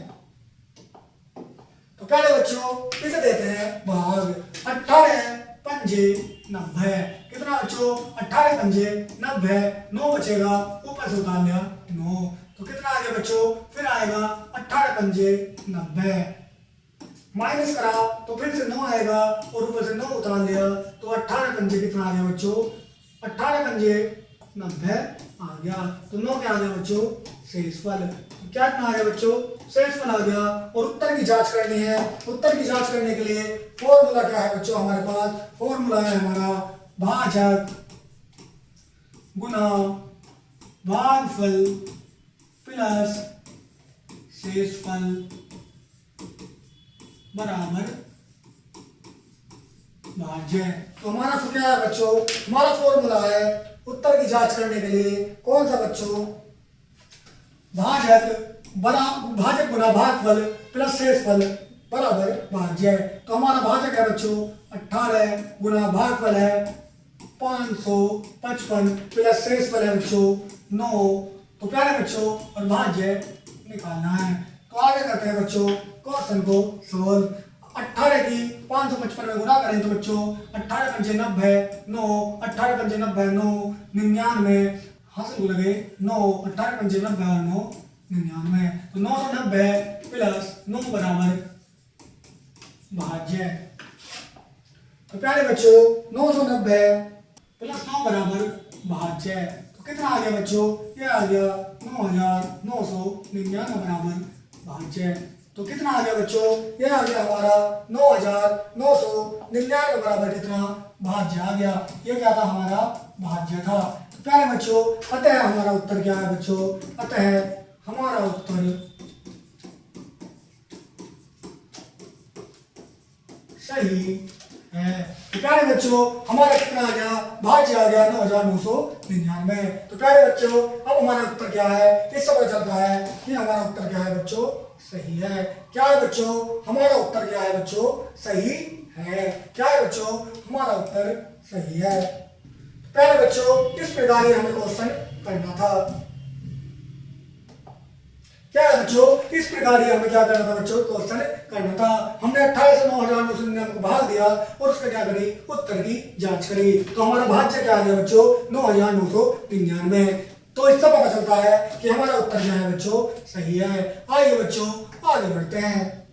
तो पहले बच्चों इसे देते हैं भाग। 18 पंजे 90। कितना बच्चों? 18 पंजे 90, 9 बचेगा ऊपर से उतार लिया 9, तो कितना आ गया बच्चों? फिर आएगा 18 पंजे 90 माइनस करा तो फिर से 9 आएगा और ऊपर से 9 उतार लिया तो 18 पंजे कितना आ गया बच्चों? 18 पंजे 90 आ गया। तो 9 क्या आ गया बच्चों? शेषफल। तो क्या कितना आ गया बच्चों? शेषफल आ गया। और उत्तर की जांच करनी है। उत्तर की जांच करने के लिए फॉर्मूला क्या है बच्चों हमारे पास? फॉर्मूला है हमारा भाजक गुना भागफल प्लस शेषफल बराबर भाज्य। तो हमारा क्या है बच्चों? हमारा फॉर्मूला है उत्तर की जांच करने के लिए कौन सा बच्चों? भाजक गुना भागफल प्लस शेषफल बराबर भाज्य। तो हमारा भाजक है बच्चों 18 गुना भागफल है 555 प्लस शेषफल है बच्चों 9। तो प्यारे बच्चों और भाज्य निकालना है। तो आगे करते हैं बच्चों क्वेश्चन को सोल्व। 18 की 555 में गुना करें तो बच्चों 18 पंजे 90 9, 18 पंजे 90 9 99 हासिल लगे 9, 18 पंजे 90 और 9 99, तो 990 प्लस 9 बराबर भाज्य। तो प्यारे बच्चों 990 प्लस 9 बराबर भाज्य। तो कितना आ गया बच्चों? ये आ गया 9999 बराबर भाज्य। तो कितना आ गया बच्चों? ये आ गया हमारा 9999 बराबर कितना? भाज्य आ गया। ये क्या था? हमारा भाज्य था। तो प्यारे बच्चों अतः हमारा उत्तर क्या है बच्चों? अतः हमारा उत्तर सही है। तो प्यारे बच्चों हमारा कितना आ गया, भाज्य आ गया 9,999। तो प्यारे बच्चों अब हमारा उत्तर क्या है, इससे पता चलता है कि हमारा उत्तर क्या है बच्चों, सही है। क्या है बच्चों, हमारा उत्तर क्या है बच्चों, सही है। क्या है बच्चों, हमारा उत्तर सही है। प्यारे बच्चों इस प्रकार ही हमें क्वेश्चन करना था। क्या है बच्चों, इस प्रकार ही हमें क्या करना था बच्चों, क्वेश्चन करना था। हमने 28 से 9,999 को भाग दिया और उसका क्या करी, उत्तर की जांच करी। तो हमारा भाज्य क्या आ गया बच्चों, 9,999। तो इससे पता चलता है कि हमारा उत्तर क्या है बच्चों, सही है। आइए बच्चों आगे बढ़ते हैं।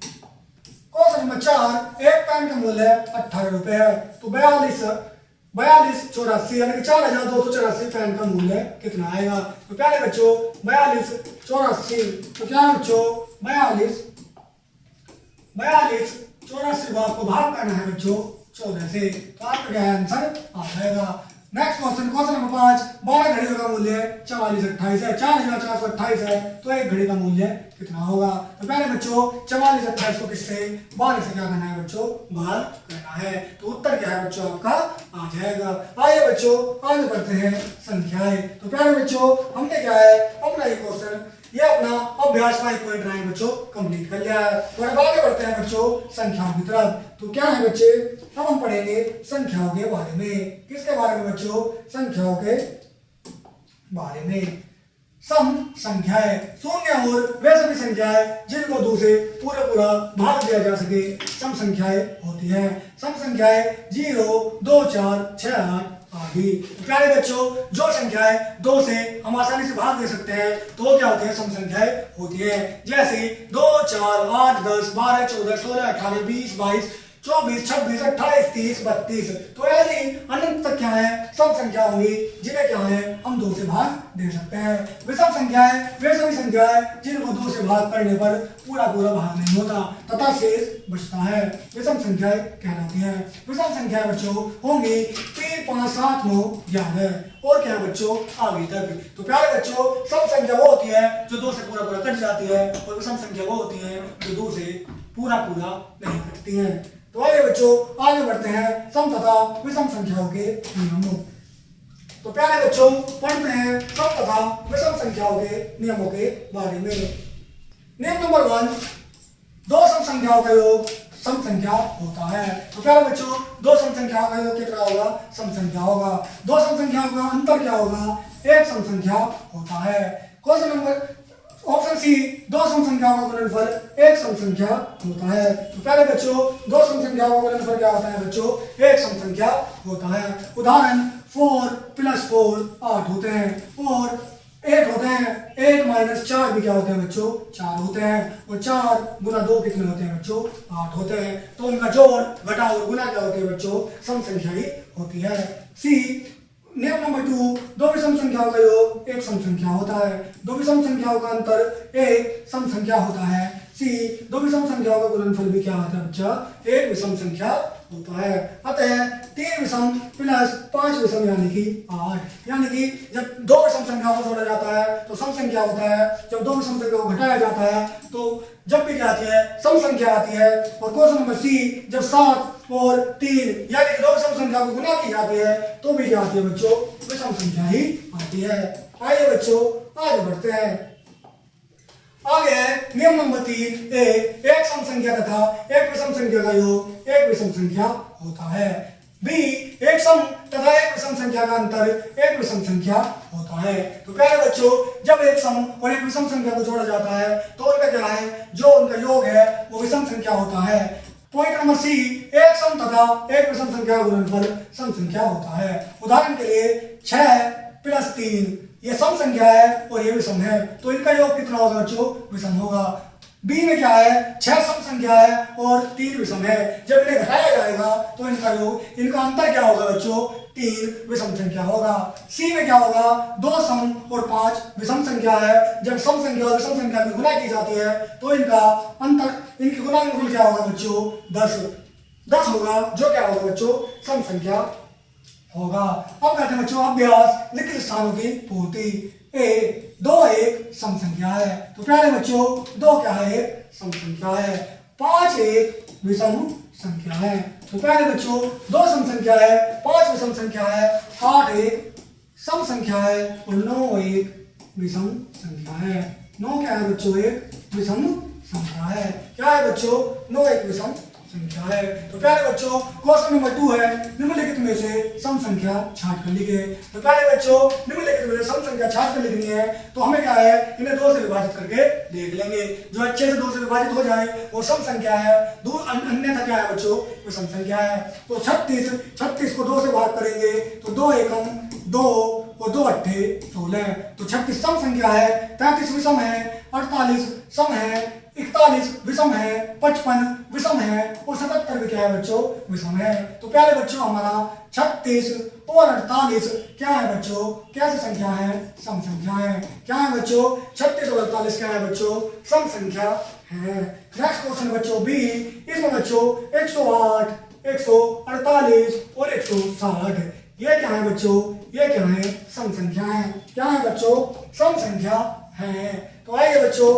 क्वेश्चन नंबर 4, एक पेन का मूल्य 18 रुपए है। तो 4284 यानी कि 4,284 पेन का मूल्य कितना आएगा। तो प्यारे बच्चों 4284, तो क्या है बच्चों, 4284 को आपको भाग करना है बच्चों 14 से। तो आपका क्या आंसर आ जाएगा। नेक्स्ट क्वेश्चन, क्वेश्चन नंबर 5, 12 घड़ियों का मूल्य 4428 है। 4428 है तो एक घड़ी का मूल्य कितना होगा। तो पहले बच्चों 4428 को किससे, 12 से क्या करना है बच्चों, भाग करना है। तो उत्तर क्या है बच्चों, आपका आ जाएगा। आइए बच्चों आगे बढ़ते हैं संख्याएं। तो प्यारे बच्चों हमने क्या है, अपना ये क्वेश्चन, ये अपना अभ्यास 5.9 बच्चों कंप्लीट कर लिया है। और अब आगे बढ़ते हैं बच्चों संख्याओं की तरफ। तो क्या है बच्चे, अब हम पढ़ेंगे संख्याओं के बारे में। किसके बारे में बच्चों, संख्याओं के बारे में। सम संख्याएं, शून्य और वे सभी संख्याएं जिनको 2 से पूरा भाग दिया जा सके सम संख्याएं होती हैं। सम संख्याएं 0, 2, 4, 6, 8 आदि। प्यारे बच्चों जो संख्याएं 2 से हम आसानी से भाग दे सकते हैं तो क्या होती है, सम संख्याएं होती है। जैसे 2, 4, 8, 10, 12, 14, 16, 18, 20, 22, 24, 26, 28, 30, 32। तो ऐसी अनंत संख्याएं सम संख्या होंगी जिन्हें क्या है, हम 2 से भाग दे सकते हैं। विषम संख्याएं वे सभी संख्याएं जिनको 2 से भाग करने पर पूरा भाग नहीं होता तथा शेष बचता है, विषम संख्याएं कहलाती हैं। विषम संख्याएं बच्चों होंगी 3, 5, 7, 9, 11 और क्या बच्चों आगे तक। तो प्यारे बच्चों सम संख्या वो होती है जो 2 से पूरा कट जाती है और विषम संख्या वो होती है जो 2 से पूरा नहीं कटती है। तो आइए बच्चों आगे बढ़ते हैं सम तथा विषम संख्याओं के नियमों। तो प्यारे बच्चों पढ़ते हैं सम तथा विषम संख्याओं के नियमों के बारे में। नियम नंबर 1, 2 सम संख्याओं का योग सम संख्या होता है। तो प्यारे बच्चों 2 सम संख्याओं का योग कितना होगा, सम संख्या होगा। 2 सम संख्याओं का अंतर क्या होगा, एक सम संख्या होता है। क्वेश्चन नंबर ऑप्शन सी, 2 सम संख्याओं का गुणनफल एक सम संख्या होता है। तो पहले बच्चों 2 सम संख्याओं का गुणनफल क्या होता है बच्चों, एक सम संख्या होता है। उदाहरण 4 + 4 8 होते हैं और 8 होते हैं। 8 - 4 भी क्या होते हैं बच्चों, 4 होते हैं। और 4 × 2 कितने होते हैं बच्चों, 8 होते हैं। तो उनका जोड़ घटा और गुना क्या होती है बच्चों, सम संख्या ही होती है। सी नियम नंबर 2, 2 विषम संख्याओं का योग एक सम संख्या होता है। 2 विषम संख्याओं का अंतर एक सम संख्या होता है। सी 2 विषम संख्याओं का गुणनफल भी क्या होता है बच्चा, एक विषम संख्या होता है। अतः 3 विषम + 5 विषम यानी कि 8। यानी कि जब 2 विषम संख्याओं को जोड़ा जाता है तो सम संख्या होता है, जब 2 विषम संख्याओं को घटाया जाता है तो जब भी क्या आती है, सम संख्या आती है। और क्वेश्चन नंबर सी, जब 7 और 3 यानी कि 2 विषम संख्या को गुना की जाती है तो भी क्या आती है बच्चों, विषम संख्या ही आती है। आइए बच्चों आगे बढ़ते हैं। आगे है नियम नंबर 3, एक सम संख्या तथा एक विषम संख्या का योग एक विषम संख्या होता है। बी, एक सम तथा एक विषम संख्या का अंतर एक विषम संख्या होता है। तो प्यारे बच्चों जब एक सम और एक विषम संख्या को जोड़ा जाता है तो उनका क्या है, जो उनका योग है वो विषम संख्या होता है। पॉइंट नंबर सी, एक सम तथा एक विषम संख्या का गुणनफल सम संख्या होता है। उदाहरण के लिए 6 + 3 ये सम संख्या है और ये विषम है, तो इनका योग कितना होगा बच्चों, विषम होगा। बी में क्या है, 6 सम संख्या है और 3 विषम है। जब इन्हें घटाया जाएगा तो इनका योग, इनका अंतर क्या होगा बच्चों, 3 विषम संख्या होगा। सी में क्या होगा, 2 सम और 5 विषम संख्या है। जब सम संख्या और विषम संख्या में गुना की जाती है तो इनका अंतर, इनकी गुणनफल क्या होगा बच्चों, 10 होगा, जो क्या होगा बच्चों, सम संख्या होगा। अब कहते हैं बच्चों अभ्यास लिखित स्थानों की पूर्ति। दो एक सम संख्या है। तो प्यारे बच्चों दो क्या है, एक सम संख्या है। 5 एक विषम संख्या है। तो प्यारे बच्चों दो सम संख्या है, 5 विषम संख्या है, 8 एक सम संख्या है और 9 एक विषम संख्या है। 9 क्या है बच्चों, एक विषम संख्या है। क्या है बच्चों, 9 एक विषम संख्या है। तो प्यारे बच्चों क्वेश्चन नंबर 2 है, निम्नलिखित में से सम संख्या छांट कर लिखे। तो प्यारे बच्चों निम्नलिखित में से सम संख्या छांट कर लिखनी है, तो हमें क्या है, इन्हें 2 से विभाजित करके देख लेंगे। जो अच्छे से 2 से विभाजित हो जाए वो सम संख्या है, अन्यथा क्या है बच्चों, विषम संख्या है। तो 36 को 2 से भाग करेंगे तो 2 एकम 2 और 2 अट्ठे 16। तो 36 सम संख्या है, 33 विषम है, 48 सम है, 41 विषम है, 55 विषम है और 77 भी क्या है बच्चों, विषम है। तो प्यारे बच्चों हमारा 36 और 48 क्या है बच्चों, कैसी संख्या है, सम संख्या है। क्या है बच्चों, 36 और 48 क्या है बच्चों, सम संख्या है। नेक्स्ट क्वेश्चन बच्चों बी, इसमें बच्चों 108, 148 और 160 ये क्या है बच्चों, ये क्या है, सम संख्या है। क्या है बच्चों, सम संख्या है। तो आइए बच्चों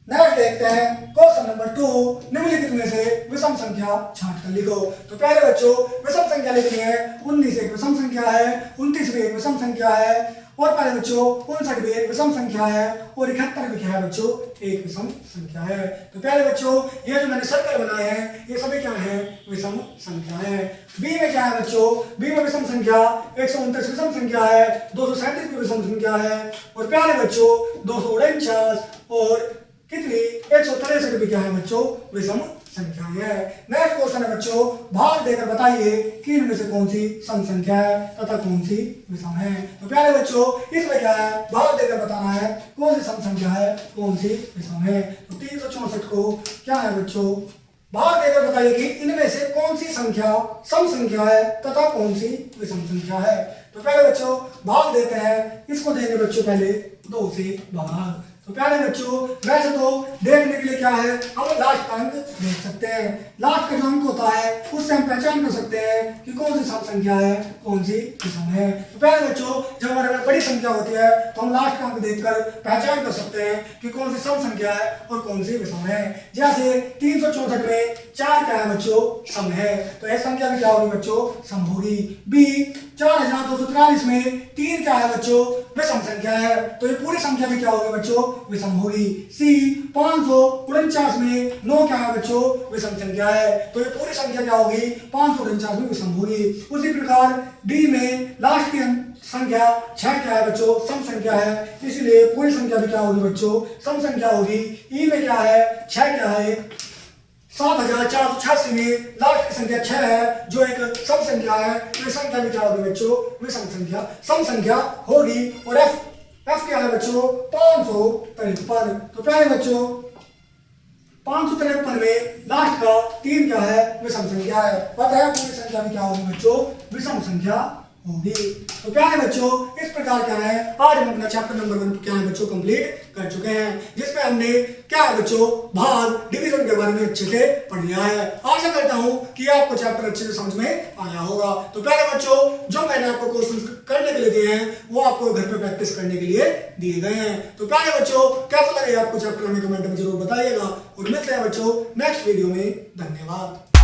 नेक्स्ट देखते हैं क्वेश्चन नंबर 2, निम्नलिखित में से विषम संख्या छांट कर लिखो। तो प्यारे बच्चों विषम संख्या लिखनी है, 19 एक विषम संख्या है, 29 भी एक विषम संख्या है और प्यारे बच्चों 59 भी एक विषम संख्या है और 71 भी क्या है बच्चों, एक विषम संख्या है। तो प्यारे बच्चों ये जो मैंने सर्कल बनाए हैं ये सभी क्या है, विषम संख्या है। बी में क्या है बच्चों, बी में विषम संख्या 129 विषम संख्या है, 237 भी विषम संख्या है और प्यारे बच्चों 249 और कितनी 163 भी क्या है बच्चों, विषम संख्या है। नेक्स्ट क्वेश्चन है बच्चों, भाग देकर बताइए कि इनमें से कौन सी सम संख्या है तथा कौन सी विषम है। तो प्यारे बच्चों इसमें क्या है, भाग देकर बताना है कौन सी सम संख्या है, कौन सी विषम है। तो 364 को क्या है बच्चों, भाग देकर बताइए कि इनमें से कौन सी संख्या सम संख्या है तथा कौन सी विषम संख्या है। तो पहले बच्चों भाग देते हैं, इसको देंगे बच्चों पहले 2 से भाग। तो प्यारे बच्चों वैसे तो देखने के लिए क्या है, हम लास्ट अंक देख सकते हैं। लास्ट का जो अंक होता है उससे हम पहचान कर सकते हैं कि कौन सी सम संख्या है, कौन सी विषम है। तो प्यारे बच्चों जब हमारे पास बड़ी संख्या होती है तो हम लास्ट का अंक देखकर पहचान कर सकते हैं कि कौन सी सम संख्या है और कौन सी विषम है। जैसे 364 में 4 क्या है बच्चों, सम है, तो यह संख्या भी क्या होगी बच्चों, सम होगी। बी 4243 में 3 क्या है बच्चों, विषम संख्या है, तो ये पूरी संख्या भी क्या होगी बच्चों, विषम होगी। सी 549 में 9 क्या है बच्चों, विषम संख्या है, तो ये पूरी संख्या क्या होगी, 549 में विषम होगी। उसी प्रकार डी में लास्ट की संख्या 6 क्या है बच्चों, सम संख्या है, इसलिए पूरी संख्या भी क्या होगी बच्चों, सम संख्या होगी। ई में क्या है, 6 क्या है, 7486 में लास्ट की संख्या 6 है जो एक सम संख्या है, तो संख्या भी क्या होगी बच्चों, विषम संख्या, सम संख्या होगी। और एफ क्या है बच्चों, 553। तो प्यारे बच्चों 553 में लास्ट का 3 क्या है, विषम संख्या है, बताया पूरी संख्या भी क्या होगी बच्चों, विषम संख्या होगी। तो प्यारे बच्चों इस प्रकार क्या है, आज हम अपना चैप्टर नंबर 1 क्या है बच्चों कंप्लीट कर चुके हैं, जिसमें हमने क्या है बच्चों, भाग डिवीजन के बारे में अच्छे से पढ़ लिया है। आशा करता हूं कि आपको चैप्टर अच्छे से समझ में आया होगा। तो प्यारे बच्चों जो मैंने आपको क्वेश्चन करने के लिए दिए हैं वो आपको घर पे प्रैक्टिस करने के लिए दिए गए हैं। तो प्यारे बच्चों कैसा लगे आपको चैप्टर, हमें कमेंट में जरूर बताइएगा और मिलते हैं बच्चों नेक्स्ट वीडियो में। धन्यवाद।